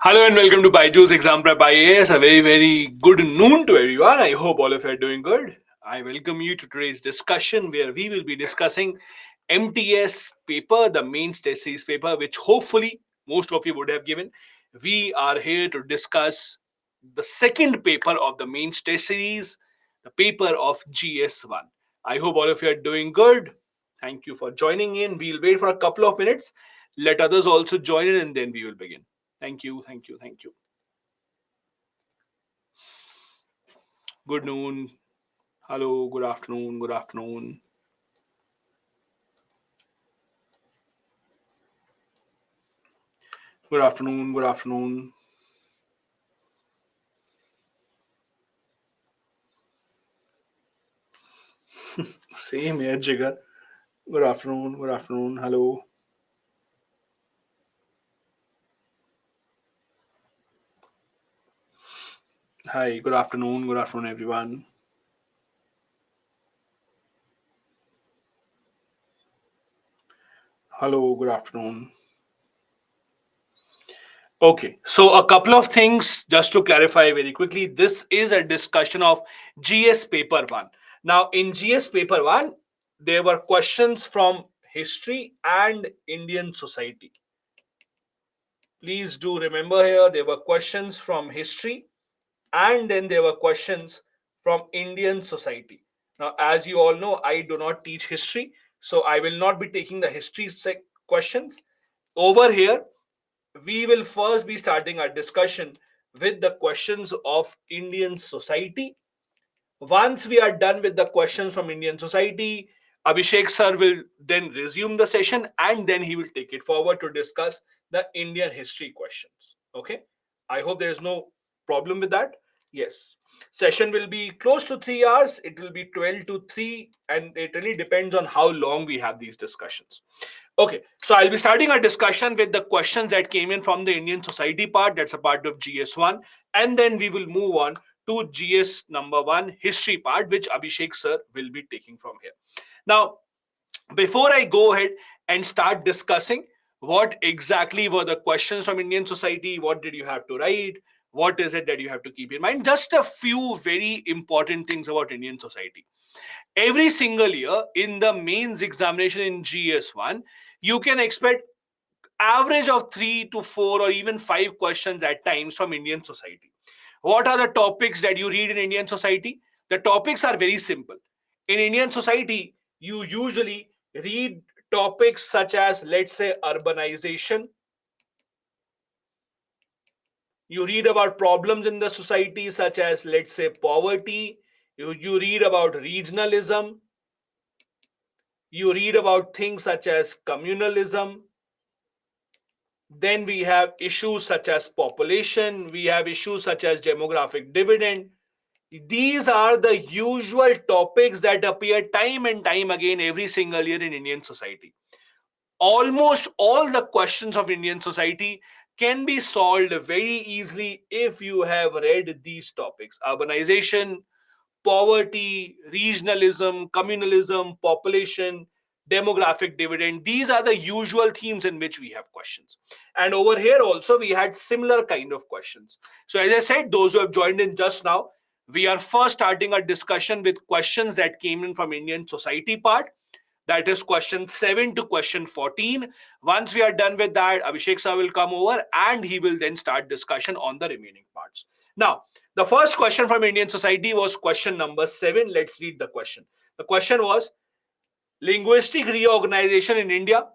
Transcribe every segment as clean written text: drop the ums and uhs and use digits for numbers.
Hello and welcome to Byju's Exam Prep IAS. A very good noon to everyone. I hope all of you are doing good. I welcome you to today's discussion where we will be discussing MTS paper, the mains test series paper, which hopefully most of you would have given. We are here to discuss the second paper of the mains test series, the paper of GS1. I hope all of you are doing good. Thank you for joining in. We'll wait for a couple of minutes. Let others also join in and then we will begin. Thank you, thank you, thank you. Good noon. Hello, good afternoon, good afternoon. Good afternoon, good afternoon. Same here, Jigar. Good afternoon, good afternoon. Hello. Hi, good afternoon, everyone. Hello, good afternoon. Okay, so a couple of things just to clarify very quickly. This is a discussion of GS paper 1. Now, in GS paper 1, there were questions from history and Indian society. Please do remember here there were questions from history and then there were questions from Indian society. Now, as you all know, I do not teach history, so I will not be taking the history questions. Over here, we will first be starting our discussion with the questions of Indian society. Once we are done with the questions from Indian society, Abhishek sir will then resume the session and then he will take it forward to discuss the Indian history questions. Okay. I hope there is no problem with that. Yes. Session will be close to 3 hours. It will be 12 to 3, and it really depends on how long we have these discussions. Okay, so I'll be starting our discussion with the questions that came in from the Indian society part, that's a part of GS1, and then we will move on to GS number 1 history part, which Abhishek sir will be taking from here. Now, before I go ahead and start discussing what exactly were the questions from Indian society, what did you have to write, what is it that you have to keep in mind, just a few very important things about Indian society. Every single year in the mains examination in GS1, you can expect average of 3 to 4 or even 5 questions at times from Indian society. What are the topics that you read in Indian society? The topics are very simple. In Indian society, you usually read topics such as, let's say, urbanization. You read about problems in the society such as, let's say, poverty. You read about regionalism. You read about things such as communalism. Then we have issues such as population, we have issues such as demographic dividend. These are the usual topics that appear time and time again every single year in Indian society. Almost all the questions of Indian society can be solved very easily if you have read these topics: urbanization, poverty, regionalism, communalism, population, demographic dividend. These are the usual themes in which we have questions. And over here also, we had similar kind of questions. So, as I said, those who have joined in just now, we are first starting a discussion with questions that came in from Indian society part. That is question 7 to question 14. Once we are done with that, Abhishek sir will come over and he will then start discussion on the remaining parts. Now, the first question from Indian society was question number 7. Let's read the question. The question was: linguistic reorganization in India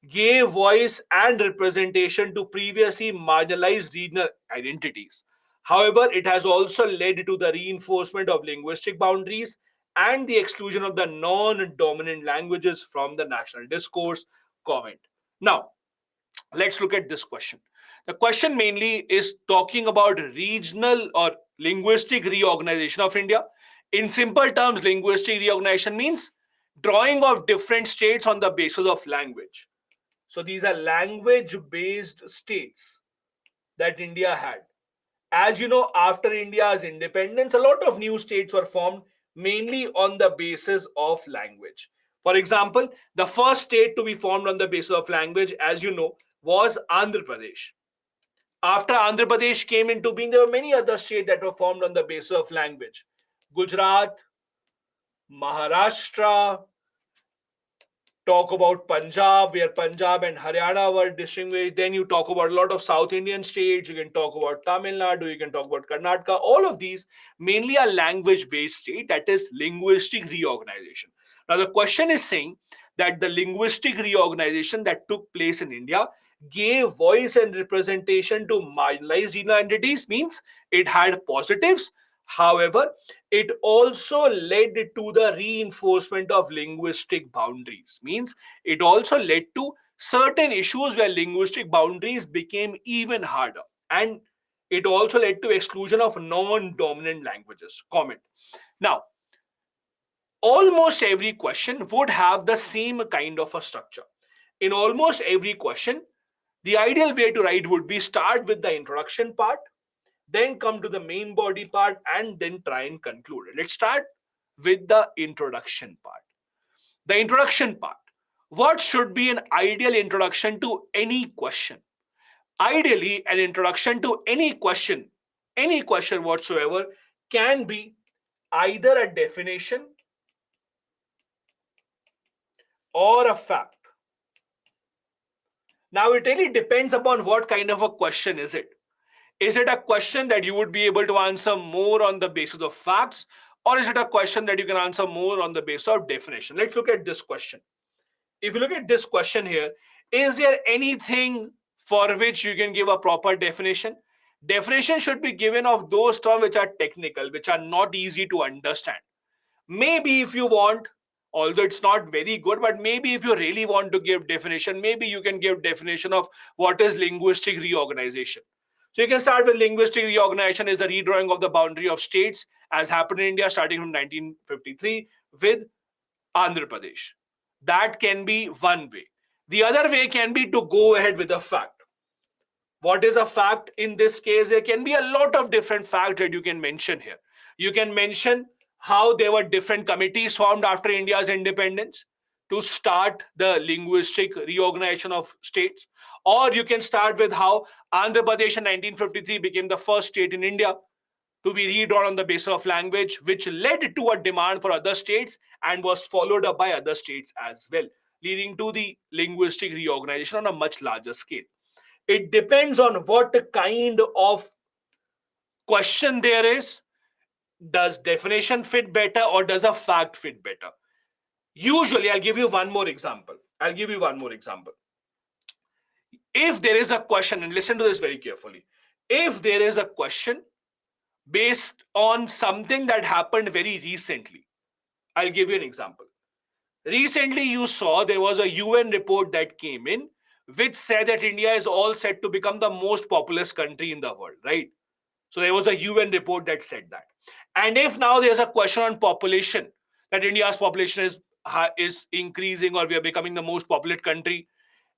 gave voice and representation to previously marginalized regional identities. However, it has also led to the reinforcement of linguistic boundaries and the exclusion of the non dominant languages from the national discourse. Comment. Now, let's look at this question. The question mainly is talking about regional or linguistic reorganization of India. In simple terms, linguistic reorganization means drawing of different states on the basis of language. So these are language based states that India had. As you know, after India's independence, a lot of new states were formed mainly on the basis of language. For example, the first state to be formed on the basis of language, as you know, was Andhra Pradesh. After Andhra Pradesh came into being, there were many other states that were formed on the basis of language. Gujarat, Maharashtra, talk about Punjab, where Punjab and Haryana were distinguished. Then you talk about a lot of South Indian states. You can talk about Tamil Nadu, you can talk about Karnataka. All of these mainly are language-based state, that is linguistic reorganization. Now the question is saying that the linguistic reorganization that took place in India gave voice and representation to marginalized regional entities, means it had positives. However, it also led to the reinforcement of linguistic boundaries, means it also led to certain issues where linguistic boundaries became even harder, and it also led to exclusion of non-dominant languages. Comment. Now, almost every question would have the same kind of a structure. In almost every question, the ideal way to write would be start with the introduction part, then come to the main body part, and then try and conclude it. Let's start with the introduction part. The introduction part. What should be an ideal introduction to any question? Ideally, an introduction to any question whatsoever, can be either a definition or a fact. Now, it really depends upon what kind of a question is it. Is it a question that you would be able to answer more on the basis of facts, or is it a question that you can answer more on the basis of definition? Let's look at this question. If you look at this question here, is there anything for which you can give a proper definition? Definition should be given of those terms which are technical, which are not easy to understand. Maybe if you want, although it's not very good, but maybe if you really want to give definition, maybe you can give definition of what is linguistic reorganization. So you can start with linguistic reorganization is the redrawing of the boundary of states as happened in India starting from 1953 with Andhra Pradesh. That can be one way. The other way can be to go ahead with a fact. What is a fact in this case? There can be a lot of different facts that you can mention here. You can mention how there were different committees formed after India's independence to start the linguistic reorganization of states. Or you can start with how Andhra Pradesh in 1953 became the first state in India to be redrawn on the basis of language, which led to a demand for other states and was followed up by other states as well, leading to the linguistic reorganization on a much larger scale. It depends on what kind of question there is. Does definition fit better or does a fact fit better? Usually, I'll give you one more example. If there is a question, and listen to this very carefully, if there is a question based on something that happened very recently, I'll give you an example. Recently, you saw there was a UN report that came in which said that India is all set to become the most populous country in the world, right? So there was a UN report that said that. And if now there's a question on population, that India's population is increasing or we are becoming the most populous country,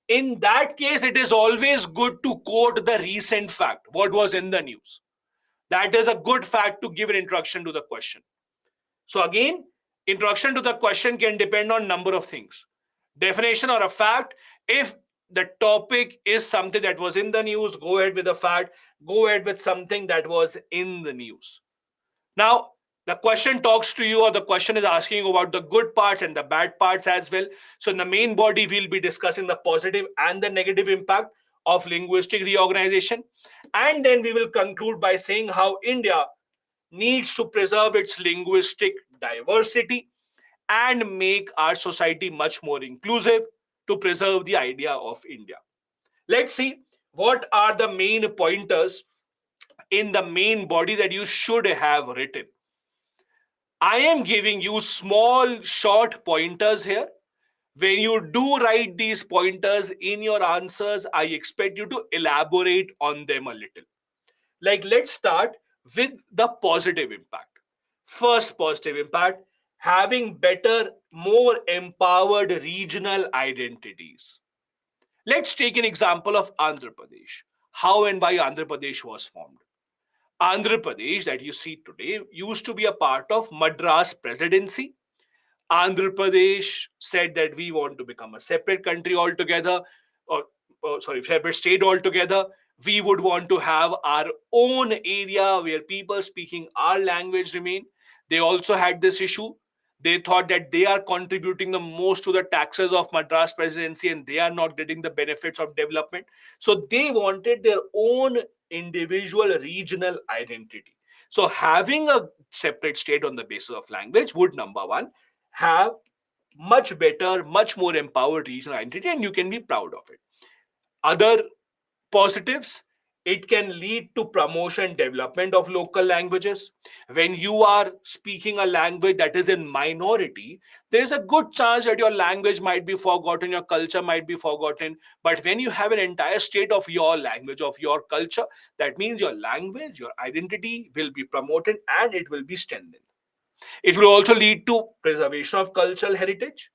in that case, it is always good to quote the recent fact, what was in the news. That is a good fact to give an introduction to the question. So again, introduction to the question can depend on number of things. Definition or a fact. If the topic is something that was in the news, go ahead with a fact. Go ahead with something that was in the news. Now, the question talks to you, or the question is asking about the good parts and the bad parts as well. So in the main body, we'll be discussing the positive and the negative impact of linguistic reorganization. And then we will conclude by saying how India needs to preserve its linguistic diversity and make our society much more inclusive to preserve the idea of India. Let's see what are the main pointers in the main body that you should have written. I am giving you small, short pointers here. When you do write these pointers in your answers, I expect you to elaborate on them a little. Like, let's start with the positive impact. First positive impact, having better, more empowered regional identities. Let's take an example of Andhra Pradesh. How and why Andhra Pradesh was formed. Andhra Pradesh that you see today used to be a part of Madras Presidency. Andhra Pradesh said that we want to become a separate country altogether, or separate state altogether. we would want to have our own area where people speaking our language remain. They also had this issue. They thought that they are contributing the most to the taxes of Madras presidency and they are not getting the benefits of development. So they wanted their own individual regional identity. So having a separate state on the basis of language would, number one, have much better, much more empowered regional identity, and you can be proud of it. Other positives, it can lead to promotion development of local languages. When you are speaking a language that is in minority, there is a good chance that your language might be forgotten, your culture might be forgotten. But when you have an entire state of your language, of your culture, that means your language, your identity will be promoted and it will be strengthened. It will also lead to preservation of cultural heritage.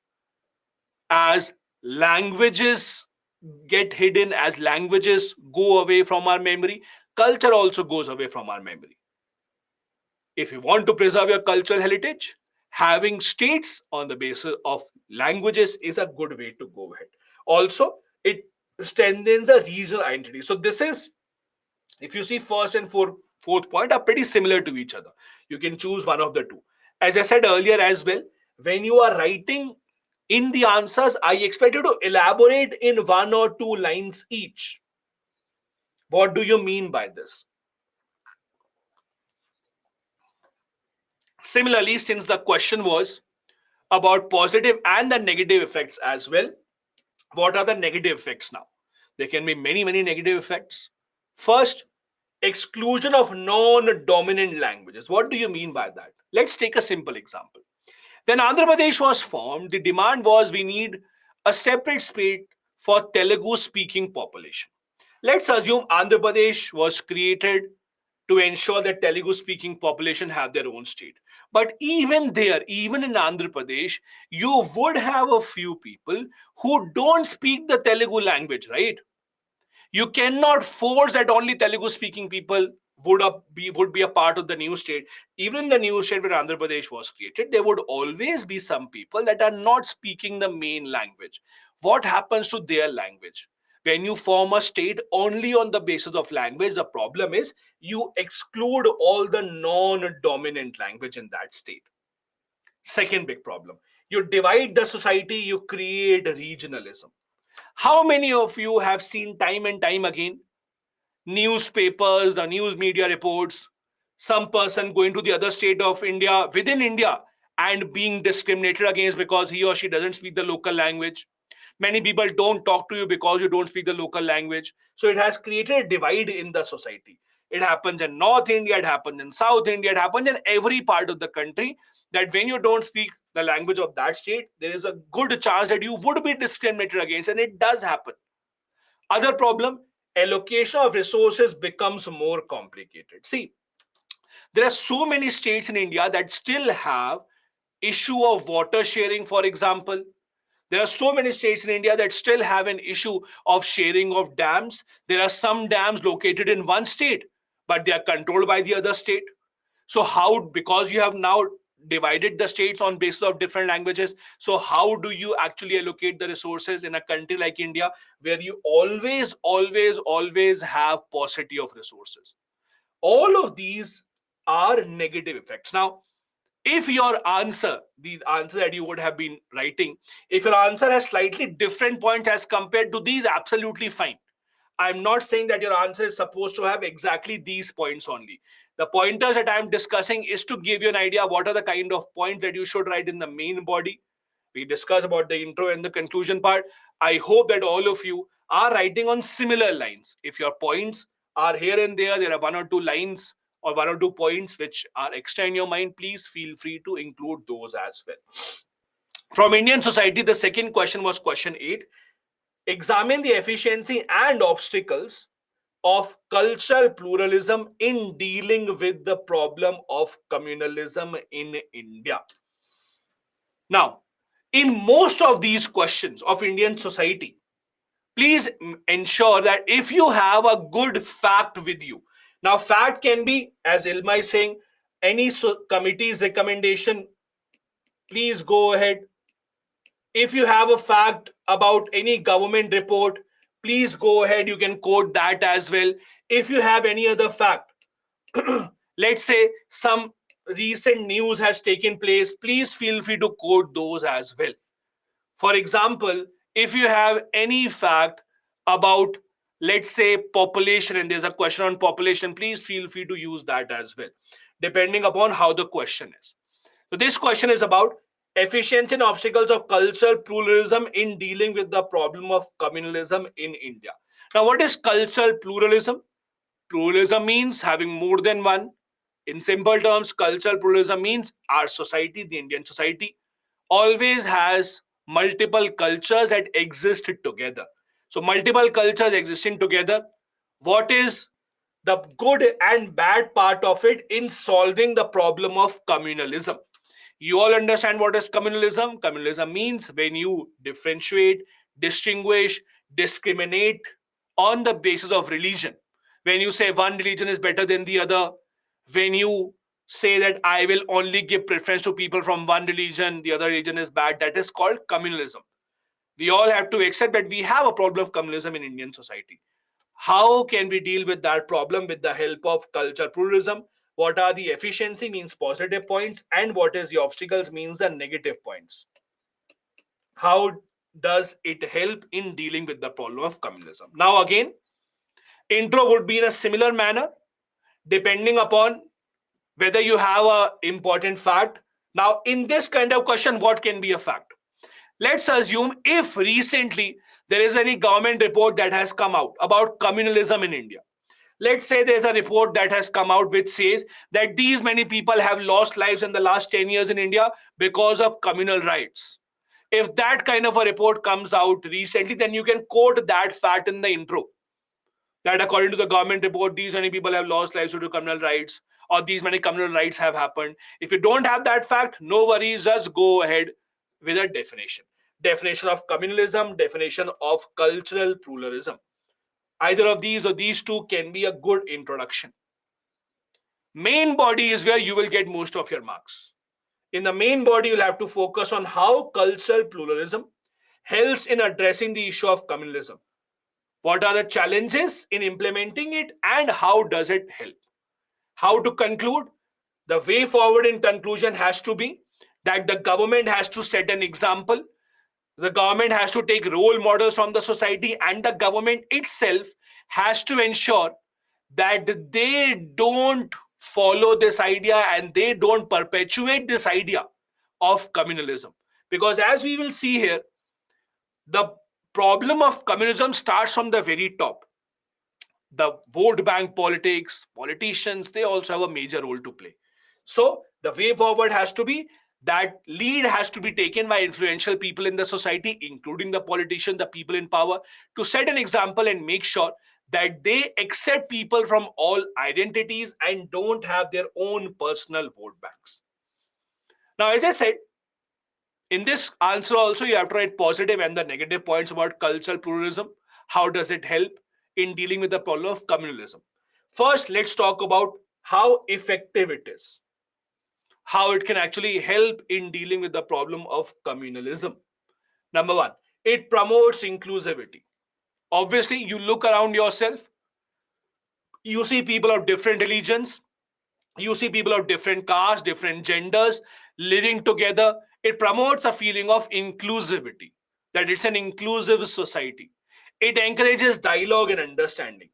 As languages get hidden, as languages go away from our memory, culture also goes away from our memory. If you want to preserve your cultural heritage, having states on the basis of languages is a good way to go ahead. Also, it strengthens the regional identity. So this is, if you see, first and fourth point are pretty similar to each other. You can choose one of the two. As I said earlier as well, when you are writing in the answers, I expect you to elaborate in one or two lines each. What do you mean by this? Similarly, since the question was about positive and the negative effects as well, what are the negative effects now? There can be many, many negative effects. First, exclusion of non-dominant languages. What do you mean by that? Let's take a simple example. When Andhra Pradesh was formed, the demand was we need a separate state for Telugu speaking population. Let's assume Andhra Pradesh was created to ensure that Telugu speaking population have their own state. But even there, even in Andhra Pradesh, you would have a few people who don't speak the Telugu language, right? You cannot force that only Telugu speaking people would be a part of the new state. Even in the new state where Andhra Pradesh was created, there would always be some people that are not speaking the main language. What happens to their language? When you form a state only on the basis of language, the problem is you exclude all the non-dominant language in that state. Second big problem, you divide the society, you create regionalism. How many of you have seen time and time again newspapers, the news media reports, some person going to the other state of India, within India, and being discriminated against because he or she doesn't speak the local language? Many people don't talk to you because you don't speak the local language. So it has created a divide in the society. It happens in North India, it happens in South India, it happens in every part of the country, that when you don't speak the language of that state, there is a good chance that you would be discriminated against, and it does happen. Other problem, allocation of resources becomes more complicated. See, there are so many states in India that still have issue of water sharing, for example. There are so many states in India that still have an issue of sharing of dams. There are some dams located in one state, but they are controlled by the other state. So how, because you have now divided the states on basis of different languages, so how do you actually allocate the resources in a country like India, where you always have paucity of resources? All of these are negative effects. Now, if your answer, the answer that you would have been writing, if your answer has slightly different points as compared to these, absolutely fine. I'm not saying that your answer is supposed to have exactly these points only. The pointers that I'm discussing is to give you an idea what are the kind of points that you should write in the main body. We discussed about the intro and the conclusion part. I hope that all of you are writing on similar lines. If your points are here and there are one or two lines or one or two points which are extra in your mind, please feel free to include those as well. From Indian society, the second question was question 8. Examine the efficiency and obstacles of cultural pluralism in dealing with the problem of communalism in India. Now, in most of these questions of Indian society, please ensure that if you have a good fact with you, now fact can be, as Ilma is saying, any committee's recommendation, please go ahead. If you have a fact about any government report, Please go ahead, you can quote that as well. If you have any other fact, let's say some recent news has taken place, please feel free to quote those as well. For example, if you have any fact about, let's say, population, and there's a question on population, please feel free to use that as well, depending upon how the question is. So this question is about efficiency and obstacles of cultural pluralism in dealing with the problem of communalism in India. Now, what is cultural pluralism? Pluralism means having more than one. In simple terms, cultural pluralism means our society, the Indian society, always has multiple cultures that exist together. So, multiple cultures existing together. What is the good and bad part of it in solving the problem of communalism? You all understand what is communalism? Communalism means when you differentiate, distinguish, discriminate on the basis of religion. When you say one religion is better than the other, when you say that I will only give preference to people from one religion, the other religion is bad, that is called communalism. We all have to accept that we have a problem of communalism in Indian society. How can we deal with that problem with the help of cultural pluralism? What are the efficiency means positive points, and what is the obstacles means the negative points? How does it help in dealing with the problem of communalism? Now again, intro would be in a similar manner, depending upon whether you have a important fact. Now in this kind of question, what can be a fact? Let's assume if recently there is any government report that has come out about communalism in India. Let's say there's a report that has come out which says that these many people have lost lives in the last 10 years in India because of communal rights. If that kind of a report comes out recently, then you can quote that fact in the intro. That according to the government report, these many people have lost lives due to communal rights, or these many communal rights have happened. If you don't have that fact, no worries, just go ahead with a definition. Definition of communalism, definition of cultural pluralism. Either of these or these two can be a good introduction. Main body is where you will get most of your marks. In the main body, you'll have to focus on how cultural pluralism helps in addressing the issue of communalism. What are the challenges in implementing it and how does it help? How to conclude? The way forward in conclusion has to be that the government has to set an example. The government has to take role models from the society, and the government itself has to ensure that they don't follow this idea and they don't perpetuate this idea of communalism. Because as we will see here, the problem of communism starts from the very top. The vote bank politics, politicians, they also have a major role to play. So the way forward has to be that lead has to be taken by influential people in the society, including the politicians, the people in power, to set an example and make sure that they accept people from all identities and don't have their own personal vote banks. Now, as I said, in this answer also you have to write positive and the negative points about cultural pluralism. How does it help in dealing with the problem of communalism? First, let's talk about how effective it is, how it can actually help in dealing with the problem of communalism. Number one, it promotes inclusivity. Obviously, you look around yourself, you see people of different religions, you see people of different castes, different genders living together. It promotes a feeling of inclusivity, that it's an inclusive society. It encourages dialogue and understanding.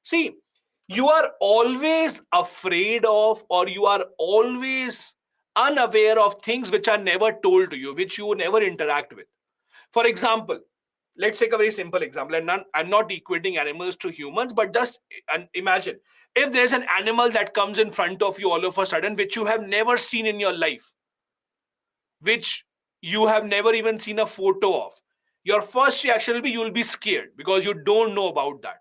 See, you are always afraid of, or you are always unaware of things which are never told to you, which you never interact with. For example, let's take a very simple example. And I'm not equating animals to humans, but just imagine if there's an animal that comes in front of you all of a sudden, which you have never seen in your life, which you have never even seen a photo of. Your first reaction will be you'll be scared because you don't know about that.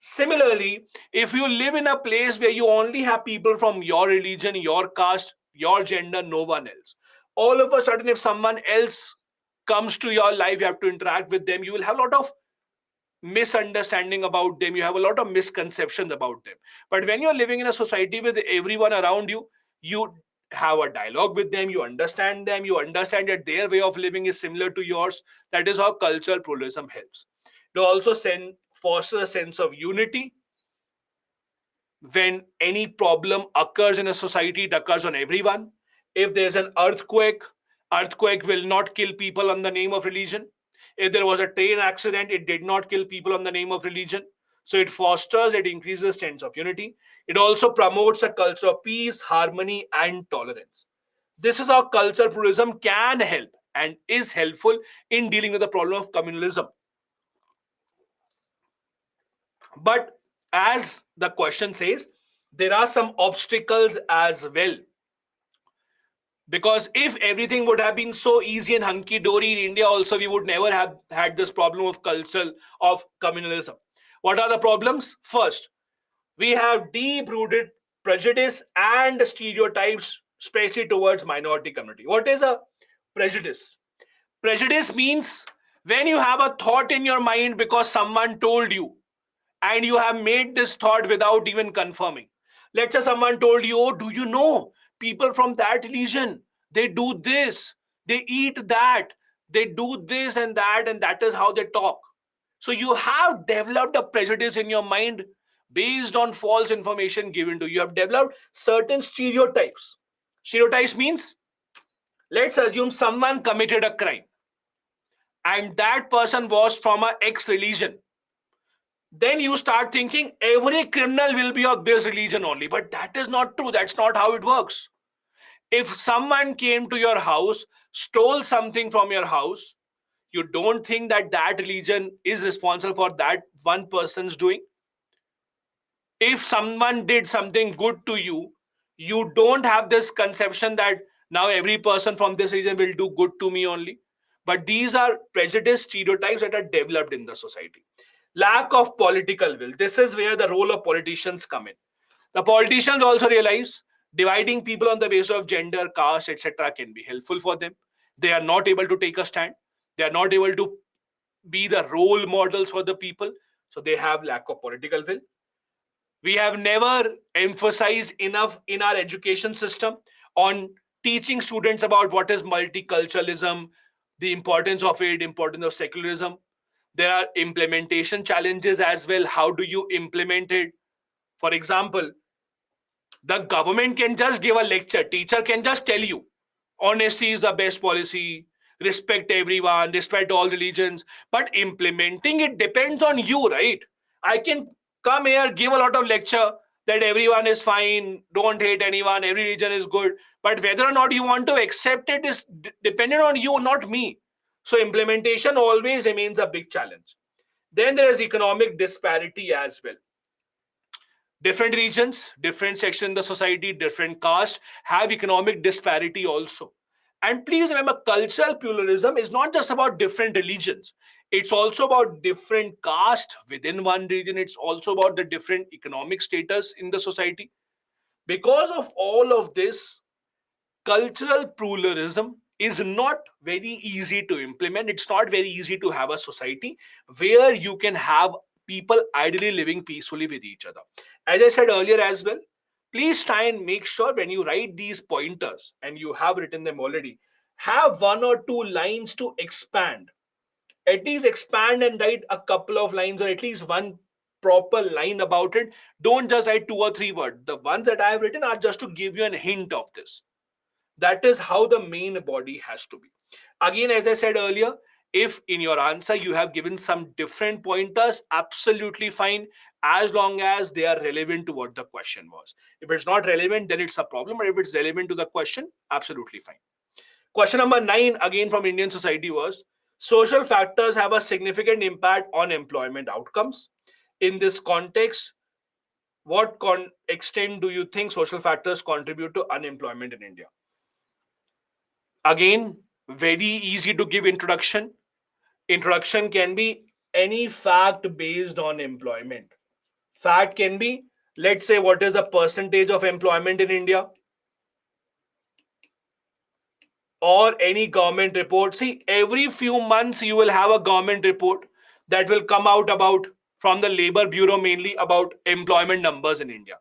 Similarly, if you live in a place where you only have people from your religion, your caste, your gender, no one else, all of a sudden, if someone else comes to your life, you have to interact with them, you will have a lot of misunderstanding about them, you have a lot of misconceptions about them. But when you're living in a society with everyone around you, you have a dialogue with them, you understand them, you understand that their way of living is similar to yours. That is how cultural pluralism helps. It also fosters a sense of unity. When any problem occurs in a society, it occurs on everyone. If there's an earthquake will not kill people on the name of religion. If there was a train accident, it did not kill people on the name of religion. So it increases sense of unity. It also promotes a culture of peace, harmony, and tolerance. This is how cultural pluralism can help and is helpful in dealing with the problem of communalism. But as the question says, there are some obstacles as well. Because if everything would have been so easy and hunky dory in India, also we would never have had this problem of communalism. What are the problems? First, we have deep rooted prejudice and stereotypes, especially towards minority community. What is a prejudice? Prejudice means when you have a thought in your mind because someone told you, and you have made this thought without even confirming. Let's say someone told you, oh, do you know people from that religion, they do this, they eat that, they do this and that is how they talk. So you have developed a prejudice in your mind based on false information given to you. You have developed certain stereotypes. Stereotypes means, let's assume someone committed a crime and that person was from a X religion. Then you start thinking every criminal will be of this religion only. But that is not true. That's not how it works. If someone came to your house, stole something from your house, you don't think that that religion is responsible for that one person's doing. If someone did something good to you, you don't have this conception that now every person from this region will do good to me only. But these are prejudice stereotypes that are developed in the society. Lack of political will. This is where the role of politicians come in. The politicians also realize dividing people on the basis of gender, caste, etc. can be helpful for them. They are not able to take a stand. They are not able to be the role models for the people. So they have lack of political will. We have never emphasized enough in our education system on teaching students about what is multiculturalism, the importance of it, importance of secularism. There are implementation challenges as well. How do you implement it? For example, the government can just give a lecture. Teacher can just tell you honesty is the best policy, respect everyone, respect all religions. But implementing it depends on you, right? I can come here, give a lot of lecture that everyone is fine, don't hate anyone, every religion is good. But whether or not you want to accept it is dependent on you, not me. So implementation always remains a big challenge. Then there is economic disparity as well. Different regions, different sections in the society, different castes have economic disparity also. And please remember, cultural pluralism is not just about different religions. It's also about different caste within one region. It's also about the different economic status in the society. Because of all of this, cultural pluralism is not very easy to implement. It's not very easy to have a society where you can have people ideally living peacefully with each other. As I said earlier as well, please try and make sure when you write these pointers, and you have written them already, have one or two lines to expand. At least expand and write a couple of lines, or at least one proper line about it. Don't just write two or three words. The ones that I have written are just to give you a hint of this. That is how the main body has to be. Again, as I said earlier, if in your answer you have given some different pointers, absolutely fine, as long as they are relevant to what the question was. If it's not relevant, then it's a problem. Or if it's relevant to the question, absolutely fine. Question number 9, again from Indian society, was social factors have a significant impact on employment outcomes. In this context, what extent do you think social factors contribute to unemployment in India? Again, very easy to give introduction. Introduction can be any fact based on employment. Fact can be, let's say, what is the percentage of employment in India, or any government report. See, every few months you will have a government report that will come out about, from the Labor Bureau mainly, about employment numbers in India.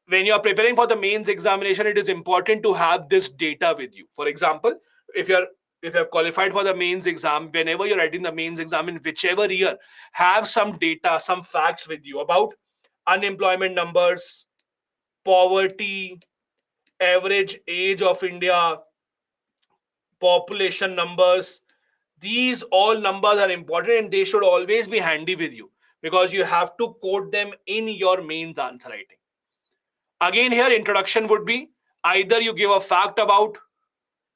When you are preparing for the mains examination, it is important to have this data with you. For example, if you're if you have qualified for the mains exam, whenever you're writing the mains exam in whichever year, have some data, some facts with you about unemployment numbers, poverty, average age of India, population numbers. These all numbers are important and they should always be handy with you because you have to quote them in your mains answer writing. Again, here introduction would be either you give a fact about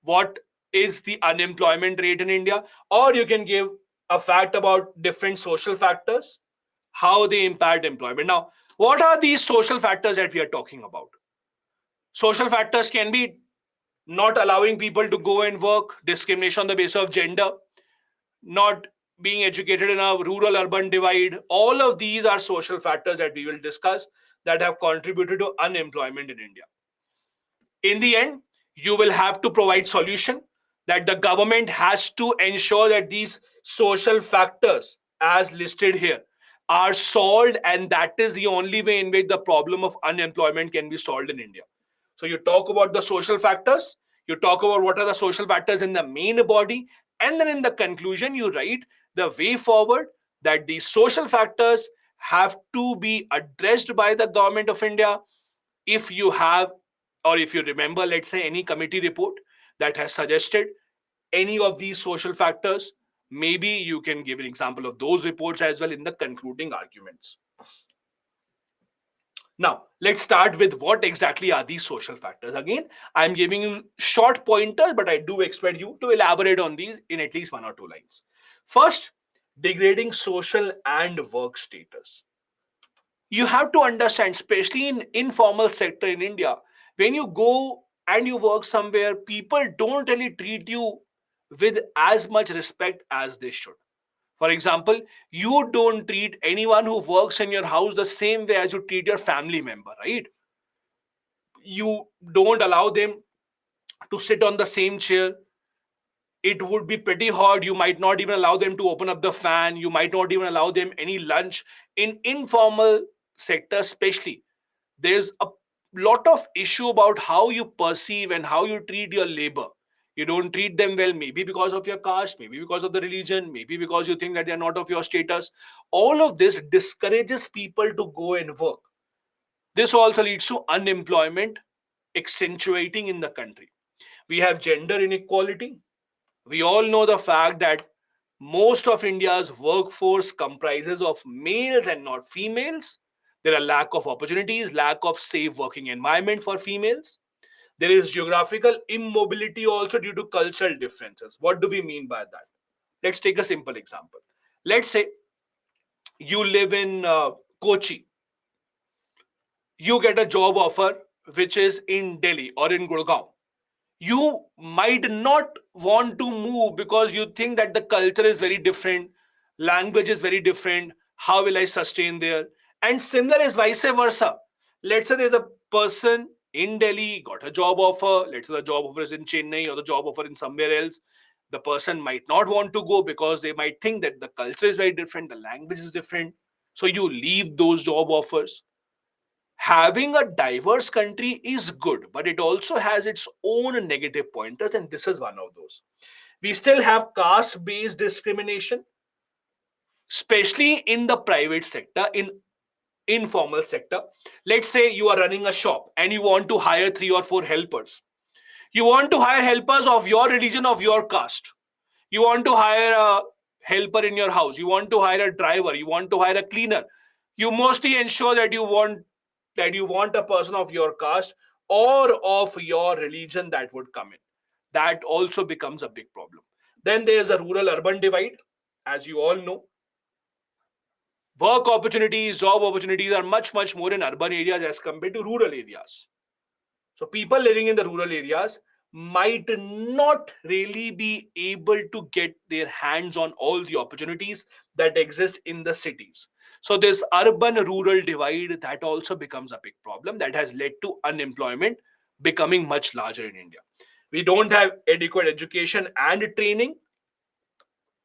what is the unemployment rate in India, or you can give a fact about different social factors, how they impact employment. Now, what are these social factors that we are talking about? Social factors can be not allowing people to go and work, discrimination on the basis of gender, not being educated in a rural urban divide. All of these are social factors that we will discuss that have contributed to unemployment in India. In the end, you will have to provide solution that the government has to ensure that these social factors as listed here are solved, and that is the only way in which the problem of unemployment can be solved in India. So you talk about the social factors, you talk about what are the social factors in the main body, and then in the conclusion you write the way forward that these social factors have to be addressed by the government of India. If you have, or if you remember, let's say any committee report that has suggested any of these social factors, maybe you can give an example of those reports as well in the concluding arguments. Now, let's start with what exactly are these social factors. Again, I'm giving you short pointers, but I do expect you to elaborate on these in at least one or two lines. First, degrading social and work status. You have to understand, especially in informal sector in India, when you go and you work somewhere, people don't really treat you with as much respect as they should. For example, you don't treat anyone who works in your house the same way as you treat your family member, right? You don't allow them to sit on the same chair. It would be pretty hard. You might not even allow them to open up the fan. You might not even allow them any lunch. In informal sector especially, there's a lot of issue about how you perceive and how you treat your labor. You don't treat them well, maybe because of your caste, maybe because of the religion, maybe because you think that they're not of your status. All of this discourages people to go and work. This also leads to unemployment accentuating in the country. We have gender inequality. We all know the fact that most of India's workforce comprises of males and not females. There are lack of opportunities, lack of safe working environment for females. There is geographical immobility also due to cultural differences. What do we mean by that? Let's take a simple example. Let's say you live in Kochi. You get a job offer which is in Delhi or in Gurgaon. You might not want to move because you think that the culture is very different, language is very different. How will I sustain there? And similar is vice versa. Let's say there's a person in Delhi got a job offer. Let's say the job offer is in Chennai or the job offer in somewhere else. The person might not want to go because they might think that the culture is very different, the language is different. So you leave those job offers. Having a diverse country is good, but it also has its own negative pointers, and this is one of those. We still have caste based discrimination, especially in the private sector, in informal sector. Let's say you are running a shop and you want to hire 3 or 4 helpers. You want to hire helpers of your religion, of your caste. You want to hire a helper in your house. You want to hire a driver. You want to hire a cleaner. You mostly ensure that you want a person of your caste or of your religion that would come in. That also becomes a big problem. Then there's a rural urban divide. As you all know, work opportunities, job opportunities are much, much more in urban areas as compared to rural areas. So people living in the rural areas might not really be able to get their hands on all the opportunities that exist in the cities. So this urban rural divide, that also becomes a big problem that has led to unemployment becoming much larger in India. We don't have adequate education and training.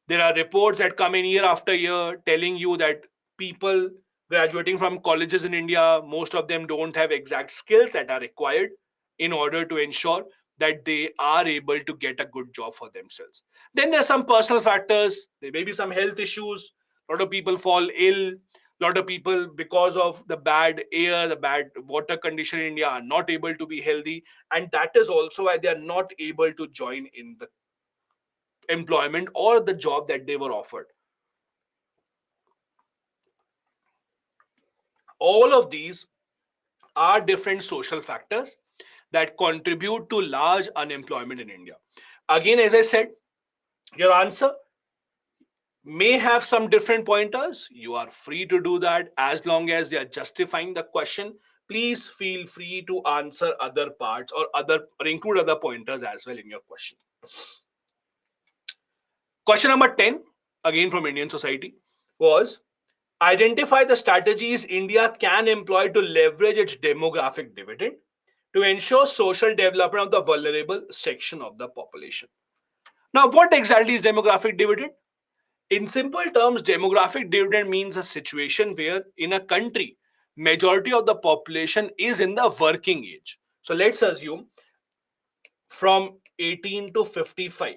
There are reports that come in year after year telling you that people graduating from colleges in India, most of them don't have exact skills that are required in order to ensure that they are able to get a good job for themselves. Then there are some personal factors. There may be some health issues. A lot of people fall ill. A lot of people, because of the bad air, the bad water condition in India, are not able to be healthy. And that is also why they are not able to join in the employment or the job that they were offered. All of these are different social factors that contribute to large unemployment in India. Again, as I said, your answer may have some different pointers. You are free to do that as long as they are justifying the question. Please feel free to answer other parts or include other pointers as well in your question. Question number 10, again from Indian Society, was identify the strategies India can employ to leverage its demographic dividend to ensure social development of the vulnerable section of the population. Now, what exactly is demographic dividend? In simple terms, demographic dividend means a situation where in a country, majority of the population is in the working age. So let's assume from 18 to 55.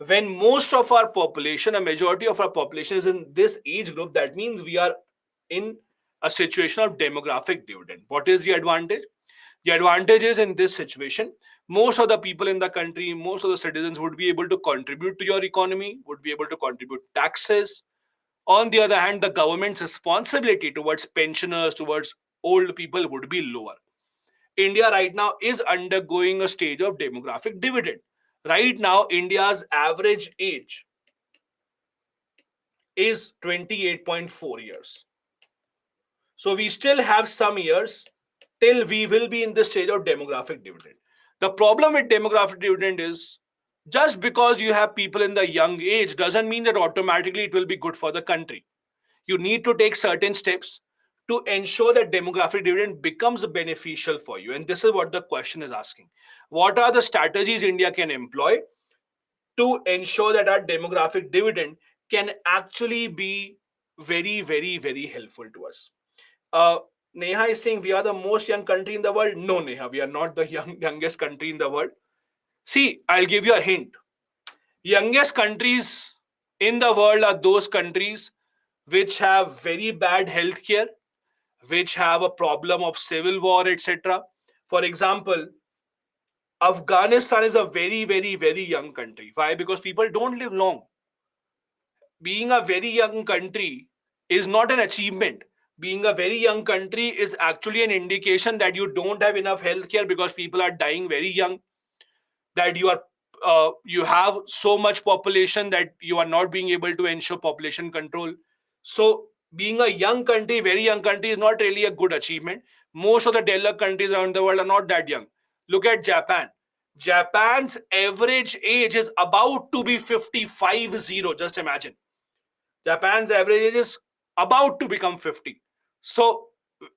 When most of our population, a majority of our population is in this age group, that means we are in a situation of demographic dividend. What is the advantage? The advantage is in this situation, most of the people in the country, most of the citizens would be able to contribute to your economy, would be able to contribute taxes. On the other hand, the government's responsibility towards pensioners, towards old people would be lower. India right now is undergoing a stage of demographic dividend. Right now, India's average age is 28.4 years. So we still have some years till we will be in the stage of demographic dividend. The problem with demographic dividend is just because you have people in the young age doesn't mean that automatically it will be good for the country. You need to take certain steps to ensure that demographic dividend becomes beneficial for you. And this is what the question is asking. What are the strategies India can employ to ensure that our demographic dividend can actually be very, very, very helpful to us? Uh, Neha is saying we are the most young country in the world. No, Neha, we are not the youngest country in the world. See, I'll give you a hint. Youngest countries in the world are those countries which have very bad healthcare, which have a problem of civil war, etc. For example, Afghanistan is a very, very, very young country. Why? Because people don't live long. Being a very young country is not an achievement. Being a very young country is actually an indication that you don't have enough healthcare because people are dying very young, that you have so much population that you are not being able to ensure population control. So being a young country, very young country, is not really a good achievement. Most of the developed countries around the world are not that young. Look at Japan. Japan's average age is about to be 55 0. Just imagine. Japan's average age is about to become 50. So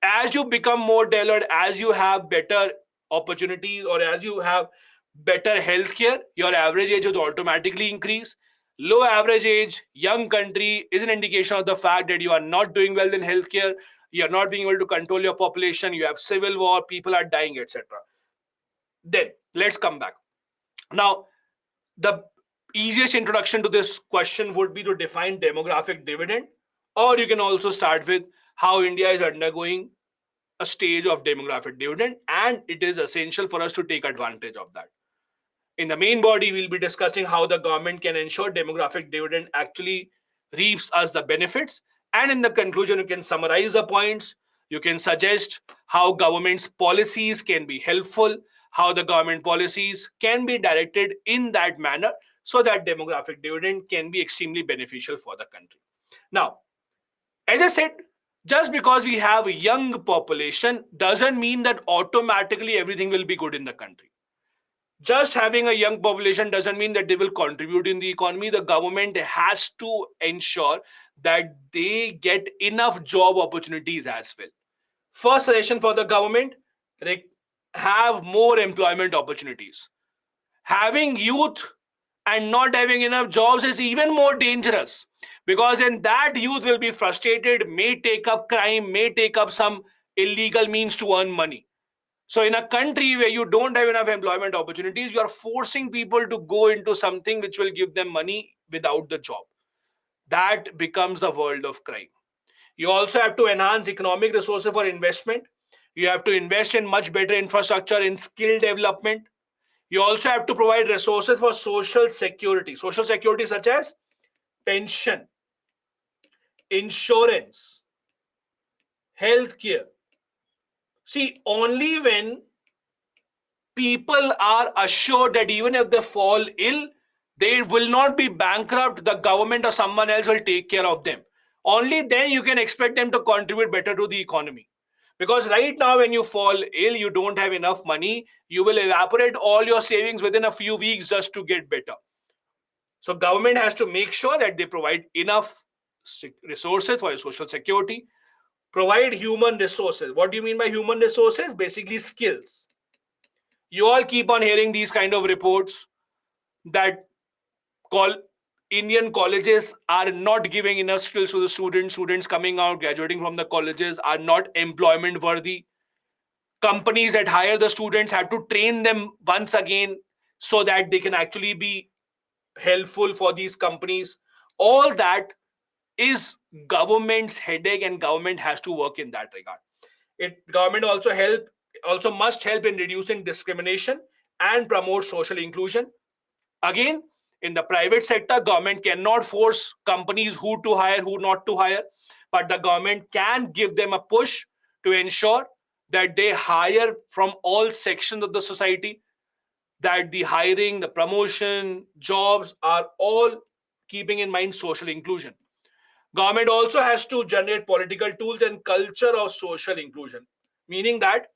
as you become more developed, as you have better opportunities, or as you have better healthcare, your average age would automatically increase. Low average age, young country is an indication of the fact that you are not doing well in healthcare, you are not being able to control your population, you have civil war, people are dying, etc. Then let's come back. Now, the easiest introduction to this question would be to define demographic dividend, or you can also start with how India is undergoing a stage of demographic dividend, and it is essential for us to take advantage of that. In the main body, we'll be discussing how the government can ensure demographic dividend actually reaps us the benefits. And in the conclusion, you can summarize the points. You can suggest how government's policies can be helpful, how the government policies can be directed in that manner so that demographic dividend can be extremely beneficial for the country. Now, as I said, just because we have a young population doesn't mean that automatically everything will be good in the country. Just having a young population doesn't mean that they will contribute in the economy. The government has to ensure that they get enough job opportunities as well. First suggestion for the government: have more employment opportunities. Having youth and not having enough jobs is even more dangerous, because then that youth will be frustrated, may take up crime, may take up some illegal means to earn money. So in a country where you don't have enough employment opportunities, you are forcing people to go into something which will give them money without the job. That becomes the world of crime. You also have to enhance economic resources for investment. You have to invest in much better infrastructure, in skill development. You also have to provide resources for social security. Social security such as pension, insurance, healthcare. See, only when people are assured that even if they fall ill, they will not be bankrupt, the government or someone else will take care of them. Only then you can expect them to contribute better to the economy. Because right now, when you fall ill, you don't have enough money, you will evaporate all your savings within a few weeks just to get better. So, government has to make sure that they provide enough resources for your social security, provide human resources. What do you mean by human resources? Basically, skills. You all keep on hearing these kind of reports that call Indian colleges are not giving enough skills to the students. Students coming out, graduating from the colleges are not employment worthy. Companies that hire the students have to train them once again so that they can actually be helpful for these companies. All that is government's headache, and government has to work in that regard. Government also must help in reducing discrimination and promote social inclusion. Again, in the private sector, government cannot force companies who to hire, who not to hire, but the government can give them a push to ensure that they hire from all sections of the society, that the hiring, the promotion, jobs are all keeping in mind social inclusion. Government also has to generate political tools and culture of social inclusion, meaning that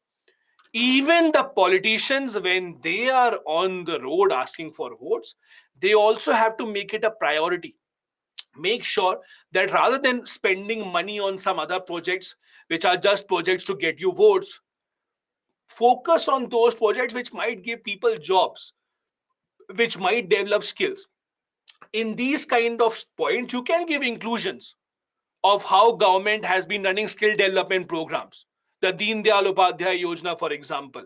even the politicians, when they are on the road asking for votes, they also have to make it a priority. Make sure that rather than spending money on some other projects which are just projects to get you votes, focus on those projects which might give people jobs, which might develop skills. In these kind of points, you can give inclusions of how government has been running skill development programs. The Deen Dayal Upadhyay Yojana, for example.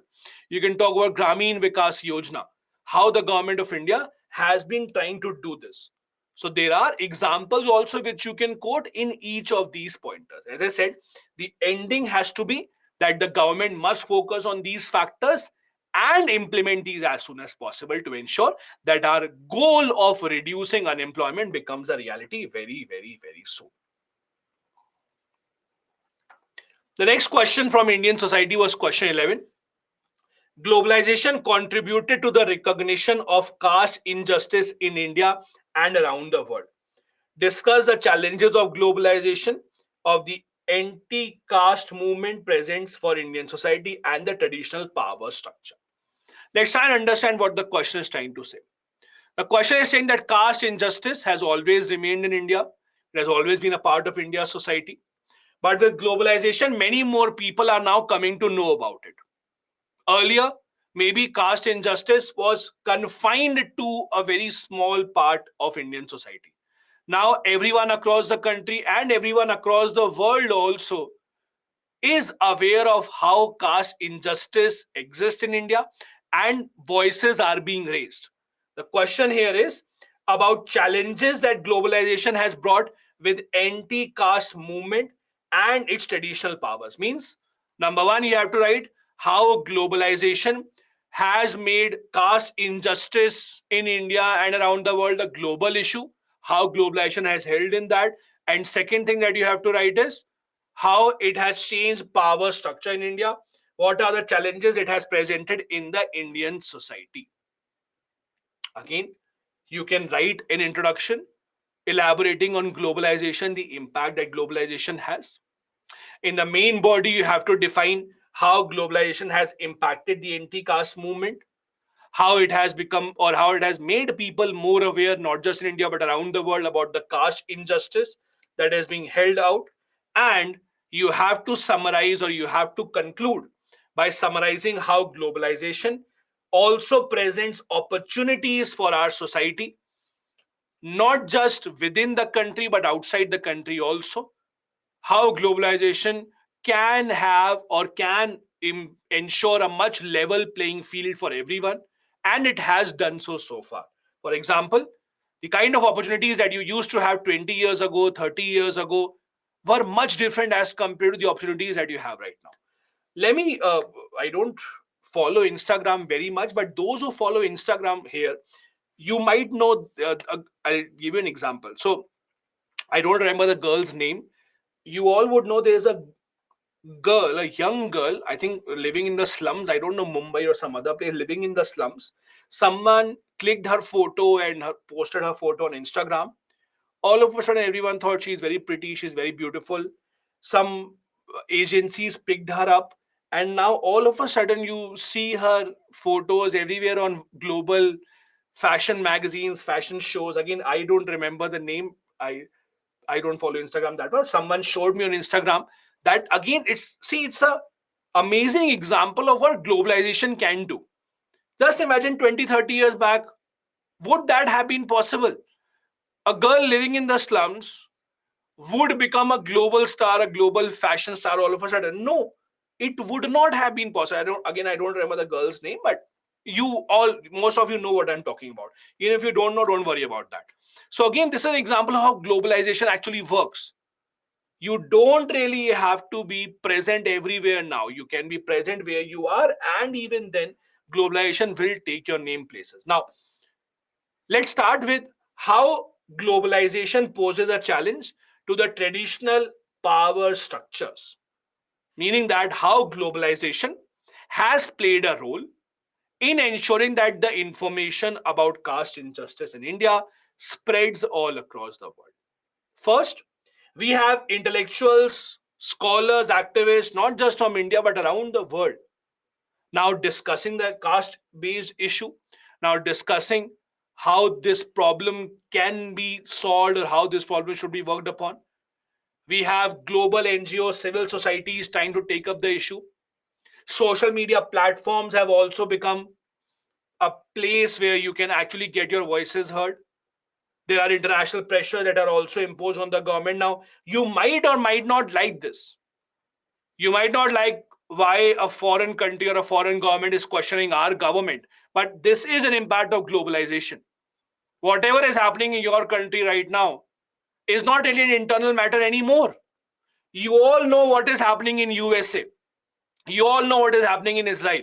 You can talk about Grameen Vikas Yojana, how the government of India has been trying to do this. So there are examples also which you can quote in each of these pointers. As I said, the ending has to be that the government must focus on these factors and implement these as soon as possible to ensure that our goal of reducing unemployment becomes a reality very, very, very soon. The next question from Indian society was question 11. Globalization contributed to the recognition of caste injustice in India and around the world. Discuss the challenges of globalization, of the anti-caste movement presents for Indian society and the traditional power structure. Let's try and understand what the question is trying to say. The question is saying that caste injustice has always remained in India. It has always been a part of India's society. But with globalization, many more people are now coming to know about it. Earlier, maybe caste injustice was confined to a very small part of Indian society. Now, everyone across the country and everyone across the world also is aware of how caste injustice exists in India and voices are being raised. The question here is about challenges that globalization has brought with anti-caste movement and its traditional powers. Means, number one, you have to write how globalization has made caste injustice in India and around the world a global issue, how globalization has held in that. And second thing that you have to write is how it has changed power structure in India, what are the challenges it has presented in the Indian society. Again, you can write an introduction elaborating on globalization, the impact that globalization has. In the main body, you have to define how globalization has impacted the anti-caste movement, how it has become or how it has made people more aware, not just in India, but around the world about the caste injustice that is being held out. And you have to summarize or you have to conclude by summarizing how globalization also presents opportunities for our society, not just within the country, but outside the country also. How globalization can have or can ensure a much level playing field for everyone, and it has done so far. For example, the kind of opportunities that you used to have 20 years ago, 30 years ago, were much different as compared to the opportunities that you have right now. Let me, I don't follow Instagram very much, but those who follow Instagram here, you might know, I'll give you an example. So I don't remember the girl's name. You all would know there's a girl, a young girl, I think living in the slums. I don't know, Mumbai or some other place, living in the slums. Someone clicked her photo and posted her photo on Instagram. All of a sudden, everyone thought she's very pretty, she's very beautiful. Some agencies picked her up, and now all of a sudden, you see her photos everywhere on global fashion magazines, fashion shows. Again, I don't remember the name. I don't follow Instagram that much. Someone showed me on Instagram that, again, it's a amazing example of what globalization can do. Just imagine 20, 30 years back, would that have been possible? A girl living in the slums would become a global star, a global fashion star all of a sudden. No, it would not have been possible. I don't remember the girl's name, but most of you know what I'm talking about. Even if you don't know, don't worry about that. So again, this is an example of how globalization actually works. You don't really have to be present everywhere now. You can be present where you are, and even then, globalization will take your name places. Now, let's start with how globalization poses a challenge to the traditional power structures, meaning that how globalization has played a role in ensuring that the information about caste injustice in India spreads all across the world. First, we have intellectuals, scholars, activists, not just from India but around the world, now discussing the caste based issue, now discussing how this problem can be solved or how this problem should be worked upon. We have global NGOs, civil societies trying to take up the issue. Social media platforms have also become a place where you can actually get your voices heard. There are international pressures that are also imposed on the government. Now, you might or might not like this. You might not like why a foreign country or a foreign government is questioning our government, but this is an impact of globalization. Whatever is happening in your country right now is not really an internal matter anymore. You all know what is happening in USA. You all know what is happening in Israel.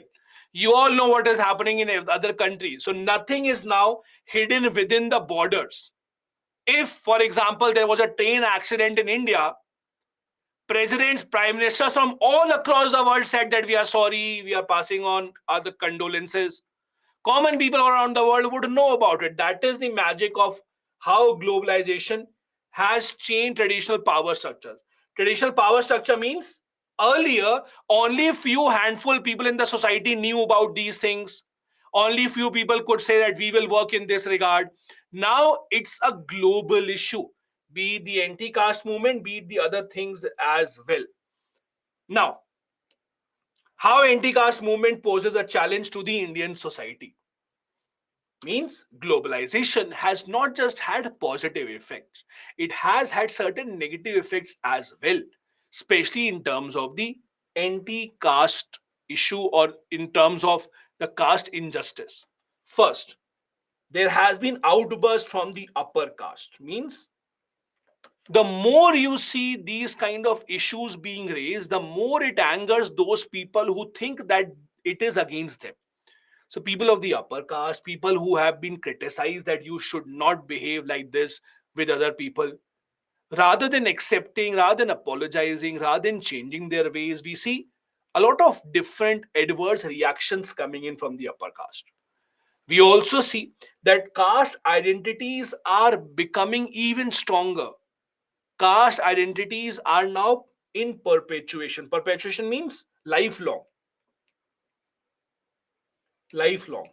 You all know what is happening in other countries. So nothing is now hidden within the borders. If, for example, there was a train accident in India, presidents, prime ministers from all across the world said that we are sorry, we are passing on other condolences. Common people around the world would know about it. That is the magic of how globalization has changed traditional power structure. Traditional power structure means earlier only few handful people in the society knew about these things. Only few people could say that we will work in this regard. Now it's a global issue, be it the anti-caste movement, be it the other things as well. Now, how anti-caste movement poses a challenge to the Indian society means globalization has not just had positive effects, it has had certain negative effects as well, especially in terms of the anti-caste issue or in terms of the caste injustice. First, there has been outburst from the upper caste, means the more you see these kind of issues being raised, the more it angers those people who think that it is against them. So people of the upper caste, people who have been criticized that you should not behave like this with other people, rather than accepting, rather than apologizing, rather than changing their ways, we see a lot of different adverse reactions coming in from the upper caste. We also see that caste identities are becoming even stronger. Caste identities are now in perpetuation. Perpetuation means lifelong. Lifelong.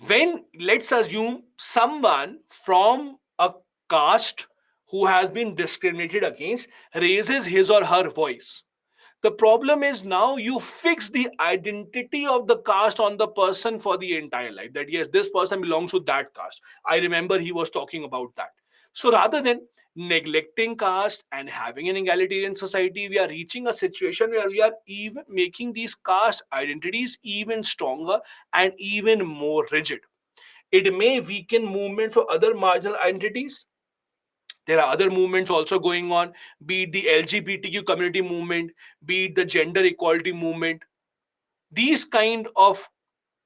When, let's assume, someone from a caste who has been discriminated against raises his or her voice, the problem is now you fix the identity of the caste on the person for the entire life, that yes, this person belongs to that caste. I remember he was talking about that. So rather than neglecting caste and having an egalitarian society, we are reaching a situation where we are even making these caste identities even stronger and even more rigid. It may weaken movements of other marginal identities. There are other movements also going on, be it the LGBTQ community movement, be it the gender equality movement. These kind of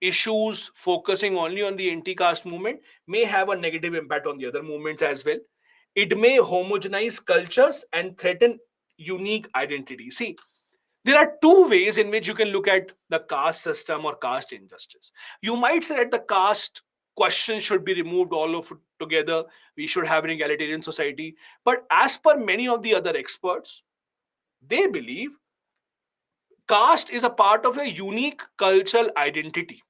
issues focusing only on the anti-caste movement may have a negative impact on the other movements as well. It may homogenize cultures and threaten unique identity. See, there are two ways in which you can look at the caste system or caste injustice. You might say that the caste question should be removed all of it together. We should have an egalitarian society. But as per many of the other experts, they believe caste is a part of a unique cultural identity.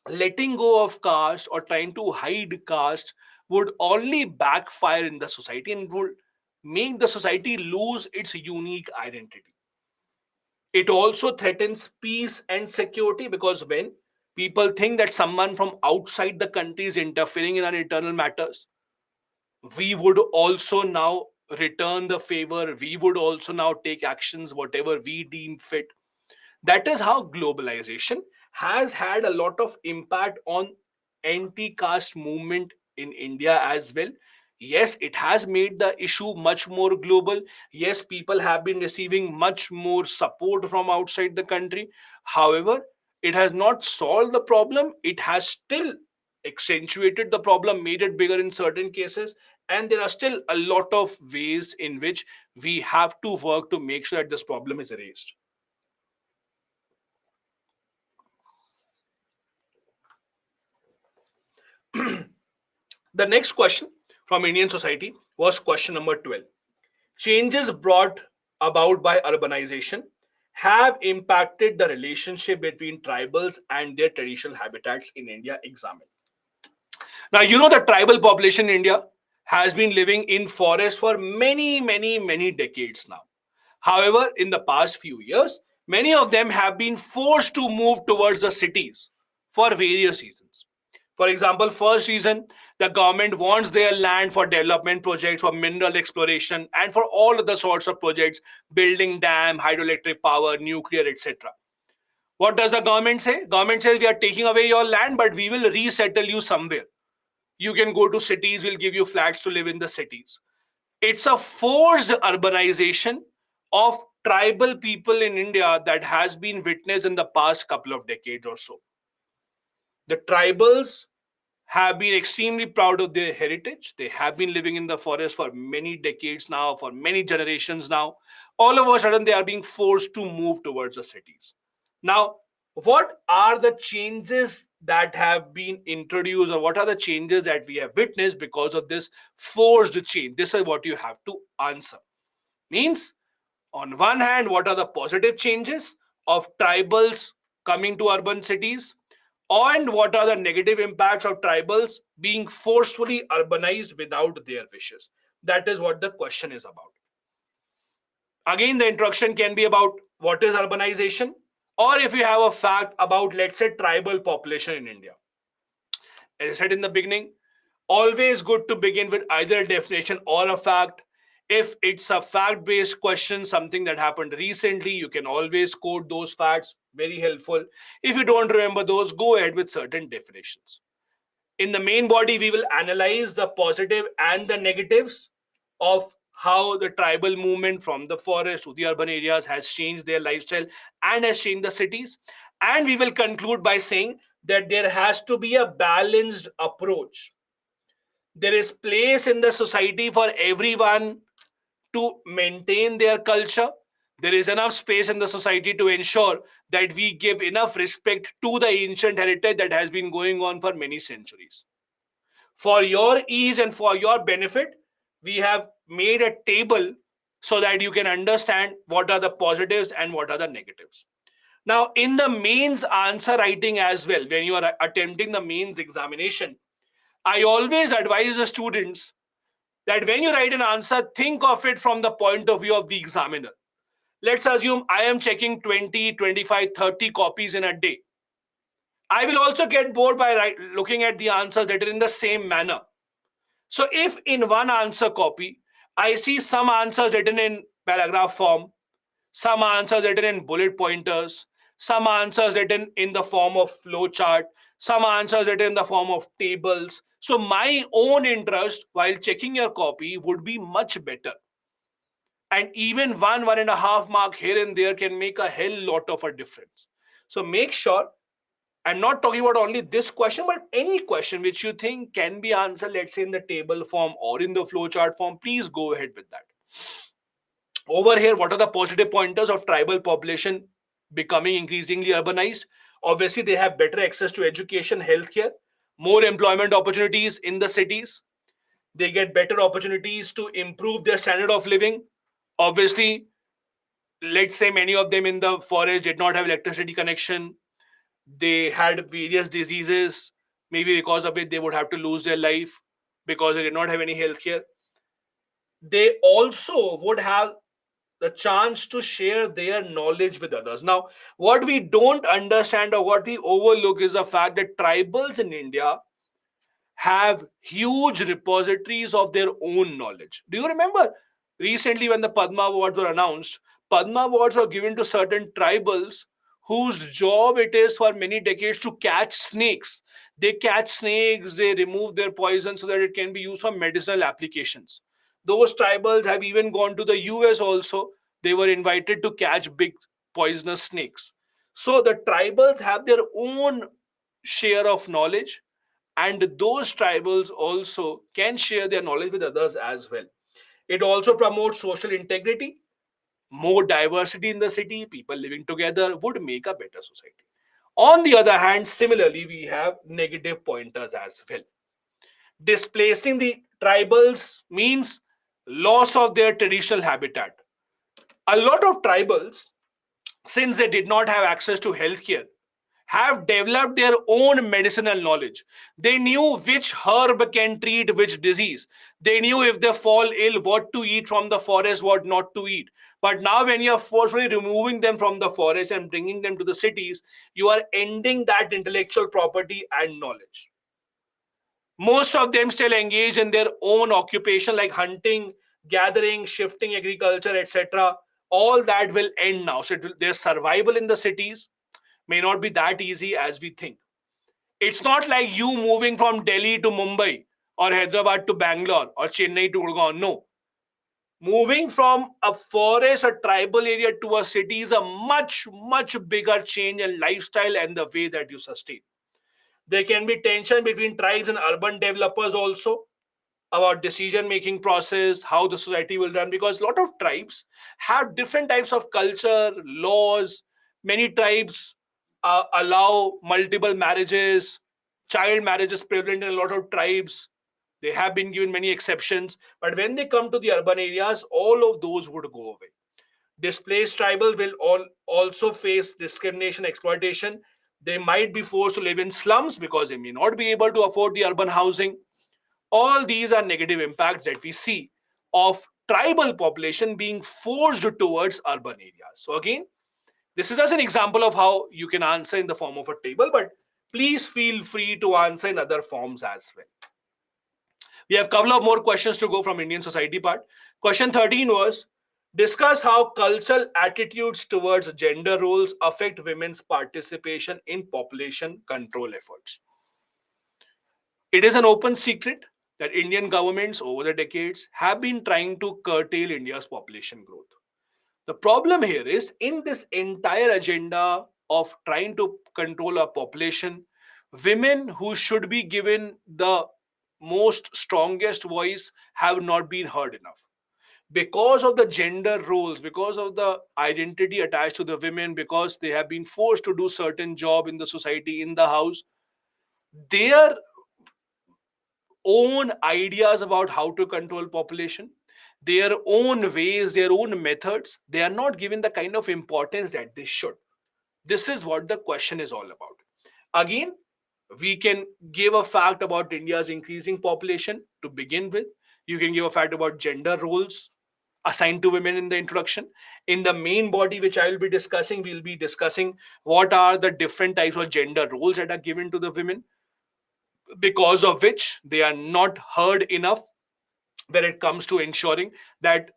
Letting go of caste or trying to hide caste would only backfire in the society and would make the society lose its unique identity. It also threatens peace and security, because when people think that someone from outside the country is interfering in our internal matters, we would also now return the favor. We would also now take actions whatever we deem fit. That is how globalization has had a lot of impact on anti-caste movement in India as well. Yes, it has made the issue much more global. Yes, people have been receiving much more support from outside the country. However, it has not solved the problem. It has still accentuated the problem, made it bigger in certain cases, and there are still a lot of ways in which we have to work to make sure that this problem is erased. The next question from Indian society was question number 12. Changes brought about by urbanization have impacted the relationship between tribals and their traditional habitats in India. Examine. Now, you know the tribal population in India has been living in forests for many decades now. However, in the past few years, many of them have been forced to move towards the cities for various reasons. For example, first reason, the government wants their land for development projects, for mineral exploration, and for all other sorts of projects, building dam, hydroelectric power, nuclear, etc. What does the government say? Government says we are taking away your land, but we will resettle you somewhere. You can go to cities, we'll give you flats to live in the cities. It's a forced urbanization of tribal people in India that has been witnessed in the past couple of decades or so. The tribals have been extremely proud of their heritage. They have been living in the forest for many decades now, for many generations now. All of a sudden, they are being forced to move towards the cities. Now, what are the changes that have been introduced, or what are the changes that we have witnessed because of this forced change? This is what you have to answer. Means, on one hand, what are the positive changes of tribals coming to urban cities? And what are the negative impacts of tribals being forcefully urbanized without their wishes? That is what the question is about. Again, the introduction can be about what is urbanization, or if you have a fact about, let's say, tribal population in India. As I said in the beginning, always good to begin with either a definition or a fact. If it's a fact based question, something that happened recently, you can always quote those facts, very helpful. If you don't remember those, go ahead with certain definitions. In the main body, we will analyze the positive and the negatives of how the tribal movement from the forest to the urban areas has changed their lifestyle and has changed the cities. And we will conclude by saying that there has to be a balanced approach. There is place in the society for everyone to maintain their culture. There is enough space in the society to ensure that we give enough respect to the ancient heritage that has been going on for many centuries. For your ease and for your benefit, we have made a table so that you can understand what are the positives and what are the negatives. Now, in the mains answer writing as well, when you are attempting the mains examination, I always advise the students that when you write an answer, think of it from the point of view of the examiner. Let's assume I am checking 20, 25, 30 copies in a day. I will also get bored by looking at the answers that are in the same manner. So if in one answer copy, I see some answers written in paragraph form, some answers written in bullet pointers, some answers written in the form of flow chart, some answers written in the form of tables. So my own interest while checking your copy would be much better. And even 1.5 mark here and there can make a hell lot of a difference. So make sure, I'm not talking about only this question, but any question which you think can be answered, let's say in the table form or in the flowchart form, please go ahead with that. Over here, what are the positive pointers of tribal population becoming increasingly urbanized? Obviously, they have better access to education, healthcare, more employment opportunities in the cities. They get better opportunities to improve their standard of living. Obviously, let's say many of them in the forest did not have electricity connection. They had various diseases, maybe because of it they would have to lose their life because they did not have any healthcare. They also would have the chance to share their knowledge with others. Now, what we don't understand or what we overlook is the fact that tribals in India have huge repositories of their own knowledge. Do you remember recently when the Padma Awards were announced? Padma Awards were given to certain tribals whose job it is for many decades to catch snakes. They catch snakes, they remove their poison so that it can be used for medicinal applications. Those tribals have even gone to the US also. They were invited to catch big poisonous snakes. So the tribals have their own share of knowledge, and those tribals also can share their knowledge with others as well. It also promotes social integrity. More diversity in the city, people living together would make a better society. On the other hand, similarly, we have negative pointers as well. Displacing the tribals means loss of their traditional habitat. A lot of tribals, since they did not have access to healthcare, have developed their own medicinal knowledge. They knew which herb can treat which disease. They knew if they fall ill, what to eat from the forest, what not to eat. But now, when you are forcefully removing them from the forest and bringing them to the cities, you are ending that intellectual property and knowledge. Most of them still engage in their own occupation like hunting, gathering, shifting agriculture, etc. All that will end now. So their survival in the cities may not be that easy as we think. It's not like you moving from Delhi to Mumbai or Hyderabad to Bangalore or Chennai to Gurgaon. No. Moving from a forest, a tribal area to a city is a much, much bigger change in lifestyle and the way that you sustain. There can be tension between tribes and urban developers also about decision making process, how the society will run, because a lot of tribes have different types of culture, laws. Many tribes allow multiple marriages. Child marriage is prevalent in a lot of tribes. They have been given many exceptions, but when they come to the urban areas, all of those would go away. Displaced tribal will also face discrimination, exploitation. They might be forced to live in slums because they may not be able to afford the urban housing. All these are negative impacts that we see of tribal population being forced towards urban areas. So again, this is just an example of how you can answer in the form of a table, but please feel free to answer in other forms as well. We have a couple of more questions to go from Indian society part. Question 13 was, discuss how cultural attitudes towards gender roles affect women's participation in population control efforts. It is an open secret that Indian governments over the decades have been trying to curtail India's population growth. The problem here is in this entire agenda of trying to control our population, women who should be given the most strongest voice have not been heard enough. Because of the gender roles, because of the identity attached to the women, because they have been forced to do certain job in the society, in the house, their own ideas about how to control population, their own ways, their own methods, they are not given the kind of importance that they should. This is what the question is all about. Again, we can give a fact about India's increasing population to begin with. You can give a fact about gender roles assigned to women in the introduction. In the main body, which I will be discussing, we'll be discussing what are the different types of gender roles that are given to the women, because of which they are not heard enough. when it comes to ensuring that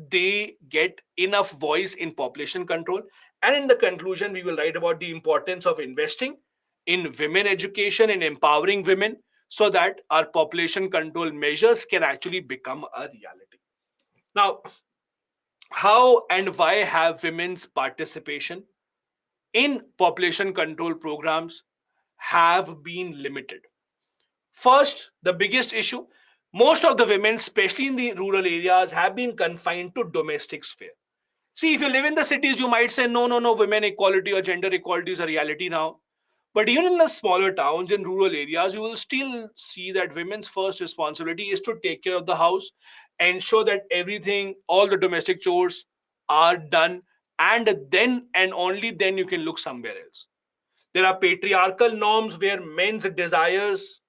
they get enough voice in population control. And in the conclusion, we will write about the importance of investing in women education and empowering women so that our population control measures can actually become a reality. Now, how and why have women's participation in population control programs have been limited? First, the biggest issue, most of the women, especially in the rural areas, have been confined to domestic sphere. See, if you live in the cities, you might say, no, no, no, women equality or gender equality is a reality now. But even in the smaller towns, in rural areas, you will still see that women's first responsibility is to take care of the house, ensure that everything, all the domestic chores are done, and then and only then you can look somewhere else. There are patriarchal norms where men's desires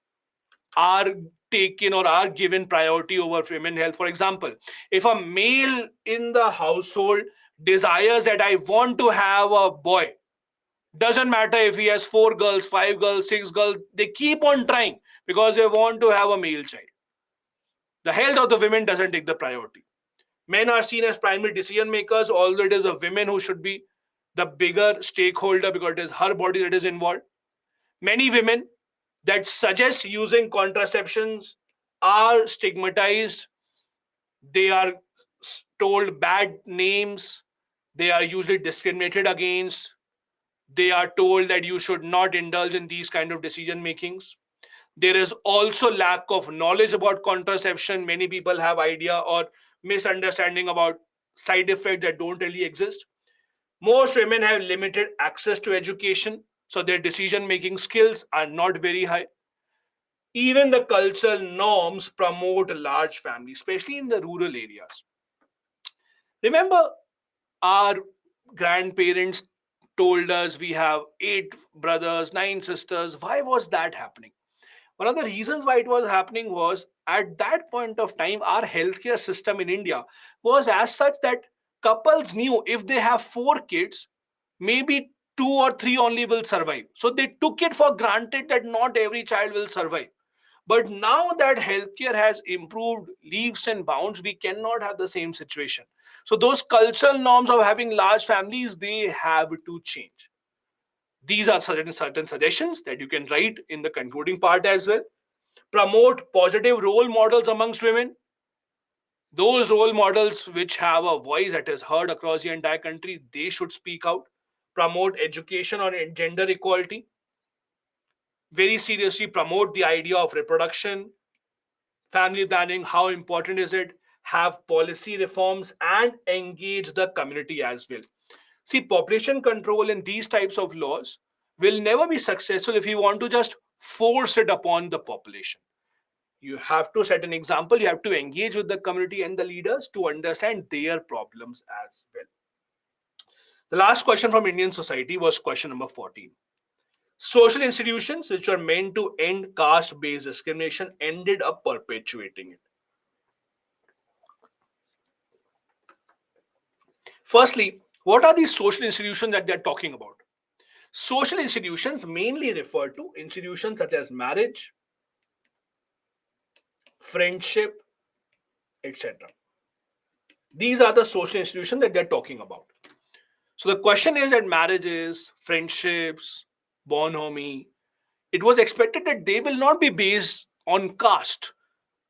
are taken or are given priority over women health. For example, if a male in the household desires that I want to have a boy, doesn't matter if he has 4 girls, 5 girls, 6 girls, they keep on trying because they want to have a male child. The health of the women doesn't take the priority. Men are seen as primary decision makers, although it is a woman who should be the bigger stakeholder because it is her body that is involved. Many women that suggest using contraceptions are stigmatized. They are told bad names. They are usually discriminated against. They are told that you should not indulge in these kind of decision makings. There is also lack of knowledge about contraception. Many people have idea or misunderstanding about side effects that don't really exist. Most women have limited access to education, so their decision making skills are not very high. Even the cultural norms promote large families, especially in the rural areas. Remember, our grandparents told us we have 8 brothers, 9 sisters. Why was that happening? One of the reasons why it was happening was at that point of time, our healthcare system in India was as such that couples knew if they have 4 kids, maybe 2 or 3 only will survive. So they took it for granted that not every child will survive. But now that healthcare has improved leaps and bounds, we cannot have the same situation. So those cultural norms of having large families, they have to change. These are certain suggestions that you can write in the concluding part as well. Promote positive role models amongst women. Those role models which have a voice that is heard across the entire country, they should speak out. Promote education on gender equality. Very seriously promote the idea of reproduction, family planning, how important is it, have policy reforms, and engage the community as well. See, population control and these types of laws will never be successful if you want to just force it upon the population. You have to set an example, you have to engage with the community and the leaders to understand their problems as well. The last question from Indian society was question number 14. Social institutions which are meant to end caste based discrimination ended up perpetuating it. Firstly, what are these social institutions that they're talking about? Social institutions mainly refer to institutions such as marriage, friendship, etc. These are the social institutions that they're talking about. So the question is that marriages, friendships, bonhomie, it was expected that they will not be based on caste.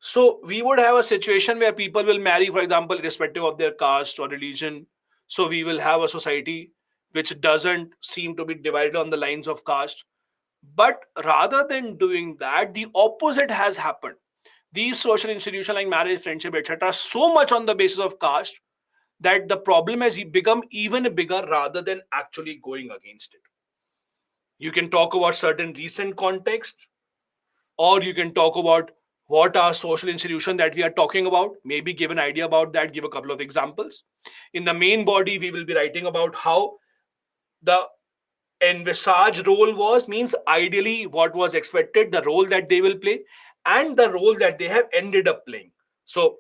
So we would have a situation where people will marry, for example, irrespective of their caste or religion. So we will have a society which doesn't seem to be divided on the lines of caste. But rather than doing that, the opposite has happened. These social institutions like marriage, friendship, etc., are so much on the basis of caste that the problem has become even bigger rather than actually going against it. You can talk about certain recent context, or you can talk about what are social institutions that we are talking about, maybe give an idea about that, give a couple of examples. In the main body, we will be writing about how the envisaged role was, means ideally what was expected, the role that they will play, and the role that they have ended up playing. So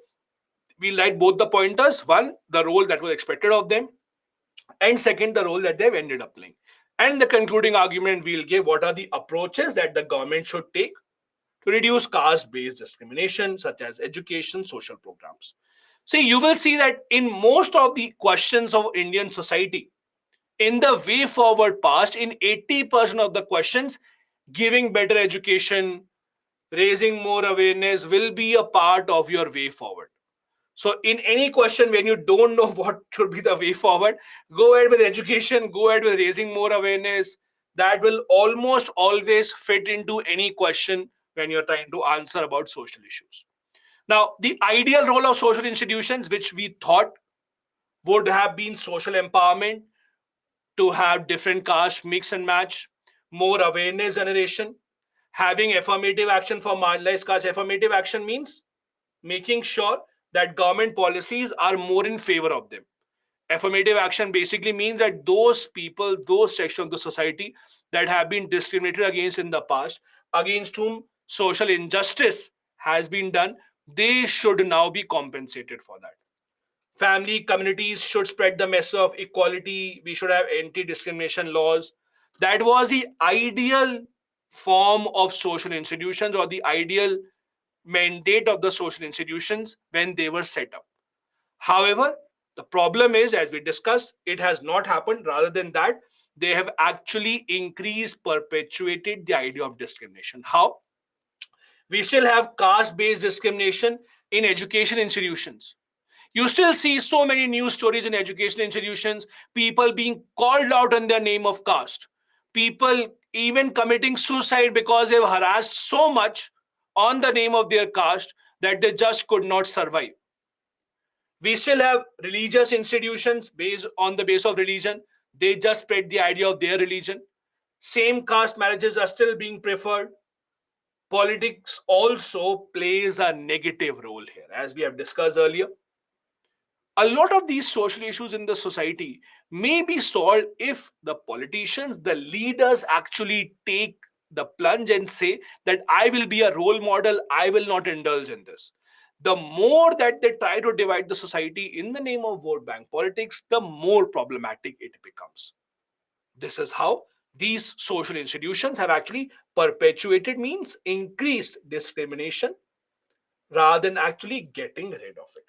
we write both the pointers: one, the role that was expected of them, and second, the role that they've ended up playing. And the concluding argument we'll give what are the approaches that the government should take to reduce caste-based discrimination, such as education, social programs. See, you will see that in most of the questions of Indian society, in the way forward past, in 80% of the questions, giving better education, raising more awareness will be a part of your way forward. So, in any question, when you don't know what should be the way forward, go ahead with education, go ahead with raising more awareness. That will almost always fit into any question when you're trying to answer about social issues. Now, the ideal role of social institutions, which we thought would have been social empowerment, to have different caste mix and match, more awareness generation, having affirmative action for marginalized caste. Affirmative action means making sure that government policies are more in favor of them. Affirmative action basically means that those people, those sections of the society that have been discriminated against in the past, against whom social injustice has been done, they should now be compensated for that. Family communities should spread the message of equality. We should have anti-discrimination laws. That was the ideal form of social institutions, or the ideal mandate of the social institutions when they were set up. However, the problem is, as we discussed, it has not happened. Rather than that, they have actually increased, perpetuated the idea of discrimination. How? We still have caste based discrimination in education institutions. You still see so many news stories in education institutions, people being called out in their name of caste, people even committing suicide because they've harassed so much on the name of their caste that they just could not survive. We still have religious institutions based on the base of religion. They just spread the idea of their religion. Same caste marriages are still being preferred. Politics also plays a negative role here, as we have discussed earlier. A lot of these social issues in the society may be solved if the politicians, the leaders actually take the plunge and say that I will be a role model, I will not indulge in this. The more that they try to divide the society in the name of vote bank politics, the more problematic it becomes. This is how these social institutions have actually perpetuated, means increased discrimination rather than actually getting rid of it.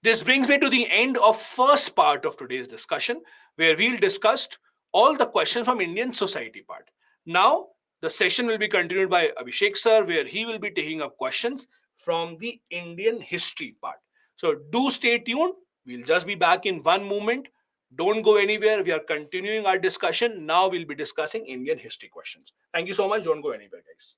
This brings me to the end of first part of today's discussion, where we'll discussed all the questions from Indian society part. Now, the session will be continued by Abhishek sir, where he will be taking up questions from the Indian history part. So do stay tuned. We'll just be back in one moment. Don't go anywhere. We are continuing our discussion. Now we'll be discussing Indian history questions. Thank you so much. Don't go anywhere, guys.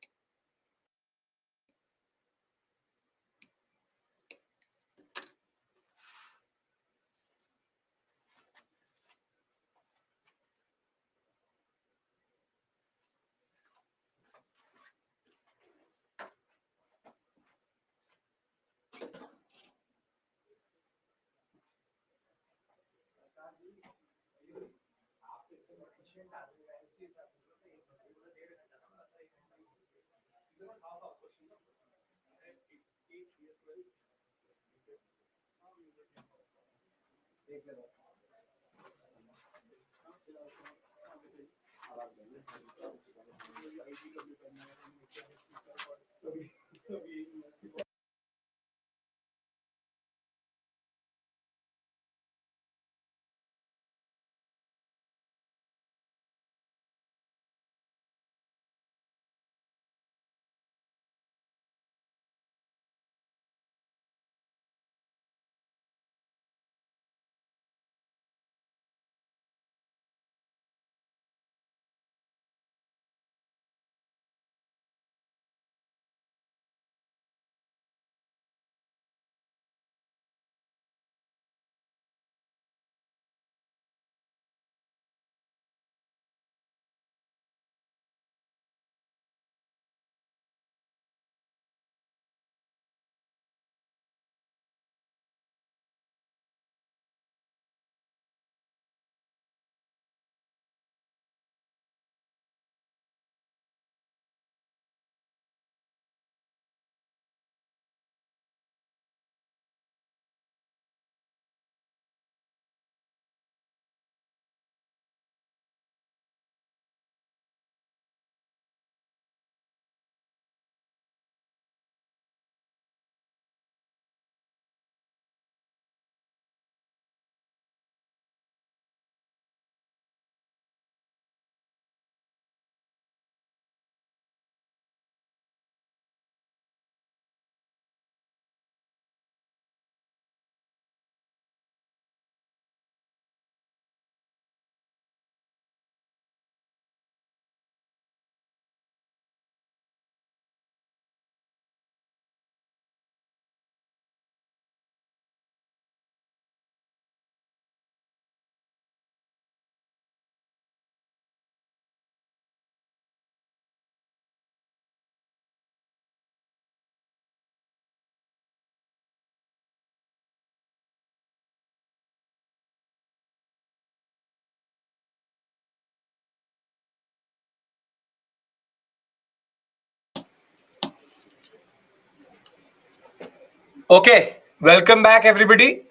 Okay, welcome back, everybody.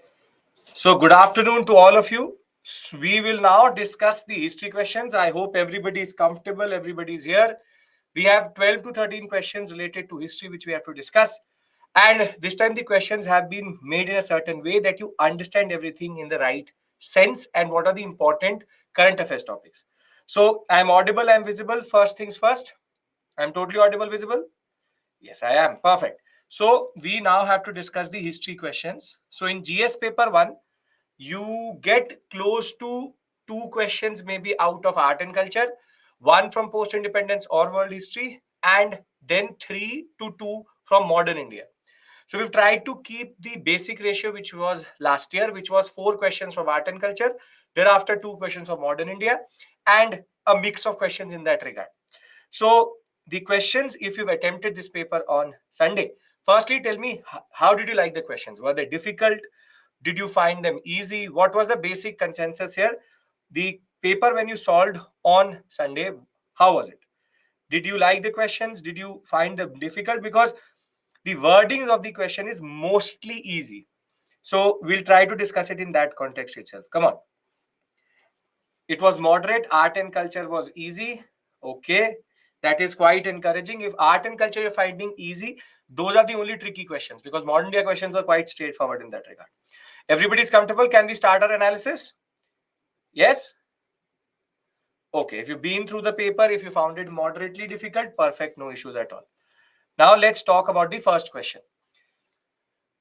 So, good afternoon to all of you. We will now discuss the history questions. I hope everybody is comfortable, everybody is here. We have 12 to 13 questions related to history which we have to discuss. And this time, the questions have been made in a certain way that you understand everything in the right sense and what are the important current affairs topics. So, I'm audible, I'm visible. First things first, I'm totally audible, visible. Yes, I am. Perfect. So we now have to discuss the history questions. So in GS paper 1, you get close to 2 questions maybe out of art and culture, one from post-independence or world history, and then 3 to 2 from modern India. So we've tried to keep the basic ratio which was last year, which was 4 questions from art and culture, thereafter 2 questions from modern India, and a mix of questions in that regard. So the questions, if you've attempted this paper on Sunday, firstly, tell me, how did you like the questions? Were they difficult? Did you find them easy? What was the basic consensus here? The paper when you solved on Sunday, how was it? Did you like the questions? Did you find them difficult? Because the wording of the question is mostly easy. So we'll try to discuss it in that context itself. Come on. It was moderate. Art and culture was easy. Okay. That is quite encouraging. If art and culture you're finding easy, those are the only tricky questions because modern day questions are quite straightforward in that regard. Everybody's comfortable. Can we start our analysis? Yes? Okay. If you've been through the paper, if you found it moderately difficult, perfect. No issues at all. Now let's talk about the first question.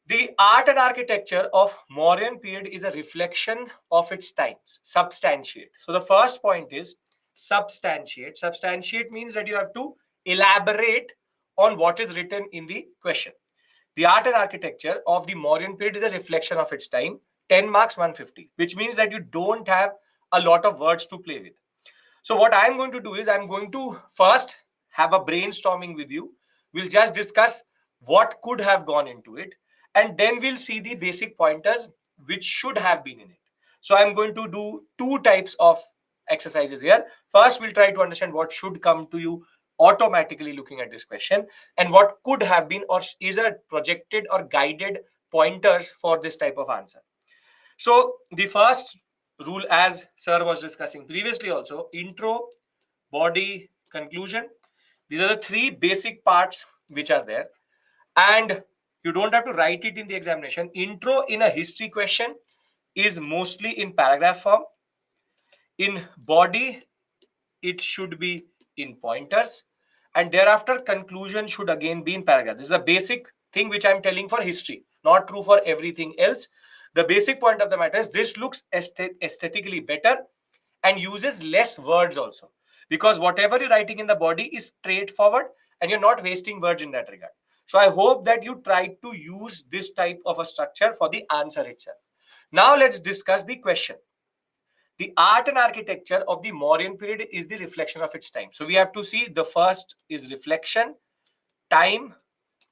The art and architecture of Mauryan period is a reflection of its times. Substantiate. So the first point is substantiate. Substantiate means that you have to elaborate on what is written in the question. The art and architecture of the Mauryan period is a reflection of its time. 10 marks, 150, which means that you don't have a lot of words to play with. So what I'm going to do is I'm going to first have a brainstorming with you. We'll just discuss what could have gone into it, and then we'll see the basic pointers which should have been in it. So I'm going to do 2 types of exercises here. First, we'll try to understand what should come to you automatically looking at this question and what could have been or is a projected or guided pointers for this type of answer. So the first rule, as sir was discussing previously also, intro, body, conclusion. These are the 3 basic parts which are there. And you don't have to write it in the examination. Intro in a history question is mostly in paragraph form. In body, it should be in pointers. And thereafter, conclusion should again be in paragraph. This is a basic thing which I'm telling for history, not true for everything else. The basic point of the matter is this looks aesthetically better and uses less words also. Because whatever you're writing in the body is straightforward and you're not wasting words in that regard. So I hope that you try to use this type of a structure for the answer itself. Now let's discuss the question. The art and architecture of the Mauryan period is the reflection of its time. So we have to see the first is reflection, time,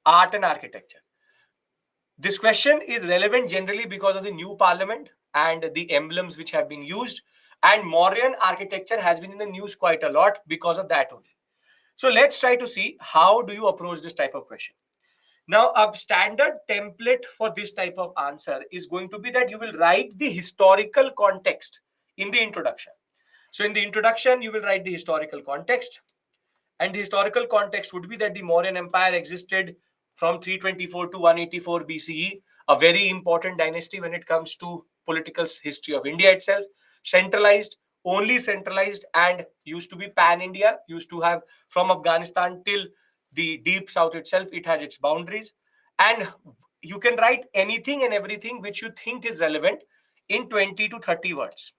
art and architecture. This question is relevant generally because of the new parliament and the emblems which have been used. And Mauryan architecture has been in the news quite a lot because of that only. So let's try to see how do you approach this type of question. Now, a standard template for this type of answer is going to be that you will write the historical context in the introduction. So in the introduction, you will write the historical context. And the historical context would be that the Mauryan Empire existed from 324 to 184 BCE, a very important dynasty when it comes to political history of India itself, centralized, only centralized, and used to be pan-India, used to have from Afghanistan till the deep south itself, it has its boundaries. And you can write anything and everything which you think is relevant in 20 to 30 words,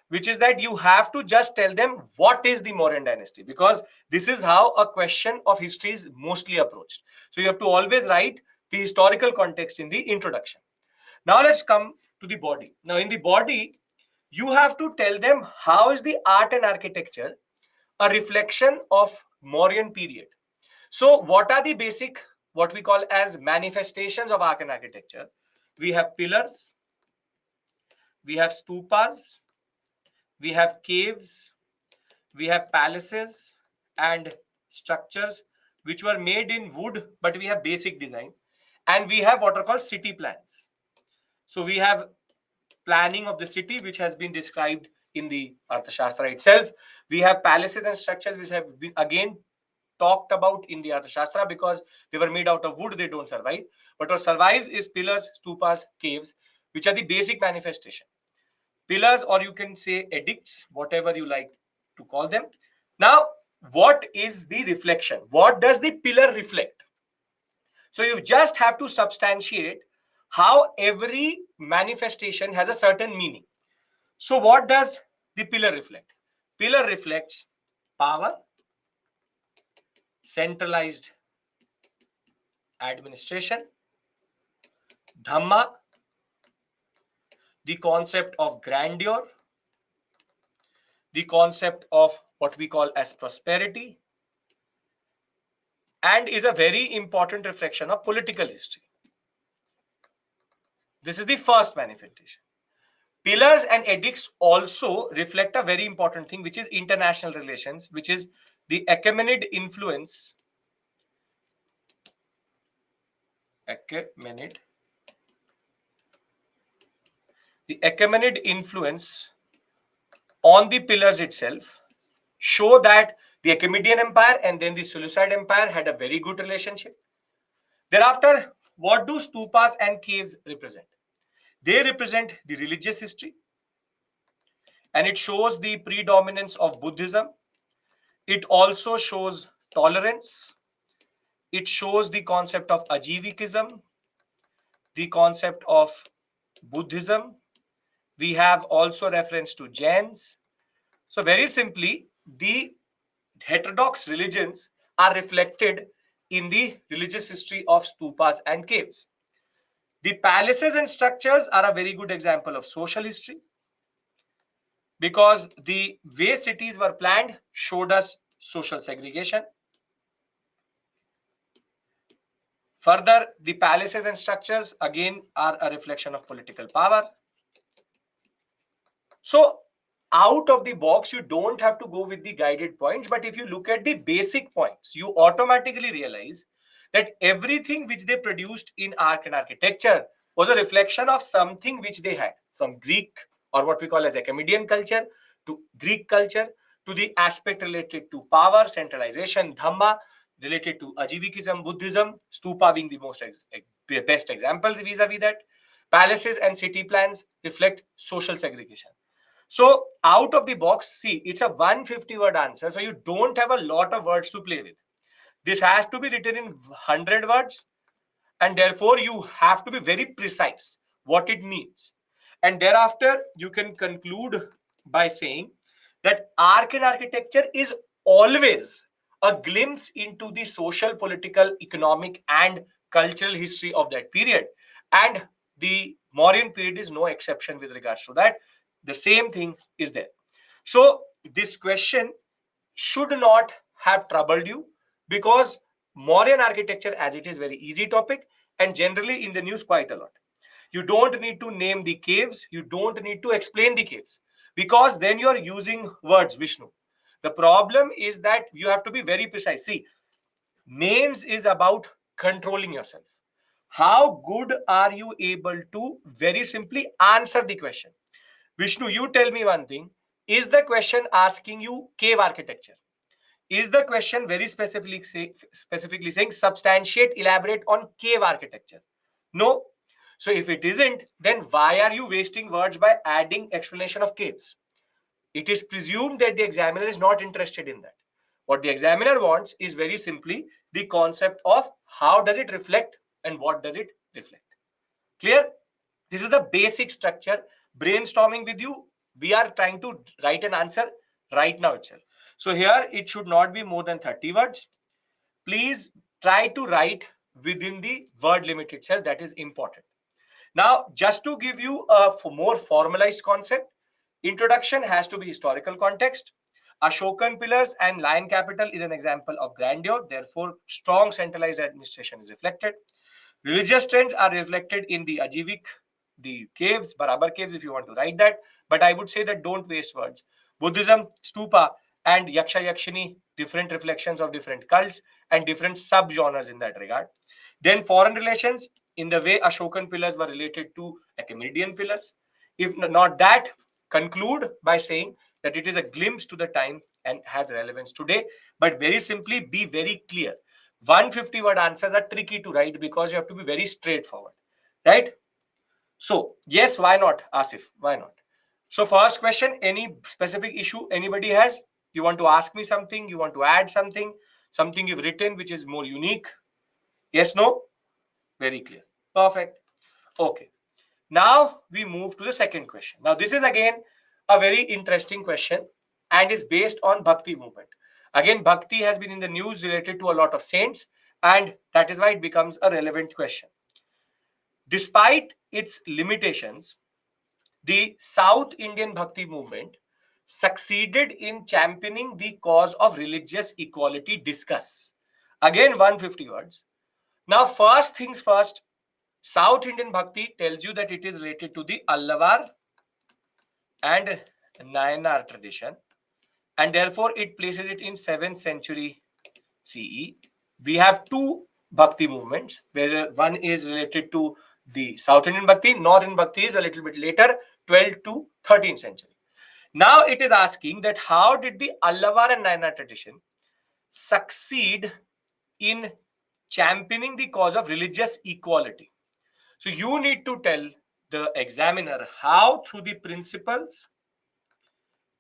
which is that you have to just tell them what is the Mauryan dynasty, because this is how a question of history is mostly approached. So you have to always write the historical context in the introduction. Now let's come to the body. Now in the body, you have to tell them how is the art and architecture a reflection of Mauryan period. So what are the basic, what we call as manifestations of art and architecture? We have pillars, we have stupas, we have caves, we have palaces and structures which were made in wood, but we have basic design. And we have what are called city plans. So we have planning of the city, which has been described in the Arthashastra itself. We have palaces and structures, which have been again talked about in the Arthashastra, because they were made out of wood, they don't survive. But what survives is pillars, stupas, caves, which are the basic manifestation. Pillars, or you can say edicts, whatever you like to call them. Now, what is the reflection? What does the pillar reflect? So you just have to substantiate how every manifestation has a certain meaning. So what does the pillar reflect? Pillar reflects power, centralized administration, dhamma, the concept of grandeur, the concept of what we call as prosperity, and is a very important reflection of political history. This is the first manifestation. Pillars and edicts also reflect a very important thing, which is international relations, which is the Achaemenid influence. The Achaemenid influence on the pillars itself show that the Achaemenian Empire and then the Seleucid Empire had a very good relationship. Thereafter, what do stupas and caves represent? They represent the religious history, and it shows the predominance of Buddhism. It also shows tolerance. It shows the concept of Ajivikism, the concept of Buddhism. We have also reference to Jains. So very simply, the heterodox religions are reflected in the religious history of stupas and caves. The palaces and structures are a very good example of social history, because the way cities were planned showed us social segregation. Further, the palaces and structures again are a reflection of political power. So out of the box, you don't have to go with the guided points, but if you look at the basic points, you automatically realize that everything which they produced in art and architecture was a reflection of something which they had, from Greek, or what we call as Achaemenian culture, to Greek culture, to the aspect related to power, centralization, dhamma, related to Ajivikism, Buddhism, stupa being the most best example vis-a-vis that. Palaces and city plans reflect social segregation. So out of the box, see, it's a 150-word answer. So you don't have a lot of words to play with. This has to be written in 100 words. And therefore, you have to be very precise what it means. And thereafter, you can conclude by saying that arc and architecture is always a glimpse into the social, political, economic, and cultural history of that period. And the Mauryan period is no exception with regards to that. The same thing is there. So this question should not have troubled you, because Mauryan architecture, as it is very easy topic and generally in the news quite a lot. You don't need to name the caves. You don't need to explain the caves, because then you're using words, Vishnu. The problem is that you have to be very precise. See, names is about controlling yourself. How good are you able to very simply answer the question? Vishnu, you tell me one thing. Is the question asking you cave architecture? Is the question very specifically saying substantiate, elaborate on cave architecture? No. So if it isn't, then why are you wasting words by adding explanation of caves? It is presumed that the examiner is not interested in that. What the examiner wants is very simply the concept of how does it reflect and what does it reflect. Clear? This is the basic structure. Brainstorming with you, we are trying to write an answer right now itself. So here it should not be more than 30 words. Please try to write within the word limit itself. That is important. Now, just to give you a more formalized concept, introduction has to be historical context. Ashokan pillars and lion capital is an example of grandeur. Therefore, strong centralized administration is reflected. Religious trends are reflected in the Ajivik, the caves, Barabar caves, if you want to write that. But I would say that don't waste words. Buddhism, stupa, and Yaksha Yakshini, different reflections of different cults and different sub-genres in that regard. Then foreign relations, in the way Ashokan pillars were related to Achaemenidian pillars. If not that, conclude by saying that it is a glimpse to the time and has relevance today. But very simply, be very clear. 150 word answers are tricky to write because you have to be very straightforward, right? So, yes, why not, Asif? Why not? So, first question, any specific issue anybody has? You want to ask me something? You want to add something? Something you've written which is more unique? Yes, no? Very clear. Perfect. Okay. Now we move to the second question. Now, this is again a very interesting question and is based on Bhakti movement. Again, Bhakti has been in the news related to a lot of saints, and that is why it becomes a relevant question. Despite its limitations, the South Indian Bhakti movement succeeded in championing the cause of religious equality. Discuss. Again, 150 words. Now, first things first, South Indian Bhakti tells you that it is related to the Allavar and Nayanar tradition, and therefore it places it in 7th century CE. We have two Bhakti movements, where one is related to the South Indian Bhakti, North Indian Bhakti is a little bit later, 12th to 13th century. Now it is asking that how did the Allavar and Nayanar tradition succeed in championing the cause of religious equality? So you need to tell the examiner how through the principles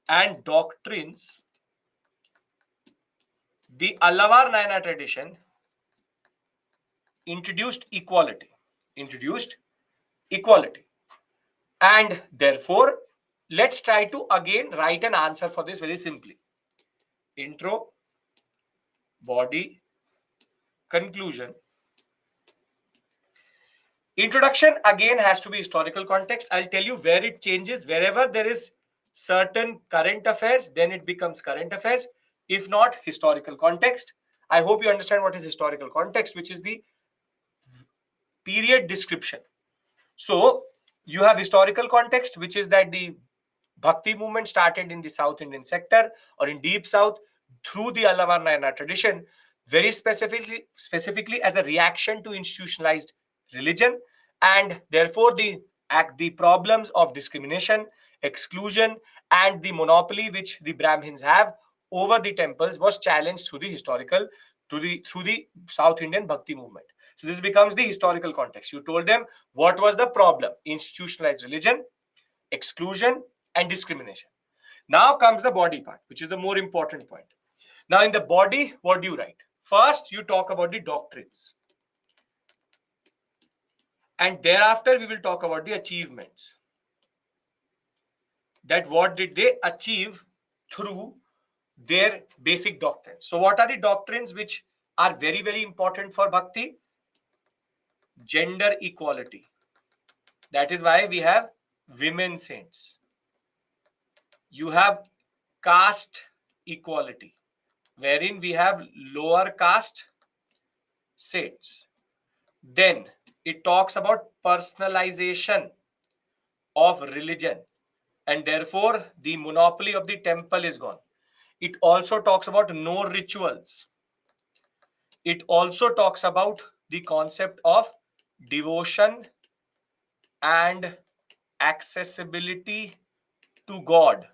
and doctrines the Allavar Nayanar tradition introduced equality. And therefore, let's try to again write an answer for this very simply. Intro, body, conclusion. Introduction again has to be historical context. I'll tell you where it changes. Wherever there is certain current affairs, then it becomes current affairs. If not, historical context. I hope you understand what is historical context, which is the period description. So you have historical context, which is that the Bhakti movement started in the South Indian sector or in Deep South through the Allavar Nayanar tradition, very specifically as a reaction to institutionalized religion, and therefore the problems of discrimination, exclusion, and the monopoly which the Brahmins have over the temples was challenged through the through the South Indian Bhakti movement. So this becomes the historical context. You told them what was the problem: institutionalized religion, exclusion, and discrimination. Now comes the body part, which is the more important point. Now in the body, what do you write? First, you talk about the doctrines. And thereafter, we will talk about the achievements. That what did they achieve through their basic doctrines. So what are the doctrines which are very, very important for Bhakti? Gender equality. That is why we have women saints. You have caste equality, wherein we have lower caste saints. Then it talks about personalization of religion, and therefore the monopoly of the temple is gone. It also talks about no rituals. It also talks about the concept of devotion and accessibility to God.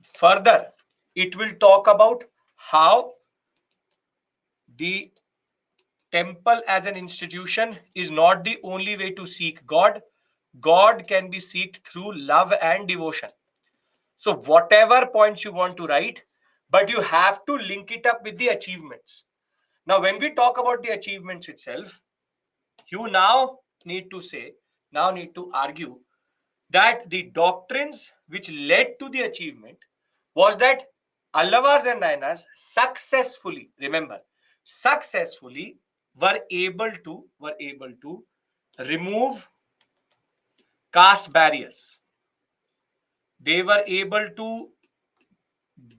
Further, it will talk about how the temple as an institution is not the only way to seek God. God can be sought through love and devotion. So whatever points you want to write, but you have to link it up with the achievements. Now, when we talk about the achievements itself, you now need to argue that the doctrines which led to the achievement was that Allavars and Nayanars successfully were able to remove caste barriers. They were able to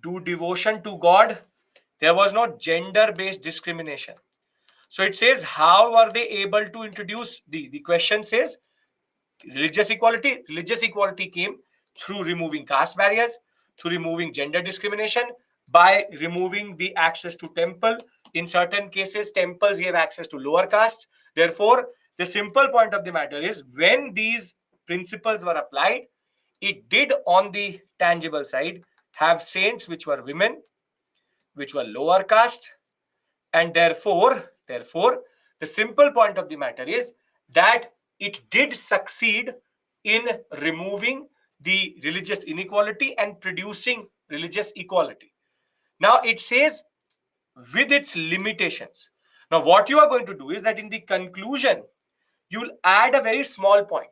do devotion to God. There was no gender-based discrimination. So it says, how were they able to introduce the question says religious equality? Religious equality came through removing caste barriers, through removing gender discrimination, by removing the access to temple, In certain cases, temples gave access to lower castes. Therefore, the simple point of the matter is when these principles were applied, it did on the tangible side have saints which were women, which were lower caste, and therefore, the simple point of the matter is that it did succeed in removing the religious inequality and producing religious equality. Now it says with its limitations. Now, what you are going to do is that in the conclusion, you'll add a very small point.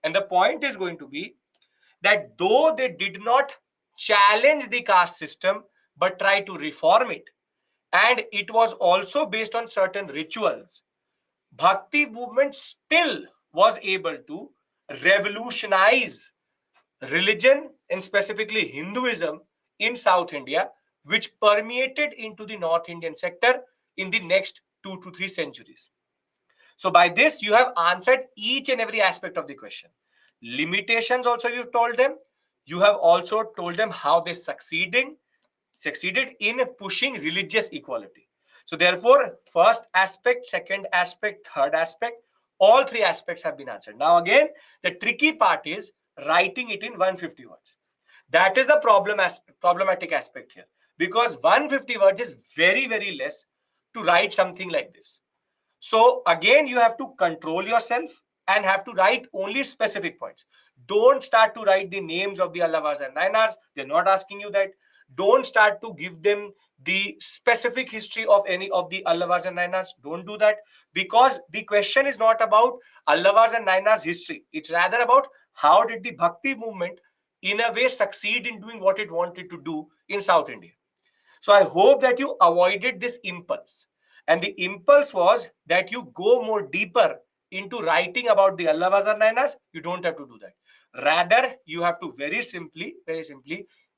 And the point is going to be that though they did not challenge the caste system, but try to reform it, and it was also based on certain rituals, Bhakti movement still was able to revolutionize religion and specifically Hinduism in South India, which permeated into the North Indian sector in the next 2 to 3 centuries. So by this, you have answered each and every aspect of the question. Limitations also you've told them. You have also told them how they succeeded in pushing religious equality. So therefore, first aspect, second aspect, third aspect, all three aspects have been answered. Now again, the tricky part is writing it in 150 words. That is the problematic aspect here, because 150 words is very, very less to write something like this. So again, you have to control yourself and have to write only specific points. Don't start to write the names of the Allavars and Nayanars. They're not asking you that. Don't start to give them the specific history of any of the Allavars and Nayanars. Don't do that, because the question is not about Allavars and Nayanars history. It's rather about how did the Bhakti movement in a way succeed in doing what it wanted to do in South India. So I hope that you avoided this impulse. And the impulse was that you go more deeper into writing about the Allavars and Nayanars. You don't have to do that. Rather, you have to very simply,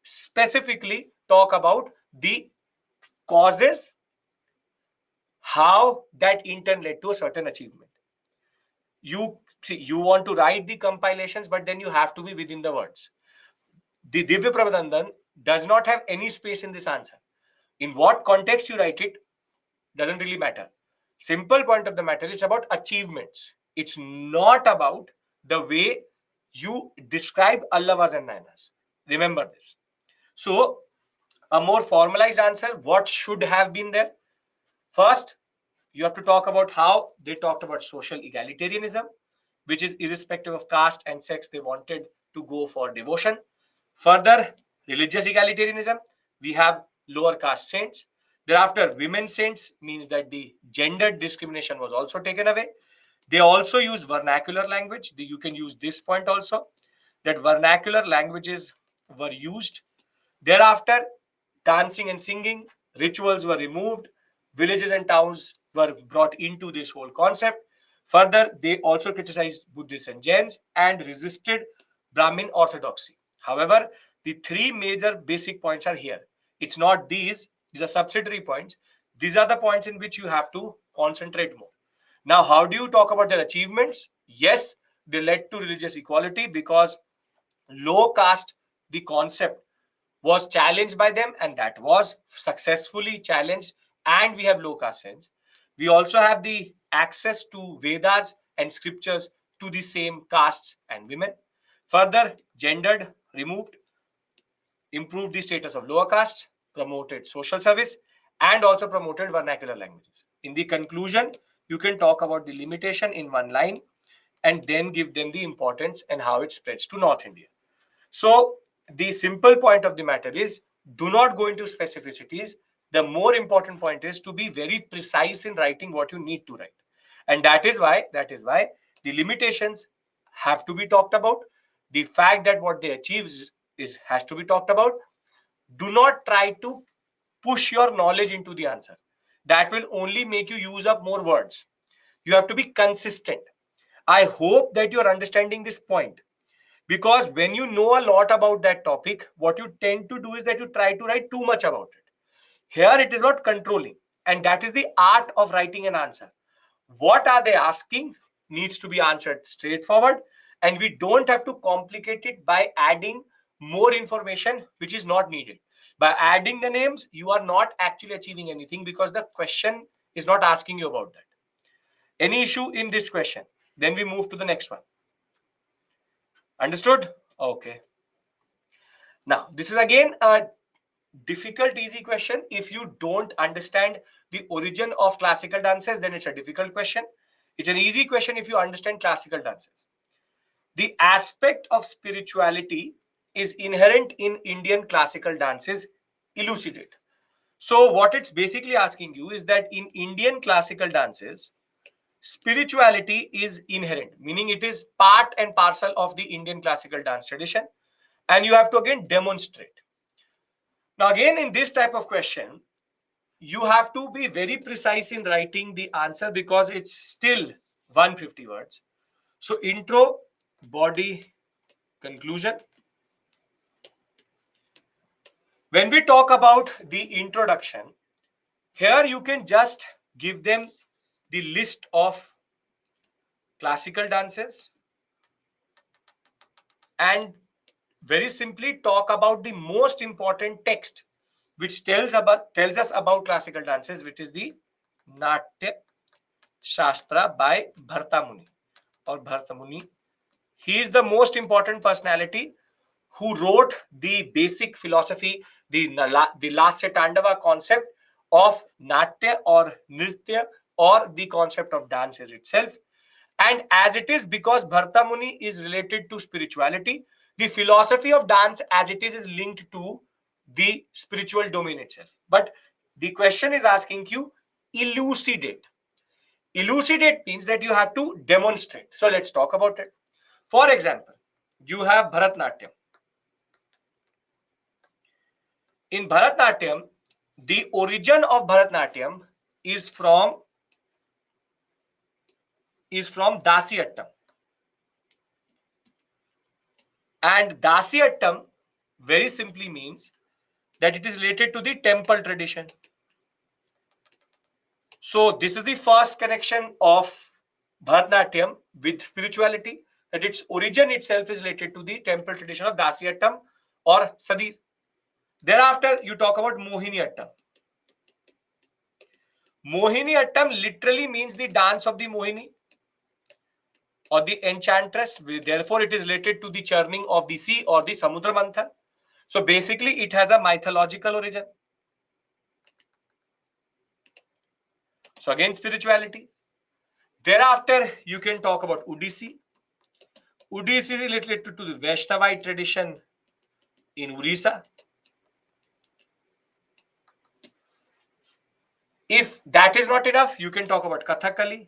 specifically talk about the causes, how that in turn led to a certain achievement. You want to write the compilations, but then you have to be within the words. The Divya Prabandhan does not have any space in this answer. In what context you write it doesn't really matter. Simple point of the matter, it's about achievements. It's not about the way you describe Allavars and Nayanars. Remember this. So, a more formalized answer, what should have been there? First, you have to talk about how they talked about social egalitarianism, which is irrespective of caste and sex, they wanted to go for devotion. Further, religious egalitarianism, we have lower caste saints. Thereafter, women saints means that the gender discrimination was also taken away. They also use vernacular language. You can use this point also, that vernacular languages were used. Thereafter, dancing and singing, rituals were removed. Villages and towns were brought into this whole concept. Further, they also criticized Buddhists and Jains and resisted Brahmin orthodoxy. However, the three major basic points are here. It's not these are subsidiary points. These are the points in which you have to concentrate more. Now, how do you talk about their achievements? Yes, they led to religious equality because low caste, the concept, was challenged by them, and that was successfully challenged, and we have low caste saints. We also have the access to Vedas and scriptures to the same castes and women. Further, gendered, removed, improved the status of lower caste, promoted social service, and also promoted vernacular languages. In the conclusion, you can talk about the limitation in one line and then give them the importance and how it spreads to North India. So the simple point of the matter is, do not go into specificities. The more important point is to be very precise in writing what you need to write. And that is why the limitations have to be talked about. The fact that what they achieve has to be talked about. Do not try to push your knowledge into the answer. That will only make you use up more words. You have to be consistent. I hope that you are understanding this point, because when you know a lot about that topic, what you tend to do is that you try to write too much about it. Here it is not controlling, and that is the art of writing an answer. What are they asking needs to be answered straightforward, and we don't have to complicate it by adding more information which is not needed. By adding the names, you are not actually achieving anything because the question is not asking you about that. Any issue in this question? Then we move to the next one. Understood? Okay. Now, this is again a difficult, easy question. If you don't understand the origin of classical dances, then it's a difficult question. It's an easy question if you understand classical dances. The aspect of spirituality is inherent in Indian classical dances. Elucidate. So, what it's basically asking you is that in Indian classical dances, spirituality is inherent, meaning it is part and parcel of the Indian classical dance tradition, and you have to again demonstrate. Now, again, in this type of question, you have to be very precise in writing the answer because it's still 150 words. So, intro, body, conclusion. When we talk about the introduction, here you can just give them the list of classical dances and very simply talk about the most important text which tells us about classical dances, which is the Natya Shastra by Bharata Muni or Bharata Muni. He is the most important personality who wrote the basic philosophy, the Lasya Tandava concept of Natya or Nritya, or the concept of dances itself. And as it is, because Bharata Muni is related to spirituality, the philosophy of dance as it is linked to the spiritual domain itself. But the question is asking you, elucidate. Elucidate means that you have to demonstrate. So let's talk about it. For example, you have Bharatnatyam. In Bharatnatyam, the origin of Bharatnatyam is from Dasiyattam. And Dasiyattam very simply means that it is related to the temple tradition. So this is the first connection of Bharatnatyam with spirituality, that its origin itself is related to the temple tradition of Dasiyattam or Sadir. Thereafter, you talk about Mohiniyattam. Mohiniyattam literally means the dance of the Mohini or the enchantress. Therefore, it is related to the churning of the sea or the Samudra Manthan. So basically, it has a mythological origin. So again, spirituality. Thereafter, you can talk about Odissi. Odissi is related to the Vaishnavite tradition in Orissa. If that is not enough, you can talk about Kathakali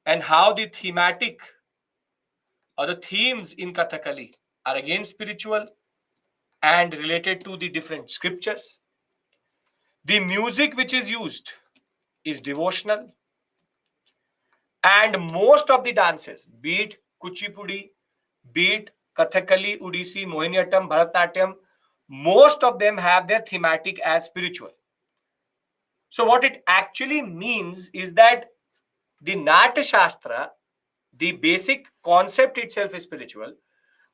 and how the thematic or the themes in Kathakali are again spiritual and related to the different scriptures. The music which is used is devotional, and most of the dances, be it Kuchipudi, be it Kathakali, Odissi, Mohiniyattam, Bharatnatyam, most of them have their thematic as spiritual. So what it actually means is that the Natya Shastra, the basic concept itself is spiritual,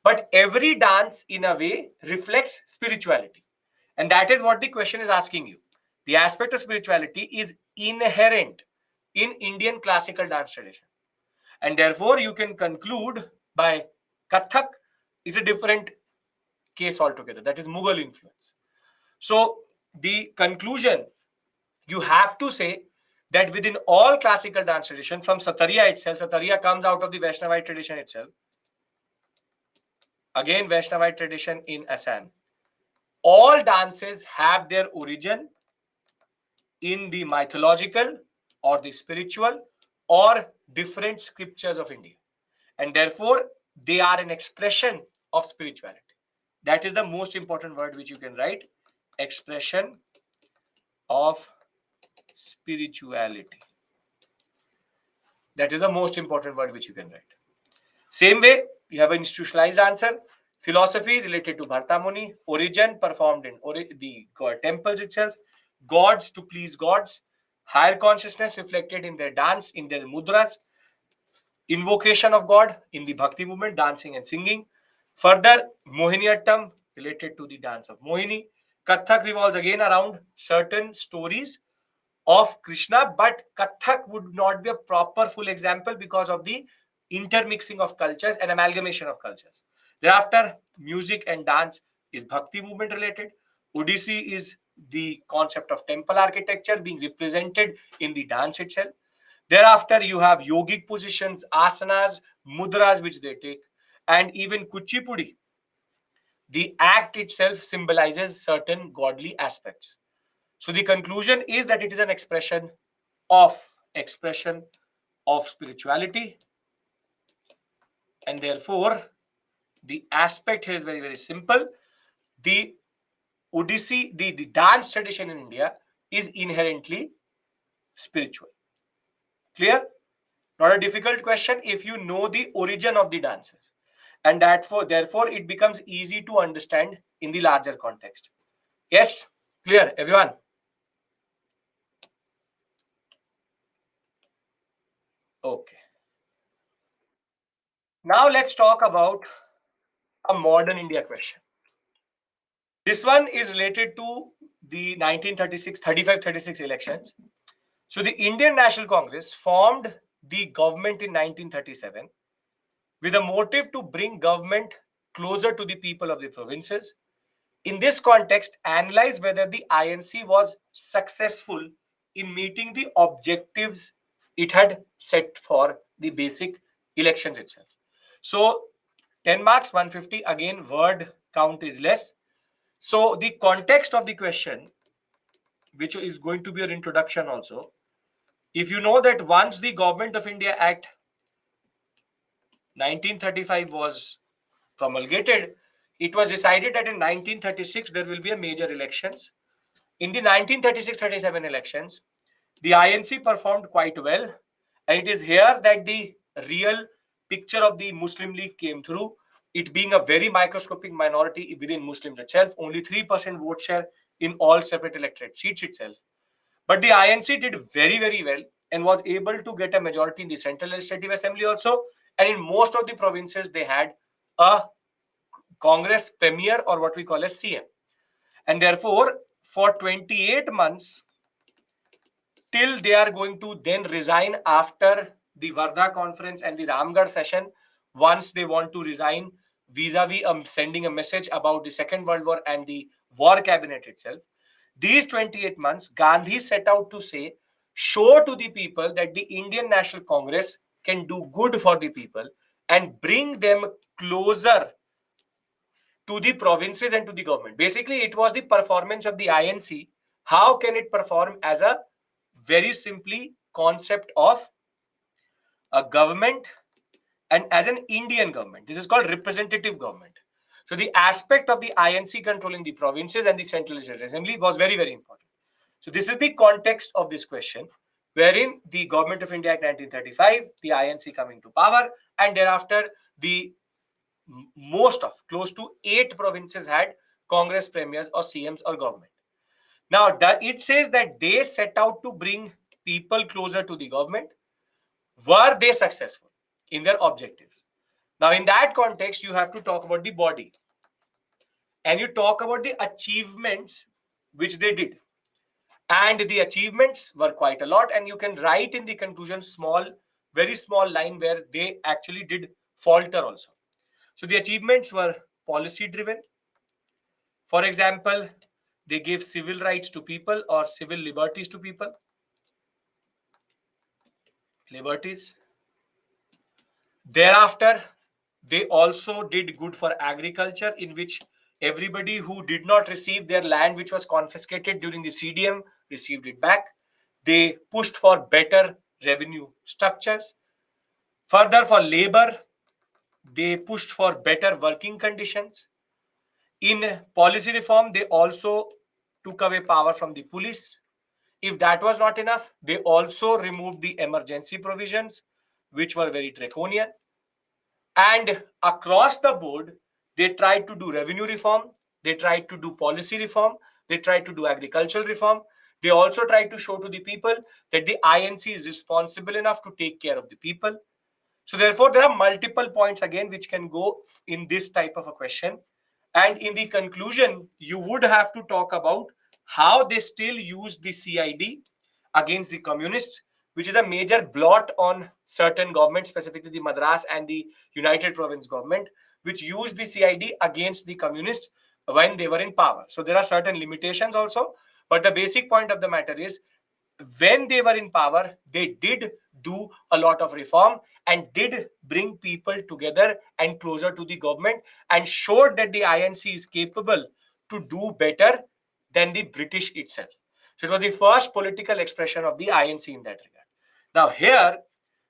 but every dance in a way reflects spirituality. And that is what the question is asking you. The aspect of spirituality is inherent in Indian classical dance tradition. And therefore, you can conclude by Kathak is a different case altogether. That is Mughal influence. So the conclusion, you have to say that within all classical dance tradition, from Satariya itself, Satariya comes out of the Vaishnavite tradition itself. Again, Vaishnavite tradition in Assam. All dances have their origin in the mythological or the spiritual or different scriptures of India. And therefore, they are an expression of spirituality. That is the most important word which you can write. Expression of spirituality. That is the most important word which you can write. Same way, you have an institutionalized answer. Philosophy related to Bharata Muni. Origin performed in the temples itself. Gods to please gods. Higher consciousness reflected in their dance, in their mudras. Invocation of God in the Bhakti movement, dancing and singing. Further, Mohiniyattam related to the dance of Mohini. Kathak revolves again around certain stories of Krishna, but Kathak would not be a proper full example because of the intermixing of cultures and amalgamation of cultures. Thereafter, music and dance is Bhakti movement related. Odissi is the concept of temple architecture being represented in the dance itself. Thereafter, you have yogic positions, asanas, mudras, which they take, and even Kuchipudi. The act itself symbolizes certain godly aspects. So the conclusion is that it is an of expression of spirituality, and therefore the aspect here is very, very simple. The Odissi, the dance tradition in India is inherently spiritual. Clear? Not a difficult question if you know the origin of the dances. And therefore, it becomes easy to understand in the larger context. Yes? Clear, everyone? Okay. Now let's talk about a modern India question. This one is related to the 1935-36 elections. So the Indian National Congress formed the government in 1937 with a motive to bring government closer to the people of the provinces. In this context, analyze whether the INC was successful in meeting the objectives it had set for the basic elections itself. So 10 marks, 150, again word count is less. So the context of the question, which is going to be your introduction also, if you know that once the Government of India Act 1935 was promulgated, it was decided that in 1936 there will be a major elections. In the 1936-37 elections, the INC performed quite well, and it is here that the real picture of the Muslim League came through. It being a very microscopic minority within Muslims itself, only 3% vote share in all separate electorate seats itself. But the INC did very, very well and was able to get a majority in the Central Legislative Assembly also. And in most of the provinces, they had a Congress premier, or what we call as CM. And therefore, for 28 months, till they are going to then resign after the Varda conference and the Ramgarh session, once they want to resign vis-a-vis sending a message about the Second World War and the war cabinet itself. These 28 months, Gandhi set out to say, show to the people that the Indian National Congress can do good for the people and bring them closer to the provinces and to the government. Basically, it was the performance of the INC. How can it perform as a very simply concept of a government and as an Indian government? This is called representative government. So the aspect of the INC controlling the provinces and the Central Legislative Assembly was very, very important. So this is the context of this question, wherein the Government of India Act 1935, the INC coming to power, and thereafter the most of close to 8 provinces had Congress premiers or CMs or government. Now, it says that they set out to bring people closer to the government. Were they successful in their objectives? Now, in that context, you have to talk about the body. And you talk about the achievements which they did. And the achievements were quite a lot. And you can write in the conclusion very small line where they actually did falter also. So the achievements were policy driven. For example, they gave civil rights to people or civil liberties to people. Liberties. Thereafter, they also did good for agriculture, in which everybody who did not receive their land, which was confiscated during the CDM, received it back. They pushed for better revenue structures. Further, for labor, they pushed for better working conditions. In policy reform, they also took away power from the police. If that was not enough, they also removed the emergency provisions, which were very draconian. And across the board, they tried to do revenue reform, they tried to do policy reform, they tried to do agricultural reform. They also tried to show to the people that the INC is responsible enough to take care of the people. So therefore, there are multiple points again which can go in this type of a question. And in the conclusion, you would have to talk about how they still use the CID against the communists, which is a major blot on certain governments, specifically the Madras and the United Province government, which used the CID against the communists when they were in power. So there are certain limitations also, but the basic point of the matter is when they were in power, they did do a lot of reform and did bring people together and closer to the government and showed that the INC is capable to do better than the British itself. So it was the first political expression of the INC in that regard. Now here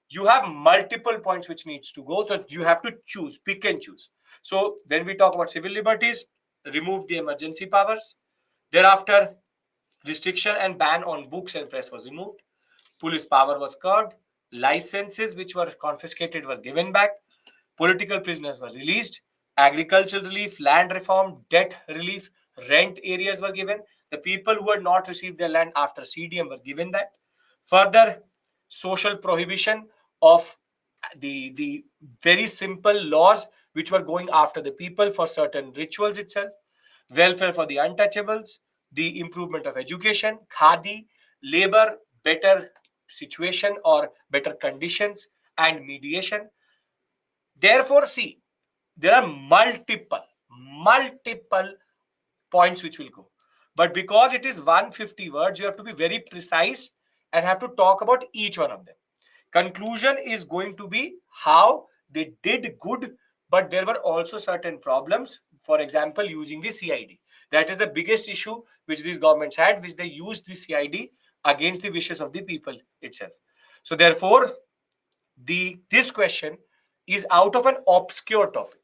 you have multiple points which needs to go. So you have to choose, pick and choose. So when we talk about civil liberties, remove the emergency powers. Thereafter, restriction and ban on books and press was removed. Police power was curbed. Licenses which were confiscated were given back. Political prisoners were released. Agricultural relief, land reform, debt relief, rent areas were given. The people who had not received their land after CDM were given that. Further, social prohibition of the very simple laws which were going after the people for certain rituals itself. Welfare for the untouchables, the improvement of education, khadi, labor, better situation or better conditions, and mediation. Therefore, see, there are multiple points which will go. But because it is 150 words, you have to be very precise and have to talk about each one of them. Conclusion is going to be how they did good, but there were also certain problems. For example, using the CID. That is the biggest issue which these governments had, which they used the CID against the wishes of the people itself. So therefore, this question is out of an obscure topic.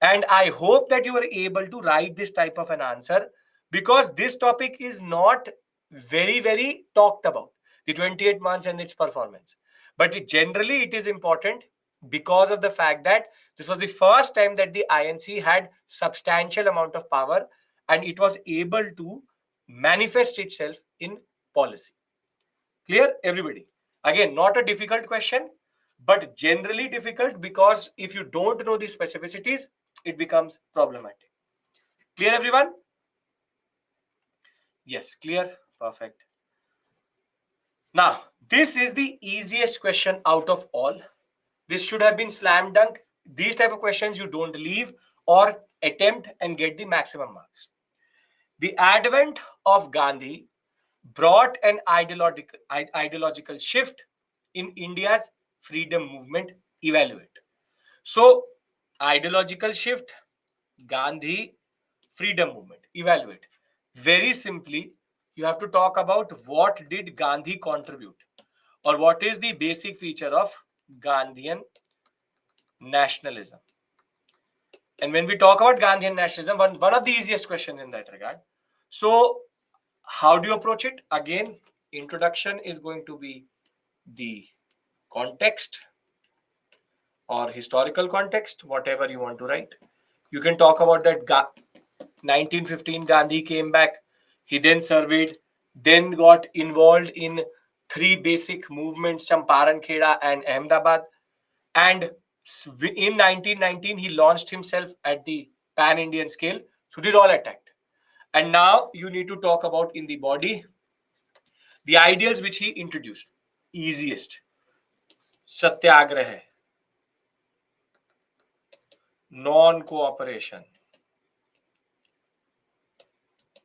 And I hope that you are able to write this type of an answer because this topic is not very talked about, the 28 months and its performance. But generally, it is important because of the fact that this was the first time that the INC had substantial amount of power and it was able to manifest itself in policy. Clear, everybody? Again, not a difficult question, but generally difficult because if you don't know the specificities, it becomes problematic. Clear, everyone? Yes, clear. Perfect. Now, this is the easiest question out of all. This should have been slam dunk. These type of questions you don't leave or attempt and get the maximum marks. The advent of Gandhi brought an ideological shift in India's freedom movement. Evaluate. So, ideological shift, Gandhi, freedom movement. Evaluate. Very simply, you have to talk about what did Gandhi contribute or what is the basic feature of Gandhian nationalism. And when we talk about Gandhian nationalism, one of the easiest questions in that regard. So, how do you approach it? Again, introduction is going to be the context or historical context, whatever you want to write. You can talk about that 1915 Gandhi came back. He then surveyed, then got involved in three basic movements, Champaran, Kheda and Ahmedabad. And in 1919, he launched himself at the pan-Indian scale. So these all attacked. And now you need to talk about in the body, the ideals which he introduced. Easiest. Satyagraha. Non-cooperation.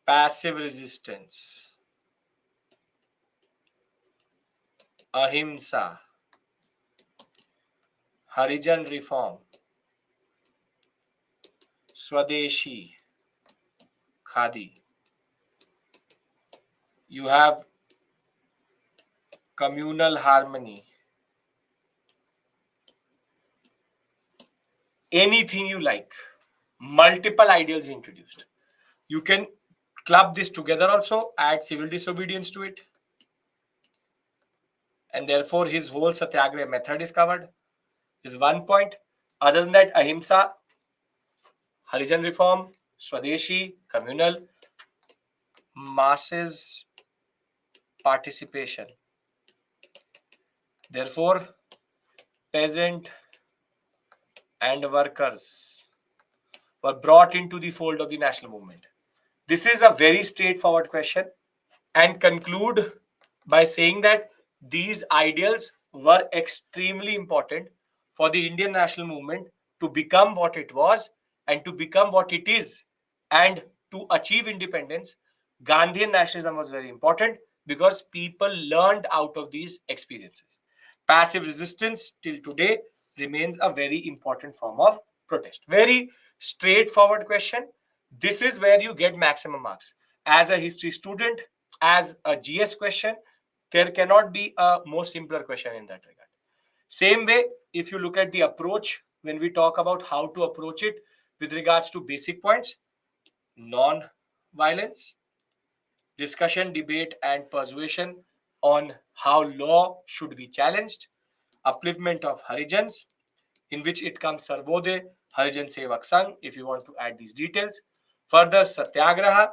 Passive resistance. Ahimsa. Harijan reform. Swadeshi. Khadi. You have communal harmony. Anything you like. Multiple ideals introduced. You can club this together also, add civil disobedience to it. And therefore, his whole Satyagraha method is covered. Is one point. Other than that, Ahimsa, Harijan reform, Swadeshi, communal, masses participation. Therefore, peasant and workers were brought into the fold of the national movement? This is a very straightforward question, and conclude by saying that these ideals were extremely important for the Indian national movement to become what it was and to become what it is, and to achieve independence. Gandhian nationalism was very important because people learned out of these experiences. Passive resistance till today remains a very important form of protest. Very straightforward question. This is where you get maximum marks. As a history student, as a GS question, there cannot be a more simpler question in that regard. Same way, if you look at the approach, when we talk about how to approach it with regards to basic points, non-violence, discussion, debate, and persuasion on how law should be challenged, upliftment of Harijans, in which it comes Sarvodaya, Harijan Sevak Sangh, if you want to add these details. Further, Satyagraha,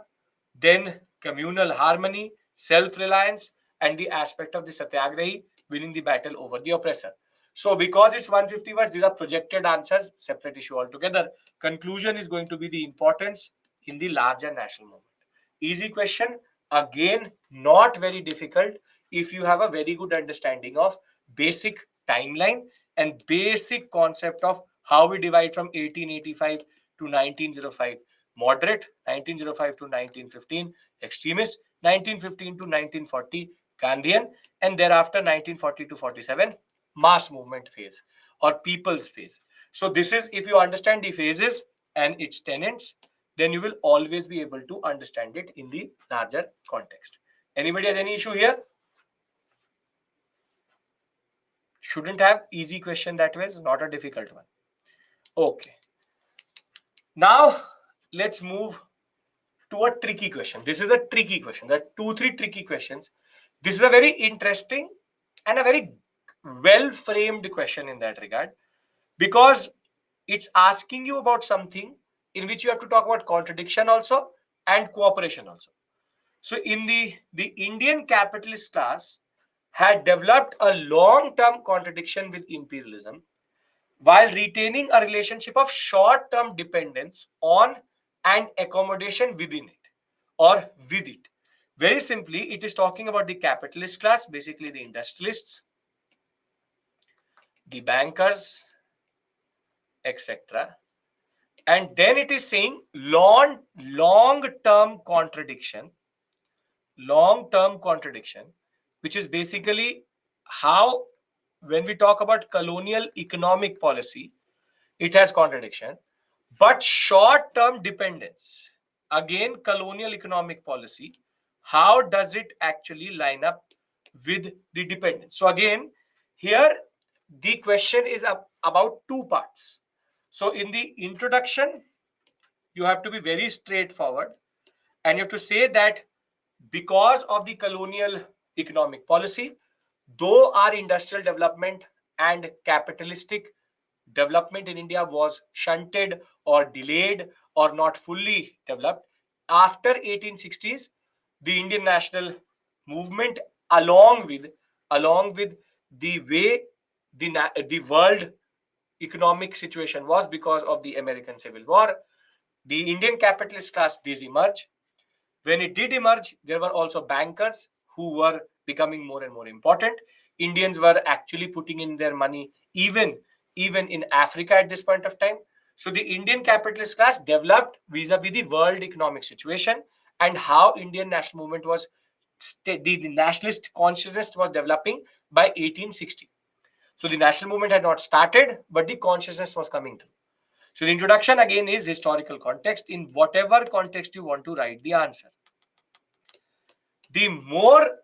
then communal harmony, self-reliance, and the aspect of the Satyagrahi winning the battle over the oppressor. So because it's 150 words, these are projected answers, separate issue altogether. Conclusion is going to be the importance in the larger national movement. Easy question, again, not very difficult if you have a very good understanding of basic timeline and basic concept of how we divide from 1885 to 1905. Moderate, 1905 to 1915. Extremist, 1915 to 1940. Gandhian, and thereafter 1940 to 47, mass movement phase or people's phase. So this is, if you understand the phases and its tenets, then you will always be able to understand it in the larger context. Anybody has any issue here? Shouldn't have. Easy question that way, not a difficult one. Okay. Now let's move to a tricky question. This is a tricky question. There are 2-3 tricky questions. This is a very interesting and a very well framed question in that regard, because it's asking you about something in which you have to talk about contradiction also and cooperation also. So in the Indian capitalist class had developed a long-term contradiction with imperialism while retaining a relationship of short-term dependence on and accommodation within it or with it. Very simply, it is talking about the capitalist class, basically the industrialists, the bankers, etc. And then it is saying long-term contradiction, which is basically how, when we talk about colonial economic policy, it has contradiction, but short-term dependence, again, colonial economic policy, how does it actually line up with the dependence? So again, here the question is about 2 parts. So in the introduction, you have to be very straightforward and you have to say that because of the colonial economic policy, though our industrial development and capitalistic development in India was shunted or delayed or not fully developed, after 1860s, the Indian national movement, along with the way the world economic situation was because of the American Civil War, the Indian capitalist class did emerge. When it did emerge, there were also bankers who were becoming more and more important. Indians were actually putting in their money even in Africa at this point of time. So the Indian capitalist class developed vis-a-vis the world economic situation and how Indian national movement was, the nationalist consciousness was developing by 1860. So the national movement had not started, but the consciousness was coming through. So the introduction again is historical context in whatever context you want to write the answer. The more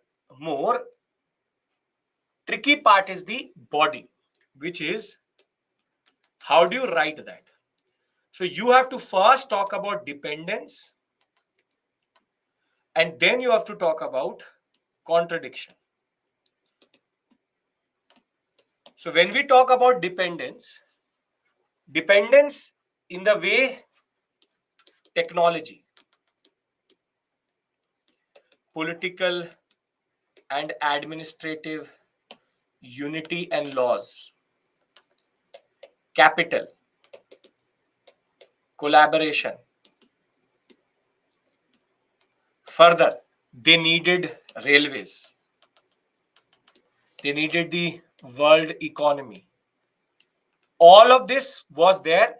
tricky part is the body, which is how do you write that? So you have to first talk about dependence and then you have to talk about contradiction. So when we talk about dependence in the way technology, political and administrative unity and laws, capital, collaboration. Further, they needed railways. They needed the world economy. All of this was there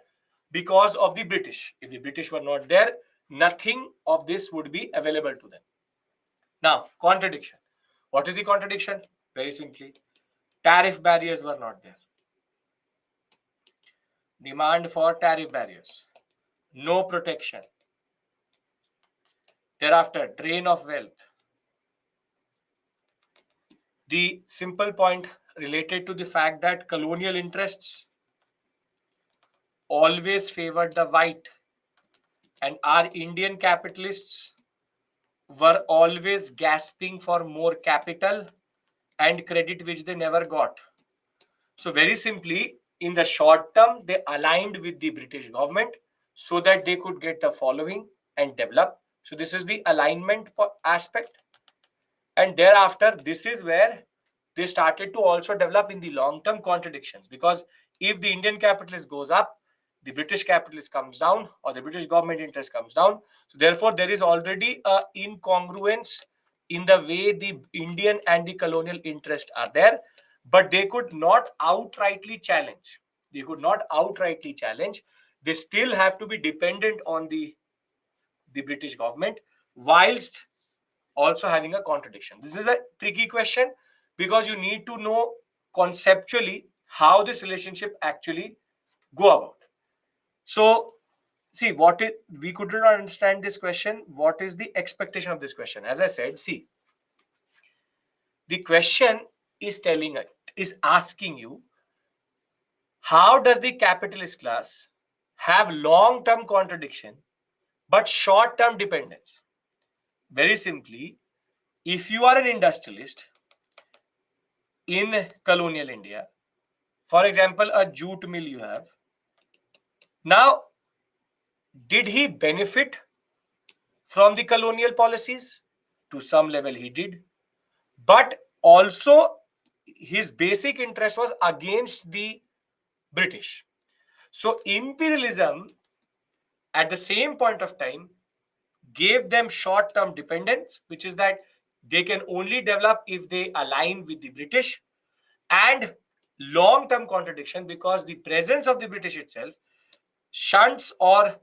because of the British. If the British were not there, nothing of this would be available to them. Now, contradiction. What is the contradiction? Very simply, tariff barriers were not there. Demand for tariff barriers. No protection. Thereafter, drain of wealth. The simple point related to the fact that colonial interests always favored the white, and our Indian capitalists were always gasping for more capital and credit which they never got. So very simply, in the short term, they aligned with the British government so that they could get the following and develop. So this is the alignment aspect. And thereafter, this is where they started to also develop in the long-term contradictions, because if the Indian capitalist goes up, the British capitalist comes down, or the British government interest comes down. So therefore, there is already a incongruence in the way the Indian and the colonial interest are there, but they could not outrightly challenge. They could not outrightly challenge. They still have to be dependent on the British government, whilst also having a contradiction. This is a tricky question because you need to know conceptually how this relationship actually go about. So see, what is, we could not understand this question. What is the expectation of this question? As I said, see, the question is telling it, is asking you, how does the capitalist class have long-term contradiction but short-term dependence? Very simply, if you are an industrialist in colonial India, for example, a jute mill you have, now, did he benefit from the colonial policies? To some level he did, but also his basic interest was against the British. So imperialism at the same point of time gave them short-term dependence, which is that they can only develop if they align with the British, and long-term contradiction because the presence of the British itself shunts or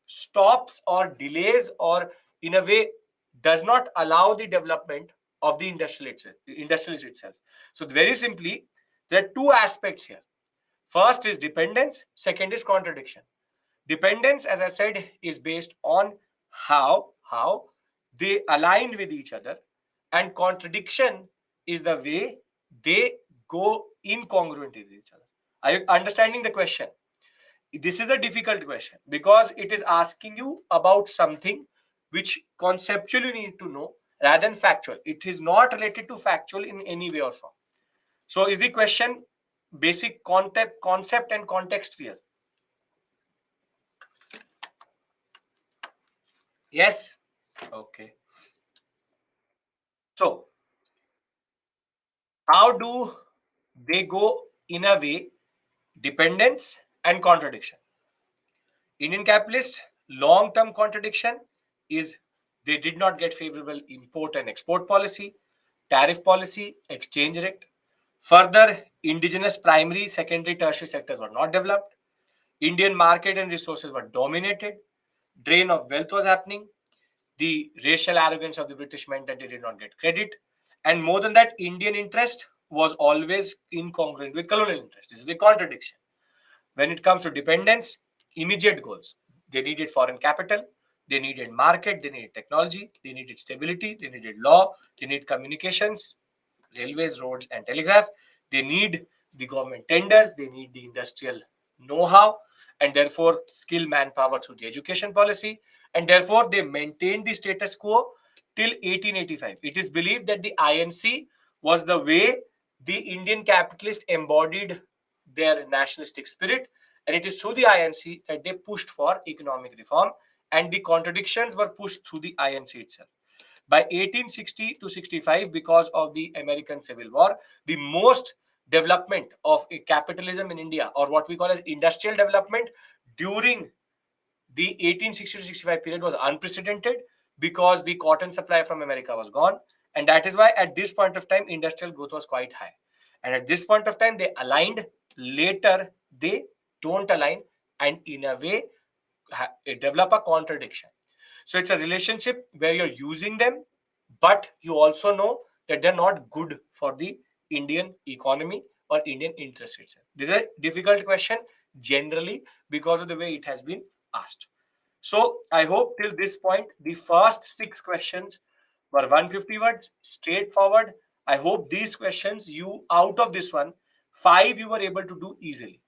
stops or delays or in a way does not allow the development of the industrialist itself. So very simply, there are two aspects here. First is dependence, second is contradiction. Dependence, as I said, is based on how they aligned with each other, and contradiction is the way they go incongruent with each other. Are you understanding the question? This is a difficult question because it is asking you about something which conceptually you need to know rather than factual. It is not related to factual in any way or form. So is the question basic concept and context clear? Yes? Okay. So how do they go in a way dependence and contradiction? Indian capitalist long-term contradiction is they did not get favorable import and export policy, tariff policy, exchange rate. Further, indigenous primary, secondary, tertiary sectors were not developed. Indian market and resources were dominated. Drain of wealth was happening. The racial arrogance of the British meant that they did not get credit. And more than that, Indian interest was always incongruent with colonial interest. This is the contradiction. When it comes to dependence, immediate goals. They needed foreign capital, they needed market, they needed technology, they needed stability, they needed law, they need communications, railways, roads, and telegraph. They need the government tenders, they need the industrial know-how, and therefore skilled manpower through the education policy. And therefore, they maintained the status quo till 1885. It is believed that the INC was the way the Indian capitalists embodied their nationalistic spirit, and it is through the INC that they pushed for economic reform, and the contradictions were pushed through the INC itself. By 1860 to 65, because of the American Civil War, the most development of a capitalism in India, or what we call as industrial development during the 1860 to 65 period was unprecedented because the cotton supply from America was gone. And that is why at this point of time, industrial growth was quite high. And at this point of time, they aligned. Later, they don't align. And in a way, develop a contradiction. So it's a relationship where you're using them, but you also know that they're not good for the Indian economy or Indian interest itself. This is a difficult question generally because of the way it has been asked. So I hope till this point, the first 6 questions were 150 words, straightforward. I hope these questions, you out of this one, 5 you were able to do easily.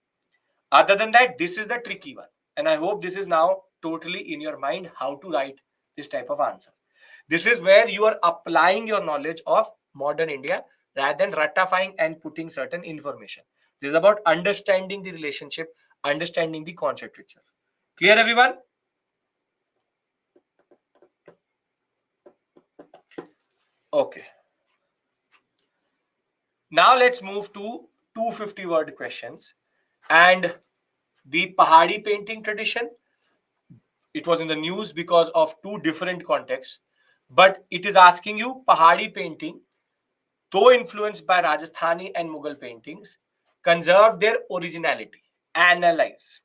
Other than that, this is the tricky one. And I hope this is now totally in your mind how to write this type of answer. This is where you are applying your knowledge of modern India rather than ratifying and putting certain information. This is about understanding the relationship, understanding the concept itself. Clear, everyone? Okay. Now let's move to 250 word questions. And the Pahadi painting tradition, it was in the news because of 2 different contexts, but it is asking you Pahadi painting, though influenced by Rajasthani and Mughal paintings, conserve their originality. Analyze.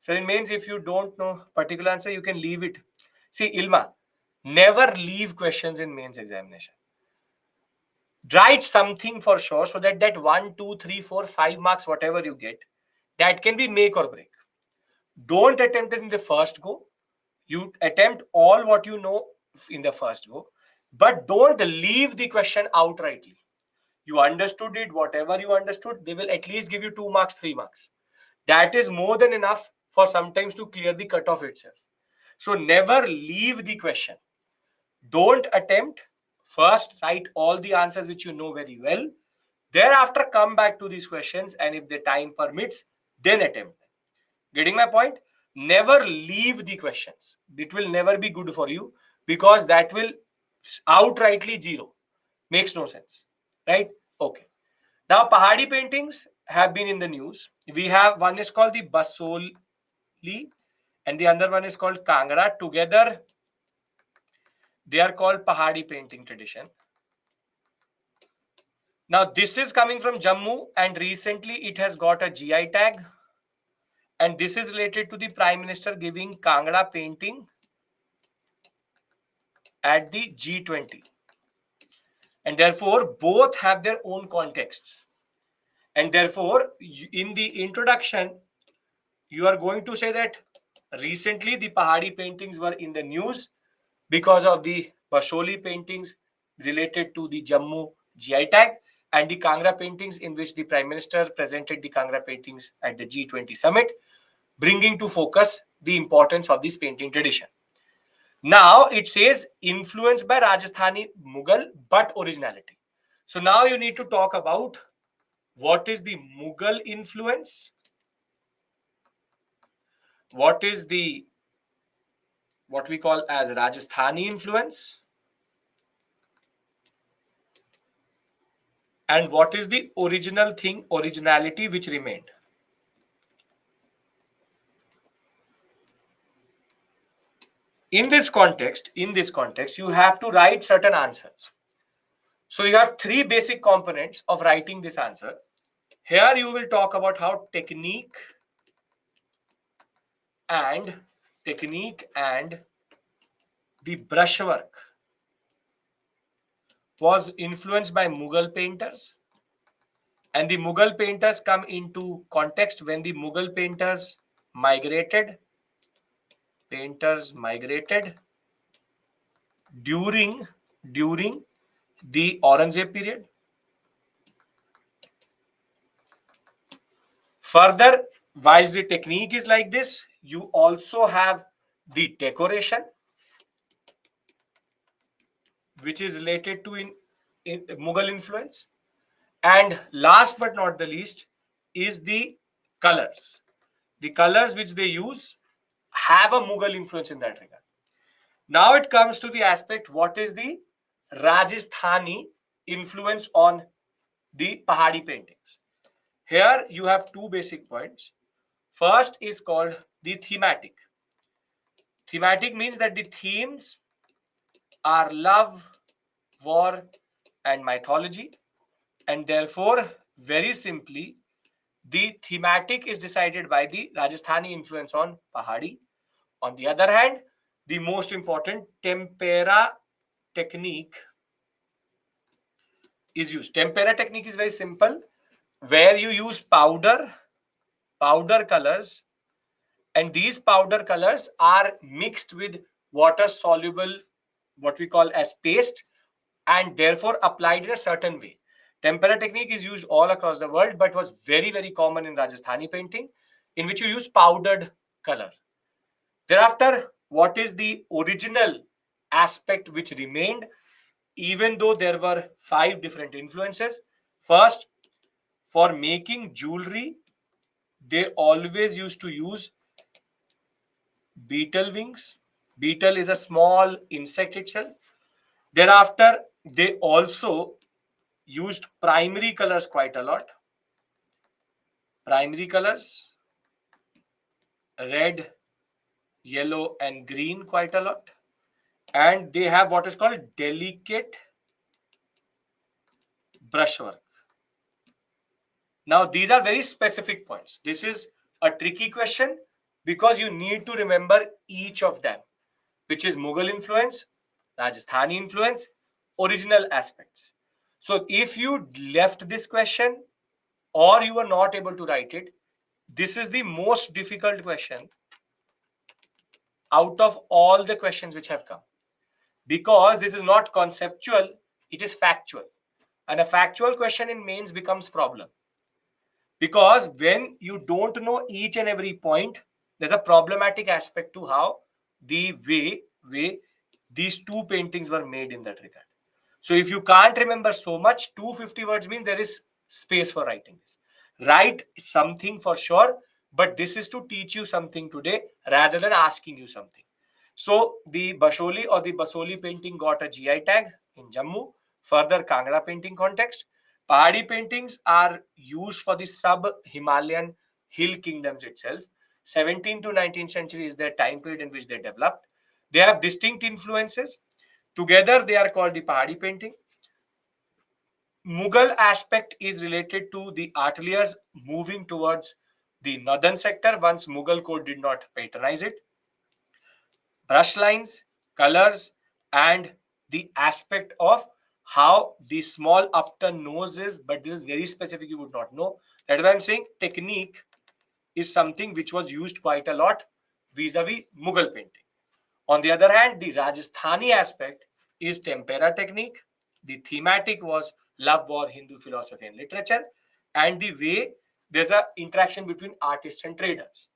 So it means if you don't know particular answer, you can leave it. See, Ilma, never leave questions in mains examination. Write something for sure so that that 1, 2, 3, 4, 5 marks, whatever you get, that can be make or break. Don't attempt it in the first go. You attempt all what you know in the first go, but don't leave the question outrightly. You understood it, whatever you understood, they will at least give you 2 marks, 3 marks. That is more than enough for sometimes to clear the cutoff itself. So never leave the question. Don't attempt. First, write all the answers which you know very well. Thereafter, come back to these questions, and if the time permits, then attempt them. Getting my point? Never leave the questions. It will never be good for you because that will outrightly zero. Makes no sense. Right? Okay. Now, Pahadi paintings have been in the news. We have one is called the Basoli and the other one is called Kangra. Together, they are called Pahadi painting tradition. Now, this is coming from Jammu and recently it has got a GI tag. And this is related to the Prime Minister giving Kangra painting at the G20. And therefore, both have their own contexts. And therefore, in the introduction, you are going to say that recently the Pahadi paintings were in the news because of the Basoli paintings related to the Jammu GI tag and the Kangra paintings in which the Prime Minister presented the Kangra paintings at the G20 summit, bringing to focus the importance of this painting tradition. Now it says influenced by Rajasthani Mughal, but originality. So now you need to talk about what is the Mughal influence, what is the what we call as Rajasthani influence, and what is the original thing, originality which remained. In this context, you have to write certain answers. So you have 3 basic components of writing this answer. Here you will talk about how technique and the brushwork was influenced by Mughal painters, and the Mughal painters come into context when the Mughal painters migrated during the Aurangzeb period. Further, whilst the technique is like this, you also have the decoration, which is related to in Mughal influence. And last but not the least is the colors. The colors which they use have a Mughal influence in that regard. Now it comes to the aspect, what is the Rajasthani influence on the Pahadi paintings? Here you have 2 basic points. First is called the thematic. Thematic means that the themes are love, war, and mythology. And therefore, very simply, the thematic is decided by the Rajasthani influence on Pahadi. On the other hand, the most important tempera technique is used. Tempera technique is very simple, where you use powder colors, and these powder colors are mixed with water soluble, what we call as paste, and therefore applied in a certain way. Tempera technique is used all across the world, but was very, very common in Rajasthani painting, in which you use powdered color. Thereafter, what is the original aspect which remained, even though there were 5 different influences? First, for making jewelry, they always used to use beetle wings. Beetle is a small insect itself. Thereafter, they also used primary colors quite a lot. Primary colors, red, yellow, and green quite a lot. And they have what is called delicate brushwork. Now, these are very specific points. This is a tricky question because you need to remember each of them, which is Mughal influence, Rajasthani influence, original aspects. So if you left this question or you are not able to write it, this is the most difficult question out of all the questions which have come, because this is not conceptual, it is factual. And a factual question in mains becomes problem, because when you don't know each and every point, there's a problematic aspect to how the way these two paintings were made in that regard. So if you can't remember so much, 250 words mean there is space for writing this. Write something for sure, but this is to teach you something today rather than asking you something. So the Basholi or the Basoli painting got a GI tag in Jammu. Further, Kangra painting context. Pahadi paintings are used for the sub-Himalayan hill kingdoms itself. 17th to 19th century is their time period in which they developed. They have distinct influences. Together, they are called the Pahadi painting. Mughal aspect is related to the ateliers moving towards the northern sector once Mughal court did not patronize it. Brush lines, colors, and the aspect of how the small upturned nose is, but this is very specific, you would not know. That's why I'm saying technique is something which was used quite a lot vis-a-vis Mughal painting. On the other hand, the Rajasthani aspect is tempera technique. The thematic was love, war, Hindu philosophy and literature, and the way there's an interaction between artists and traders.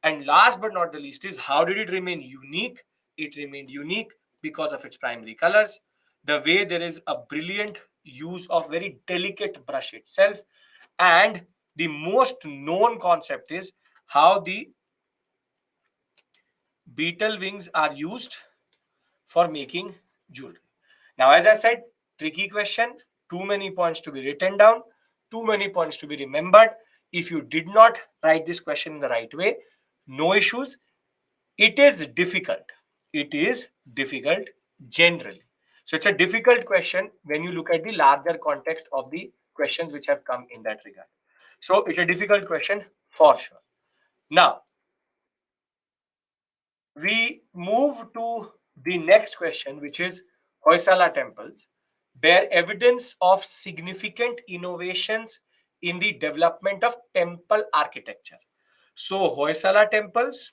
And last but not the least is how did it remain unique? It remained unique because of its primary colors, the way there is a brilliant use of very delicate brush itself, and the most known concept is how the beetle wings are used for making jewelry. Now, as I said, tricky question, too many points to be written down, too many points to be remembered. If you did not write this question in the right way, no issues. It is difficult. It is difficult generally. So it's a difficult question when you look at the larger context of the questions which have come in that regard. So it's a difficult question for sure. Now, we move to the next question, which is Hoysala temples bear evidence of significant innovations in the development of temple architecture. So Hoysala temples,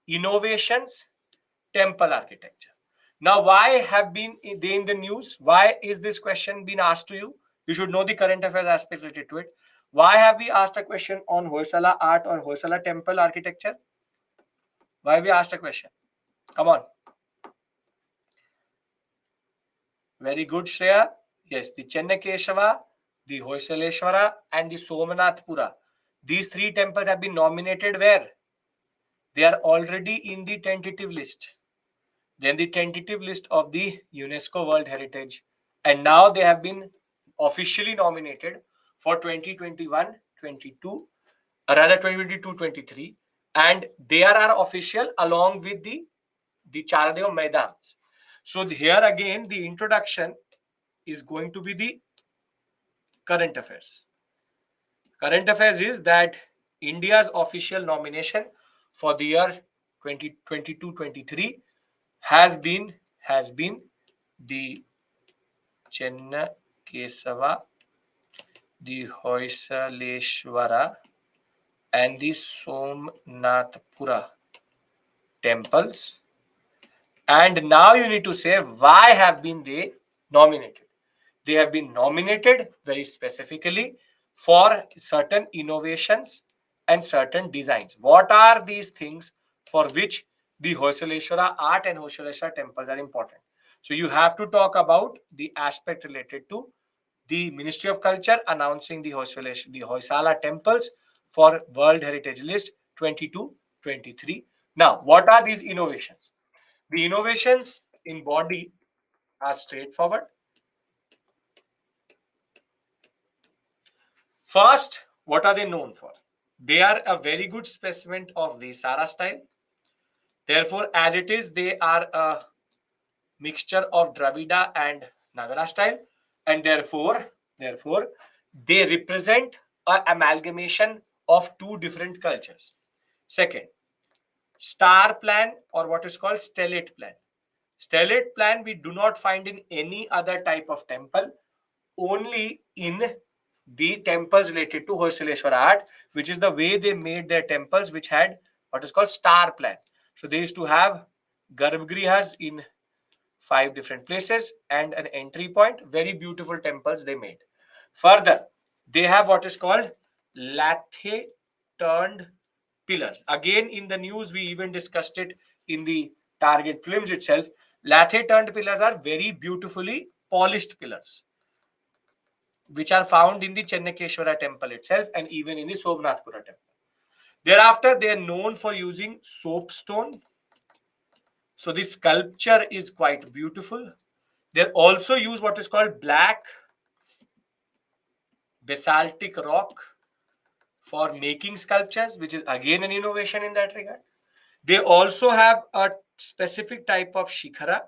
innovations, temple architecture. Now, why have been they in the news? Why is this question been asked to you? You should know the current affairs aspect related to it. Why have we asked a question on Hoysala art or Hoysala temple architecture? Why have we asked a question? Come on. Very good, Shreya. Yes, the Chennakeshava, the Hoysaleshwara, and the Somanathpura. These 3 temples have been nominated where? They are already in the tentative list. Then the tentative list of the UNESCO World Heritage. And now they have been officially nominated for 2021-22 or rather 2022-23, and they are our official along with the Charadev Maidans. So here again, the introduction is going to be the current affairs. Current affairs is that India's official nomination for the year 2022-23 has been the Chenna Kesava, the Hoysaleshwara, and the Somnathpura temples. And now you need to say why have been they nominated. They have been nominated very specifically for certain innovations and certain designs. What are these things for which the Hoysaleshwara art and Hoysaleshwara temples are important? So you have to talk about the aspect related to the Ministry of Culture announcing the Hoysala temples for World Heritage List 22-23. Now, what are these innovations? The innovations in body are straightforward. First, what are they known for? They are a very good specimen of Vesara style. Therefore, as it is, they are a mixture of Dravida and Nagara style, and therefore, they represent an amalgamation of two different cultures. Second, star plan or what is called stellate plan. Stellate plan we do not find in any other type of temple, only in the temples related to Hoysaleshwara art, which is the way they made their temples, which had what is called star plan. So they used to have garbhagritas in 5 different places and an entry point. Very beautiful temples they made. Further, they have what is called lathe turned pillars. Again, in the news, we even discussed it in the target films itself. Lathe turned pillars are very beautifully polished pillars, which are found in the Chennakeshwara temple itself and even in the Somnathpura temple. Thereafter, they are known for using soapstone. So this sculpture is quite beautiful. They also use what is called black basaltic rock for making sculptures, which is again an innovation in that regard. They also have a specific type of shikhara,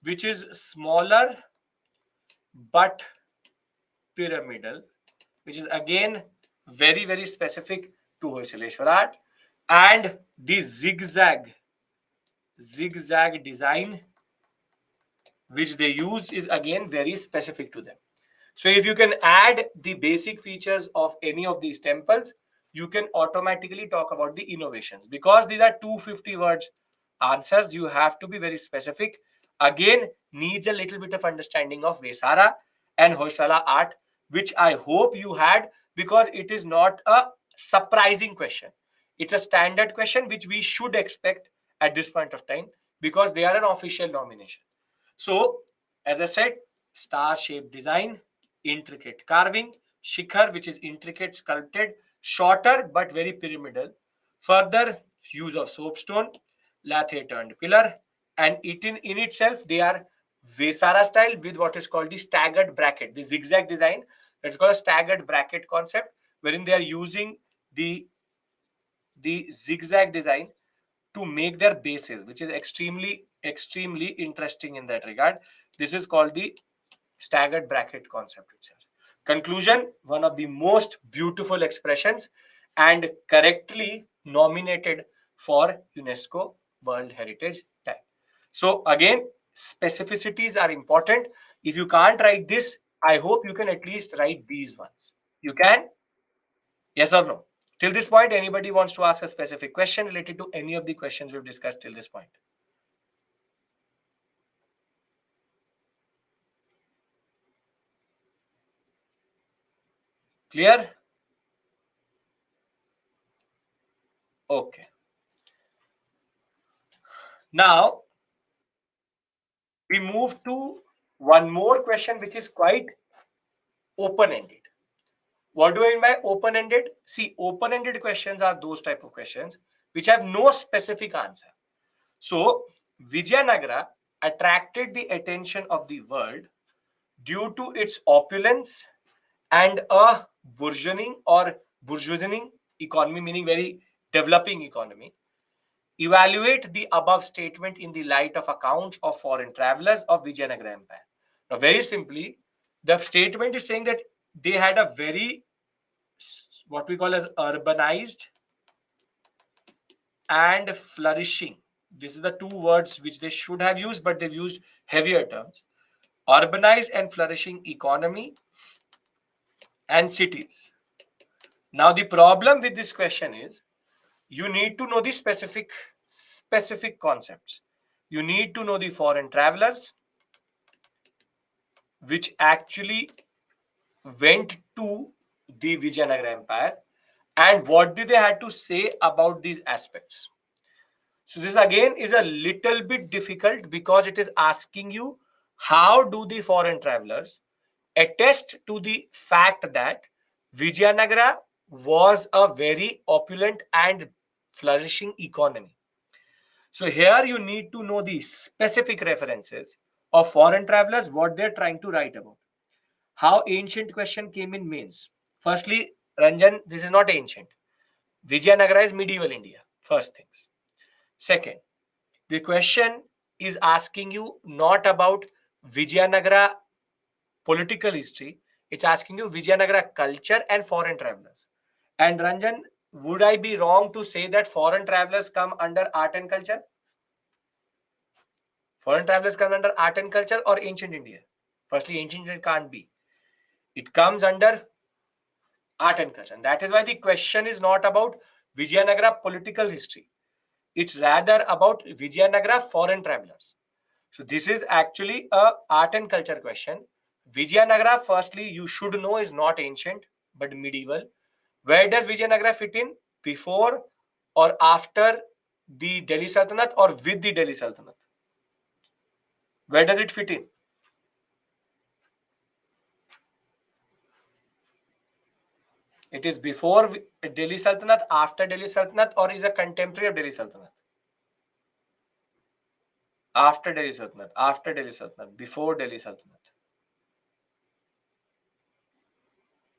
which is smaller but pyramidal, which is again very, very specific to Hoysaleshwara art. And the zigzag design which they use is again very specific to them. So if you can add the basic features of any of these temples, you can automatically talk about the innovations. Because these are 250 words answers, you have to be very specific. Again, needs a little bit of understanding of Vesara and Hoysala art, which I hope you had, because it is not a surprising question. It's a standard question which we should expect at this point of time because they are an official nomination. So, as I said, star-shaped design, intricate carving, shikhar, which is intricate sculpted, shorter but very pyramidal. Further, use of soapstone, lathe turned pillar, and in itself they are Vesara style with what is called the staggered bracket, the zigzag design. It's called a staggered bracket concept, wherein they are using the zigzag design to make their bases, which is extremely interesting in that regard. This is called the staggered bracket concept itself. Conclusion, one of the most beautiful expressions and correctly nominated for UNESCO World Heritage Tag. So again, specificities are important. If you can't write this, I hope you can at least write these ones. You can? Yes or no? Till this point, anybody wants to ask a specific question related to any of the questions we've discussed till this point? Clear? Okay. Now, we move to one more question which is quite open-ended. What do I mean by open-ended? See, open-ended questions are those type of questions which have no specific answer. So, Vijayanagara attracted the attention of the world due to its opulence and a bourgeoning economy, meaning very developing economy, evaluate the above statement in the light of accounts of foreign travelers of Vijayanagara Empire. Now, very simply, the statement is saying that they had a very, what we call as urbanized and flourishing. This is the two words which they should have used, but they've used heavier terms. Urbanized and flourishing economy and cities. Now, the problem with this question is you need to know the specific concepts. You need to know the foreign travelers which actually went to the Vijayanagara Empire and what did they have to say about these aspects. So this again is a little bit difficult because it is asking you how do the foreign travelers attest to the fact that Vijayanagara was a very opulent and flourishing economy. So here you need to know the specific references of foreign travelers, what they're trying to write about. How ancient question came in means. Firstly, Ranjan, this is not ancient. Vijayanagara is medieval India, first things. Second, the question is asking you not about Vijayanagara political history. It's asking you Vijayanagara culture and foreign travelers. And Ranjan, would I be wrong to say that foreign travelers come under art and culture? Foreign travelers come under art and culture or ancient India? Firstly, ancient India can't be. It comes under art and culture. And that is why the question is not about Vijayanagara political history. It's rather about Vijayanagara foreign travelers. So this is actually a art and culture question. Vijayanagara, firstly, you should know is not ancient, but medieval. Where does Vijayanagara fit in? Before or after the Delhi Sultanate or with the Delhi Sultanate? Where does it fit in? It is before Delhi Sultanate, after Delhi Sultanate, or is a contemporary of Delhi Sultanate? After Delhi Sultanate, after Delhi Sultanate, before Delhi Sultanate.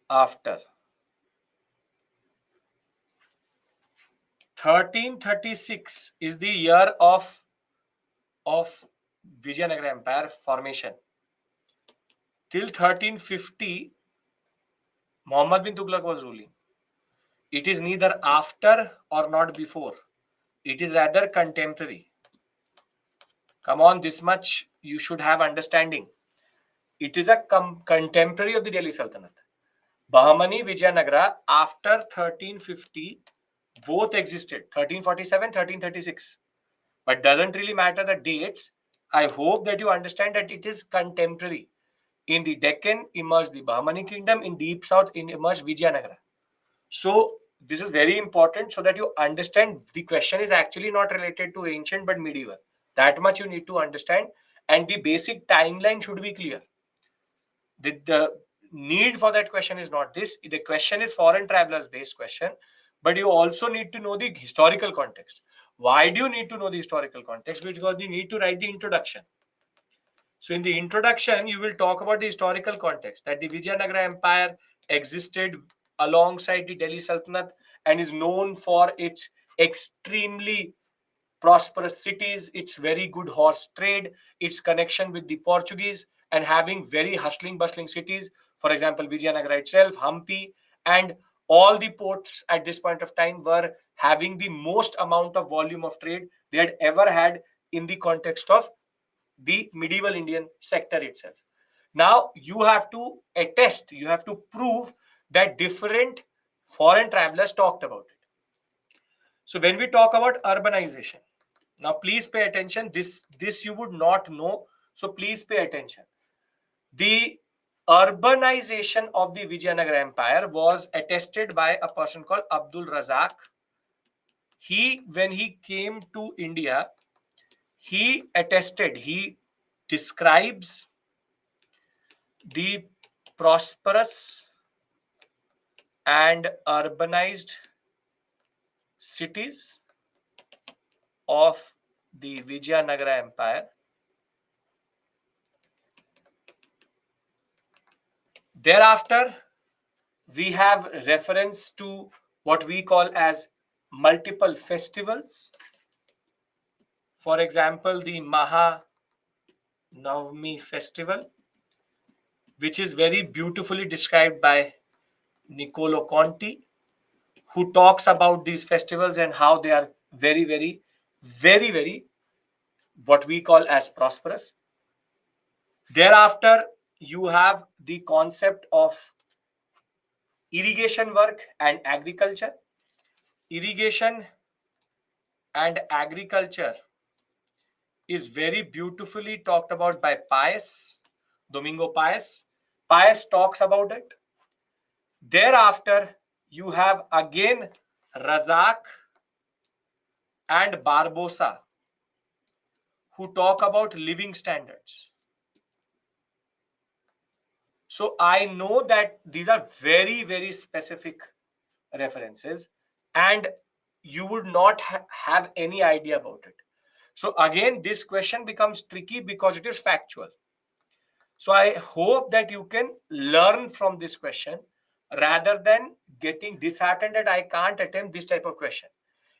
After. 1336 is the year of Vijayanagara Empire formation. Till 1350, Muhammad bin Tughlaq was ruling. It is neither after or not before. It is rather contemporary. Come on, this much you should have understanding. It is a contemporary of the Delhi Sultanate. Bahmani, Vijayanagara, after 1350, both existed, 1347, 1336. But doesn't really matter the dates. I hope that you understand that it is contemporary. In the Deccan emerged the Bahmani kingdom, in deep south emerged Vijayanagara. So this is very important so that you understand the question is actually not related to ancient but medieval. That much you need to understand, and the basic timeline should be clear. The need for that question is not this. The question is foreign travelers based question, but you also need to know the historical context. Why do you need to know the historical context? Because you need to write the introduction. So in the introduction, you will talk about the historical context that the Vijayanagara Empire existed alongside the Delhi Sultanate and is known for its extremely prosperous cities, its very good horse trade, its connection with the Portuguese, and having very hustling, bustling cities. For example, Vijayanagara itself, Hampi, and all the ports at this point of time were having the most amount of volume of trade they had ever had in the context of the medieval Indian sector itself. Now, you have to attest, you have to prove that different foreign travelers talked about it. So when we talk about urbanization, now please pay attention. This you would not know, so please pay attention. The urbanization of the Vijayanagara Empire was attested by a person called Abdul Razak. When he came to India, he attested, he describes the prosperous and urbanized cities of the Vijayanagara Empire. Thereafter, we have reference to what we call as multiple festivals. For example, the Maha Navami festival, which is very beautifully described by Niccolo Conti, who talks about these festivals and how they are very, very, very, very what we call as prosperous. Thereafter, you have the concept of irrigation work and agriculture. Irrigation and agriculture is very beautifully talked about by Pius, Domingo Pius. Pius talks about it. Thereafter, you have again Razak and Barbosa, who talk about living standards. So I know that these are very, very specific references, and you would not have any idea about it. So again, this question becomes tricky because it is factual. So I hope that you can learn from this question rather than getting disheartened that I can't attempt this type of question.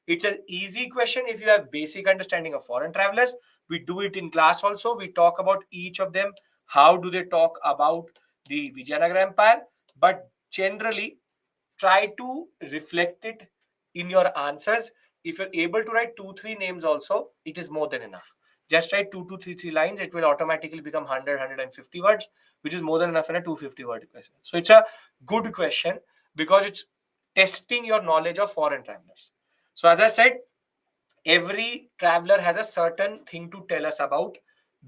It's an easy question if you have basic understanding of foreign travelers. We do it in class also. We talk about each of them. How do they talk about the Vijayanagara Empire? But generally, try to reflect it in your answers. If you're able to write 2-3 names also, it is more than enough. Just write 2 to 3 lines. It will automatically become 100-150 words, which is more than enough in a 250 word question. So it's a good question because it's testing your knowledge of foreign travelers. So as I said, every traveler has a certain thing to tell us about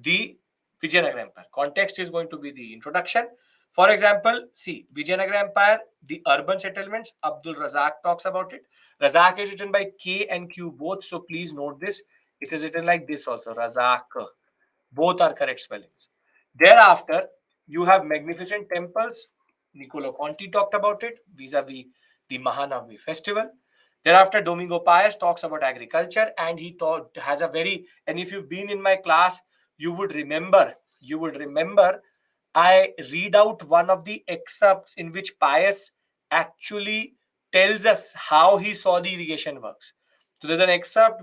the Vijayanagara Empire. Context is going to be the introduction. For example, see, Vijayanagara Empire, the urban settlements, Abdul Razak talks about it. Razak is written by K and Q both, so please note this. It is written like this also, Razak. Both are correct spellings. Thereafter, you have magnificent temples. Niccolo Conti talked about it vis-a-vis the Mahanavami festival. Thereafter, Domingo Paez talks about agriculture, and he has a very, and if you've been in my class, you would remember, I read out one of the excerpts in which Paez actually tells us how he saw the irrigation works. So there's an excerpt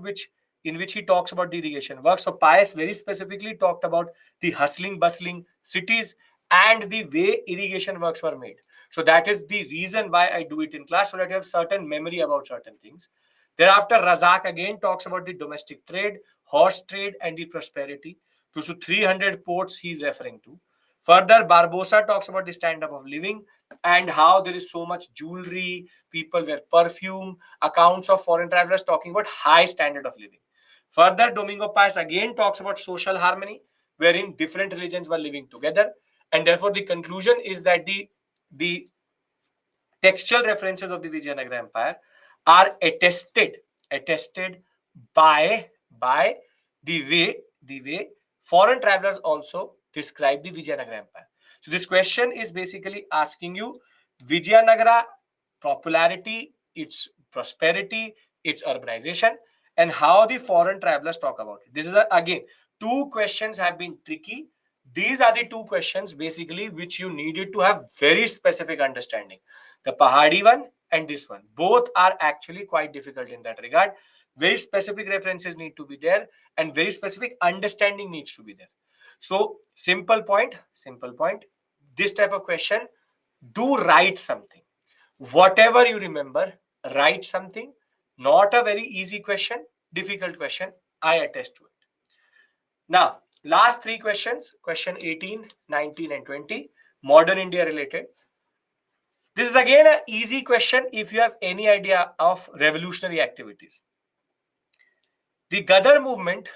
in which he talks about the irrigation works. So Paez very specifically talked about the hustling, bustling cities and the way irrigation works were made. So that is the reason why I do it in class, so that you have certain memory about certain things. Thereafter, Razak again talks about the domestic trade, horse trade, and the prosperity. So 300 ports he's referring to. Further, Barbosa talks about the standard of living and how there is so much jewelry, people wear perfume, accounts of foreign travelers talking about high standard of living. Further, Domingo Paez again talks about social harmony, wherein different religions were living together. And therefore, the conclusion is that the textual references of the Vijayanagara Empire are attested by the way foreign travelers also describe the Vijayanagara Empire. So this question is basically asking you Vijayanagara popularity, its prosperity, its urbanization, and how the foreign travelers talk about it. This is again, two questions have been tricky. These are the two questions basically which you needed to have very specific understanding. The Pahadi one and this one. Both are actually quite difficult in that regard. Very specific references need to be there and very specific understanding needs to be there. So simple point, this type of question, do write something. Whatever you remember, write something. Not a very easy question, difficult question. I attest to it. Now, last three questions, question 18, 19 and 20, modern India related. This is again an easy question if you have any idea of revolutionary activities. The Gadar movement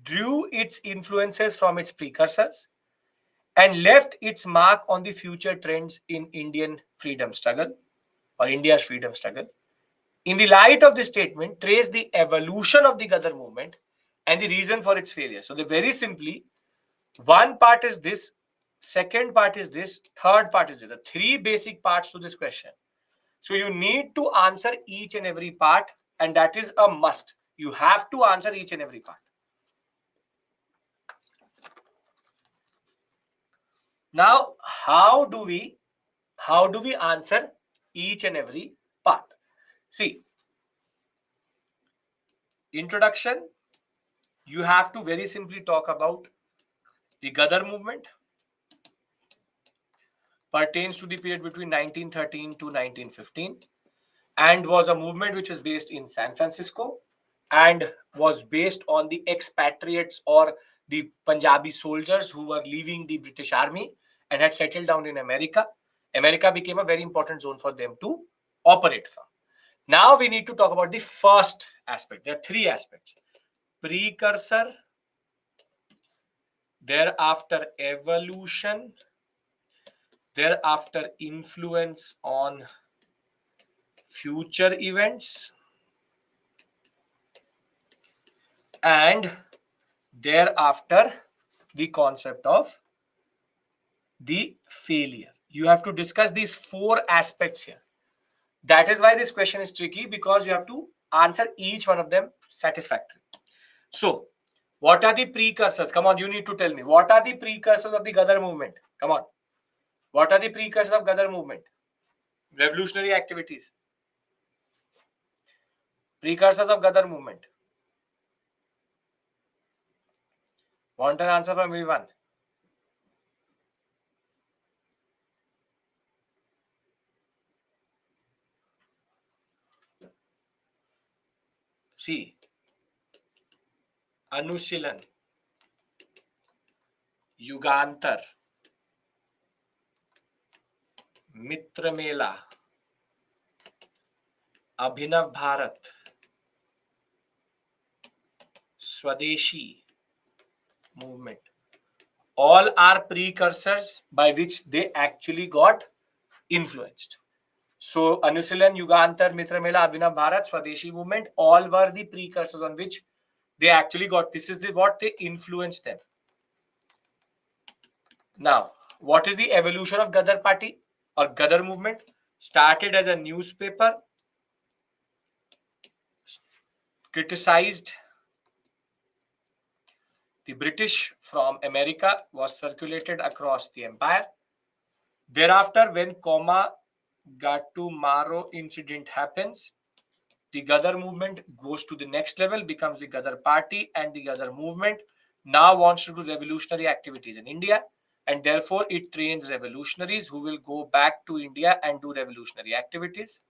drew its influences from its precursors and left its mark on the future trends in Indian freedom struggle or India's freedom struggle. In the light of this statement, trace the evolution of the Gadar movement and the reason for its failure. So, very simply, one part is this, second part is this, third part is this. The three basic parts to this question. So you need to answer each and every part, and that is a must. You have to answer each and every part. Now, how do we answer each and every part? See, introduction, you have to very simply talk about the Gadar movement. Pertains to the period between 1913 to 1915 and was a movement which was based in San Francisco and was based on the expatriates or the Punjabi soldiers who were leaving the British Army and had settled down in America. America became a very important zone for them to operate from. Now we need to talk about the first aspect. There are three aspects: precursor, thereafter evolution, thereafter influence on future events, and thereafter the concept of the failure. You have to discuss these four aspects here. That is why this question is tricky, because you have to answer each one of them satisfactorily. So, what are the precursors? Come on, you need to tell me. What are the precursors of the Gadar movement? Come on. What are the precursors of Gadar movement? Revolutionary activities. Precursors of Gadar movement. Want an answer from everyone? See, Anushilan, Yugantar, Mitra Mela, Abhinav Bharat, Swadeshi movement. All are precursors by which they actually got influenced. So Anusilan, Yugantar, Mitra Mela, Abhinav Bharat, Swadeshi movement, all were the precursors on which they actually got. This is what they influenced them. Now, what is the evolution of Gadar Party or Gadar movement? Started as a newspaper, criticized the British from America, was circulated across the empire. Thereafter, when Komagatumarro incident happens, the Gadar movement goes to the next level, becomes the Gadar Party, and the Gadar movement now wants to do revolutionary activities in India, and therefore it trains revolutionaries who will go back to India and do revolutionary activities.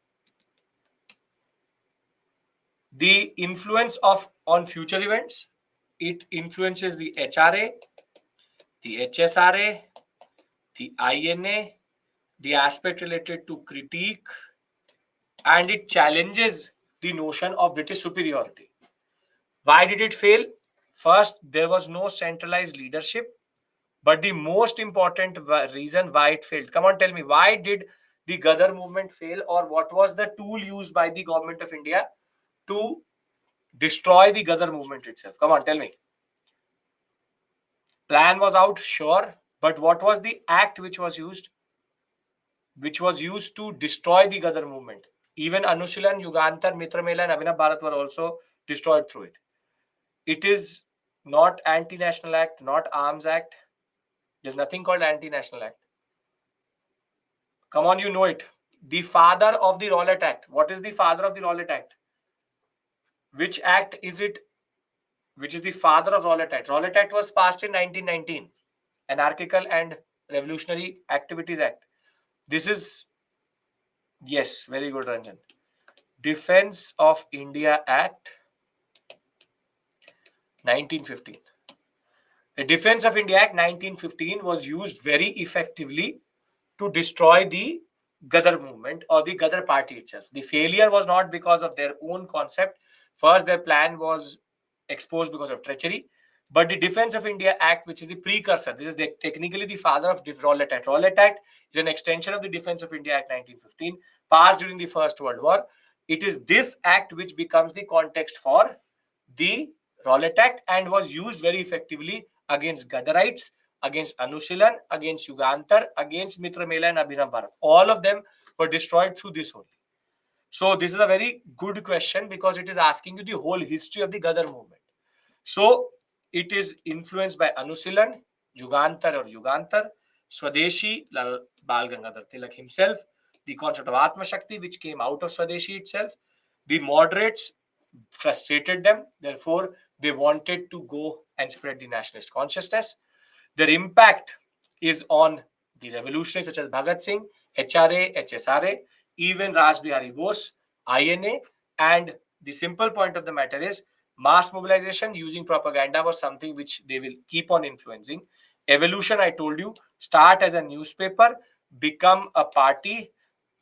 The influence on future events, it influences the HRA, the HSRA, the INA, the aspect related to critique, and it challenges the notion of British superiority. Why did it fail? First, there was no centralized leadership, but the most important reason why it failed. Come on, tell me, why did the Gadar movement fail, or what was the tool used by the government of India to destroy the Gadar movement itself? Come on, tell me. Plan was out, sure, but what was the act which was used? Which was used to destroy the Gadar movement. Even Anushilan, Yugantar, Mitra Mela, and Abhinav Bharat were also destroyed through it. It is not Anti-National Act, not Arms Act. There's nothing called Anti-National Act. Come on, you know it. The father of the Rowlatt Act. What is the father of the Rowlatt Act? Which act is it? Which is the father of Rowlatt Act? Rowlatt Act was passed in 1919. Anarchical and Revolutionary Activities Act. This is, yes, very good, Ranjan. Defense of India Act, 1915. The Defense of India Act 1915 was used very effectively to destroy the Gadar movement or the Gadar party itself. The failure was not because of their own concept. First, their plan was exposed because of treachery. But the Defense of India Act, which is the precursor, this is technically the father of Rowlatt Act. Rowlatt Act is an extension of the Defense of India Act 1915, passed during the First World War. It is this act which becomes the context for the Rowlatt Act and was used very effectively against Gadarites, against Anushilan, against Yugantar, against Mitra Mela and Abhinav Bharat. All of them were destroyed through this only. So this is a very good question because it is asking you the whole history of the Gadar movement. So it is influenced by Anushilan, Yugantar, Swadeshi, Bal Gangadhar Tilak himself, the concept of Atma Shakti which came out of Swadeshi itself, The moderates frustrated them. Therefore, they wanted to go and spread the nationalist consciousness. Their impact is on the revolutionaries such as Bhagat Singh, HRA, HSRA, even Raj Bihari Bose, INA, and the simple point of the matter is mass mobilization using propaganda was something which they will keep on influencing. Evolution, I told you, start as a newspaper, become a party.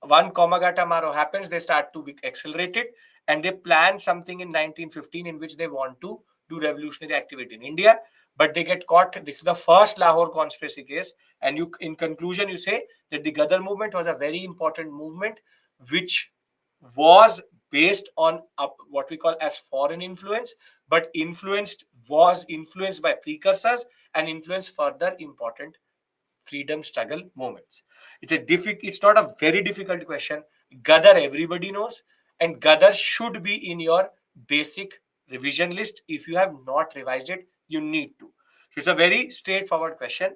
One Komagata Maro happens, they start to be accelerated, and they plan something in 1915 in which they want to do revolutionary activity in India, but they get caught. This is the first Lahore conspiracy case, and you, in conclusion, you say that the Ghadar movement was a very important movement which was based on what we call as foreign influence, but was influenced by precursors and influenced further important freedom struggle movements. It's not a very difficult question. Ghadar everybody knows, and Ghadar should be in your basic revision list. If you have not revised it, you need to. So it's a very straightforward question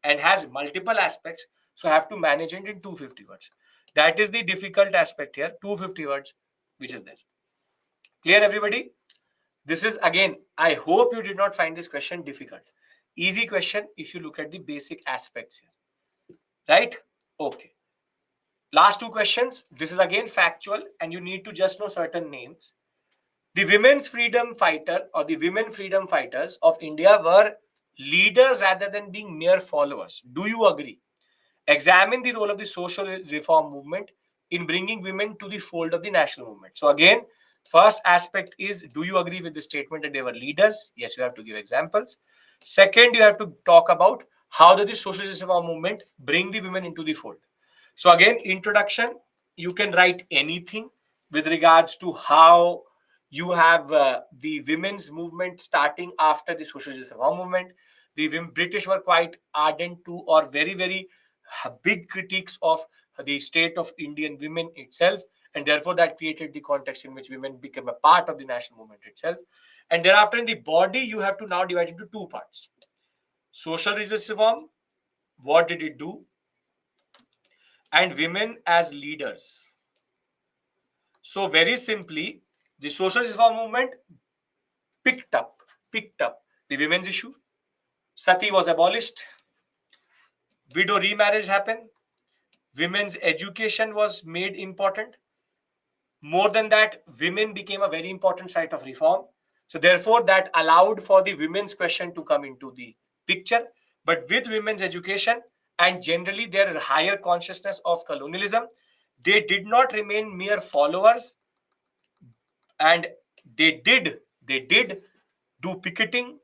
and has multiple aspects. So I have to manage it in 250 words. That is the difficult aspect here. 250 words, which is there. Clear, everybody? This is again, I hope you did not find this question difficult. Easy question if you look at the basic aspects here. Right? Okay. Last two questions. This is again factual, and you need to just know certain names. The women's freedom fighter or the women freedom fighters of India were leaders rather than being mere followers. Do you agree? Examine the role of the social reform movement in bringing women to the fold of the national movement. So again, first aspect is, do you agree with the statement that they were leaders? Yes, you have to give examples. Second, you have to talk about how did the social reform movement bring the women into the fold. So again, introduction, you can write anything with regards to how you have the women's movement starting after the socialist reform movement. The British were quite ardent to, or very, very big critiques of the state of Indian women itself, and therefore that created the context in which women became a part of the national movement itself. And thereafter, in the body, you have to now divide into two parts. Social resistance reform, what did it do? And women as leaders. So very simply, the social reform movement picked up the women's issue. Sati was abolished. Widow remarriage happened. Women's education was made important. More than that, women became a very important site of reform. So therefore, that allowed for the women's question to come into the picture. But with women's education and generally their higher consciousness of colonialism, they did not remain mere followers, and they did do picketing.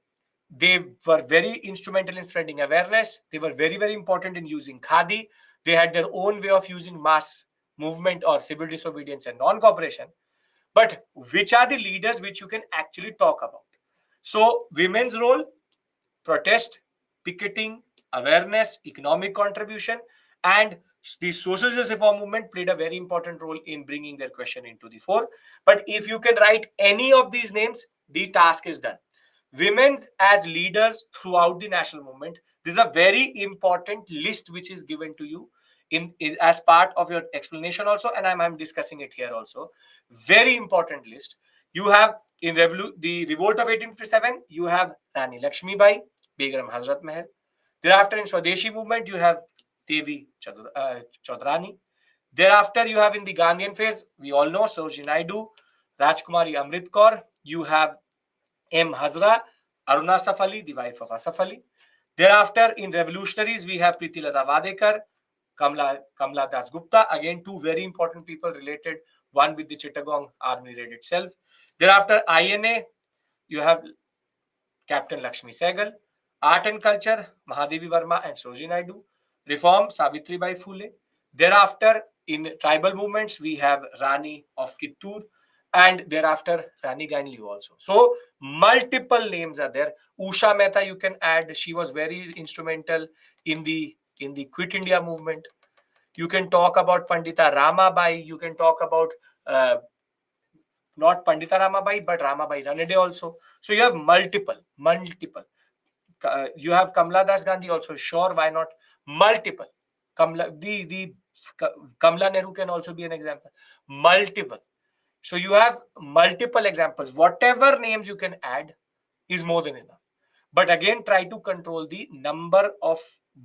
They were very instrumental in spreading awareness. They were very, very important in using khadi. They had their own way of using mass movement or civil disobedience and non-cooperation. But which are the leaders which you can actually talk about? So women's role: protest, picketing, awareness, economic contribution, and the social justice reform movement played a very important role in bringing their question into the fore. But if you can write any of these names, the task is done. Women as leaders throughout the national movement, this is a very important list which is given to you in as part of your explanation also, and I'm discussing it here also. Very important list. You have in the revolt of 1857, you have Rani Lakshmi Bai, Begum Hazrat Mahal. Thereafter, in Swadeshi movement, you have Devi Chaudrani. Thereafter, you have in the Gandhian phase, we all know Sarojini Naidu, Rajkumari Amrit Kaur. You have M. Hazra, Aruna Asaf Ali, the wife of Asaf Ali. Thereafter, in revolutionaries, we have Pritilata Vadekar, Kamla Das Gupta. Again, two very important people related, one with the Chittagong army raid itself. Thereafter, INA, you have Captain Lakshmi Sehgal. Art and culture, Mahadevi Verma and Sarojini Naidu. Reform, Savitribai Phule. Thereafter, in tribal movements, we have Rani of Kittur, and thereafter Rani Gainli also. So multiple names are there. Usha Mehta you can add. She was very instrumental in the Quit India movement. You can talk about Pandita Ramabai. You can talk about not Pandita Ramabai, but Ramabai Ranade also. So you have multiple. You have Kamala Das Gandhi also. Sure, why not? Multiple. Kamala Nehru can also be an example. Multiple. So you have multiple examples. Whatever names you can add is more than enough. But again, try to control the number of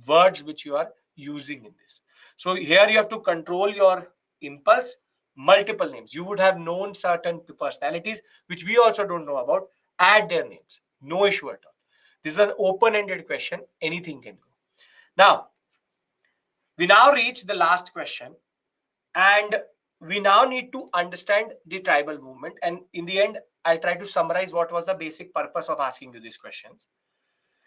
words which you are using in this. So here you have to control your impulse. Multiple names. You would have known certain personalities which we also don't know about. Add their names. No issue at all. This is an open-ended question. Anything can go. Now, we now reach the last question, and we now need to understand the tribal movement. And in the end, I'll try to summarize what was the basic purpose of asking you these questions.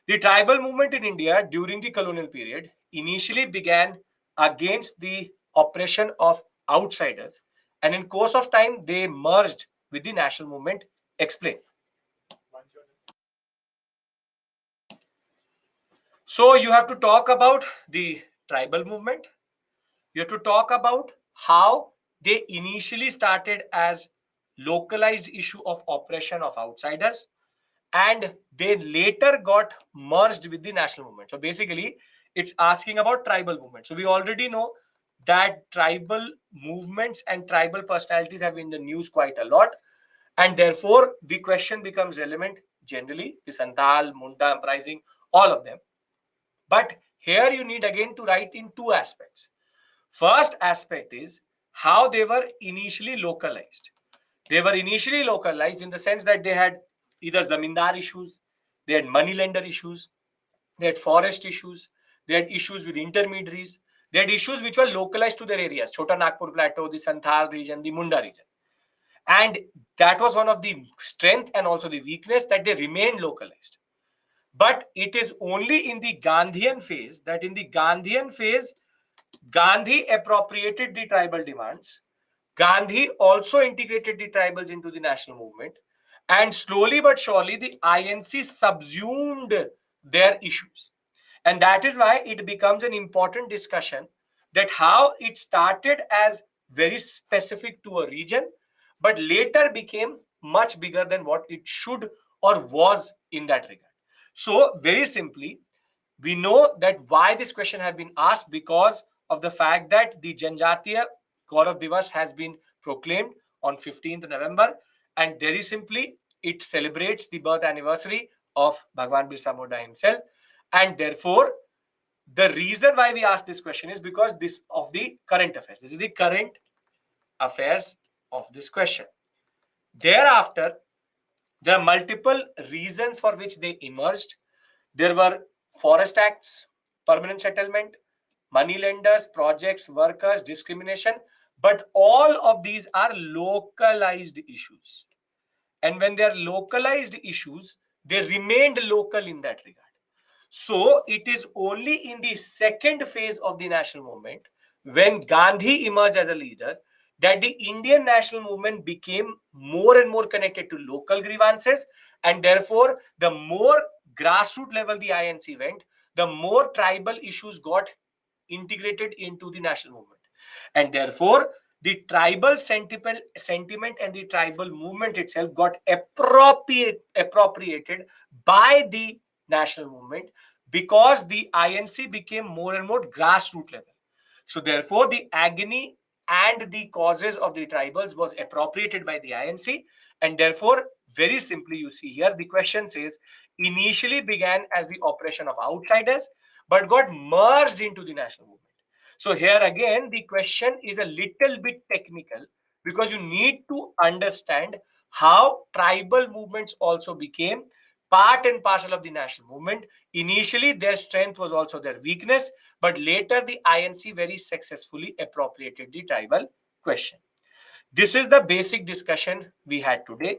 The tribal movement in India during the colonial period initially began against the oppression of outsiders, and in course of time, they merged with the national movement. Explain. So you have to talk about the tribal movement. You have to talk about how they initially started as localized issue of oppression of outsiders, and they later got merged with the national movement. So basically, it's asking about tribal movement. So we already know that tribal movements and tribal personalities have been in the news quite a lot, and therefore the question becomes relevant generally. The Santhal, Munda uprising, all of them. But here you need again to write in two aspects. First aspect is how they were initially localized. They were initially localized in the sense that they had either zamindar issues, they had moneylender issues, they had forest issues, they had issues with intermediaries, they had issues which were localized to their areas, Chota Nagpur Plateau, the Santhal region, the Munda region. And that was one of the strength and also the weakness, that they remained localized. But it is only in the Gandhian phase that in the Gandhian phase, Gandhi appropriated the tribal demands. Gandhi also integrated the tribals into the national movement. And slowly but surely, the INC subsumed their issues. And that is why it becomes an important discussion that how it started as very specific to a region, but later became much bigger than what it should or was in that regard. So, very simply, we know that why this question has been asked, because of the fact that the Janjatiya Gaurav Divas has been proclaimed on 15th November, and very simply it celebrates the birth anniversary of Bhagwan Birsa Munda himself, and therefore the reason why we ask this question is because this of the current affairs. This is the current affairs of this question. Thereafter, there are multiple reasons for which they emerged. There were forest acts, permanent settlement, money lenders, projects, workers, discrimination, but all of these are localized issues. And when they are localized issues, they remained local in that regard. So it is only in the second phase of the national movement, when Gandhi emerged as a leader, that the Indian national movement became more and more connected to local grievances, and therefore the more grassroots level the INC went, the more tribal issues got integrated into the national movement. And therefore the tribal sentiment and the tribal movement itself got appropriated by the national movement, because the INC became more and more grassroots level. So therefore the agony and the causes of the tribals was appropriated by the INC, and therefore very simply you see here the question says initially began as the oppression of outsiders but got merged into the national movement. So here again the question is a little bit technical, because you need to understand how tribal movements also became part and parcel of the national movement. Initially their strength was also their weakness, but later the INC very successfully appropriated the tribal question. This is the basic discussion we had today.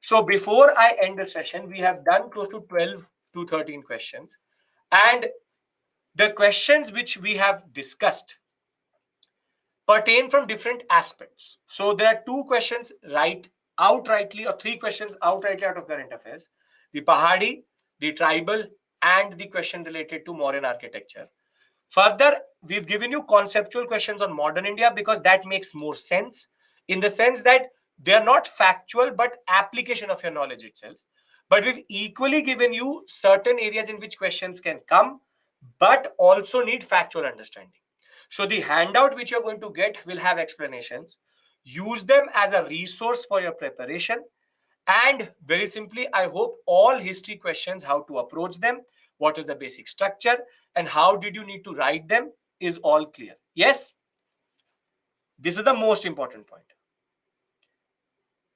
So before I end the session, we have done close to 12 to 13 questions, and the questions which we have discussed pertain from different aspects. So there are two questions outrightly, or three questions outrightly out of current affairs: the Pahadi, the tribal, and the question related to Mauryan architecture. Further, we've given you conceptual questions on modern India because that makes more sense, in the sense that they are not factual but application of your knowledge itself. But we've equally given you certain areas in which questions can come, but also need factual understanding. So the handout which you're going to get will have explanations. use them as a resource for your preparation. And very simply, I hope all history questions, how to approach them, what is the basic structure, and how did you need to write them is all clear. Yes? This is the most important point.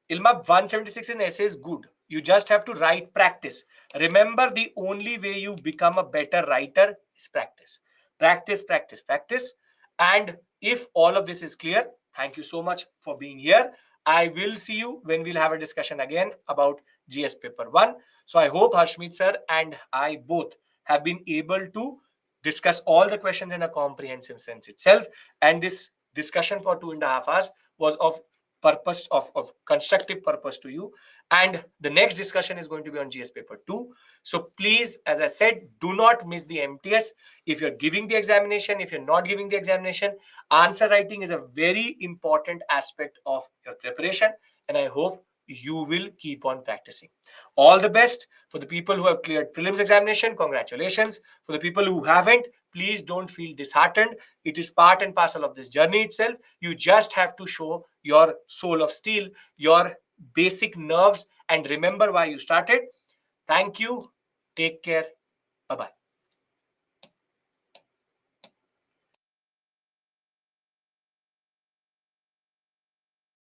ILMA 176 in essay is good. You just have to write practice. Remember, the only way you become a better writer is practice. Practice, practice, practice. And if all of this is clear, thank you so much for being here. I will see you when we'll have a discussion again about GS paper 1. So I hope Harshmeet sir and I both have been able to discuss all the questions in a comprehensive sense itself. And this discussion for 2.5 hours was of purpose, of constructive purpose to you. And the next discussion is going to be on GS paper 2. So please, as I said, do not miss the MTS. If you're giving the examination, if you're not giving the examination, answer writing is a very important aspect of your preparation. And I hope you will keep on practicing. All the best for the people who have cleared prelims examination. Congratulations. For the people who haven't, please don't feel disheartened. It is part and parcel of this journey itself. You just have to show your soul of steel, your basic nerves, and remember why you started. Thank you. Take care. Bye-bye.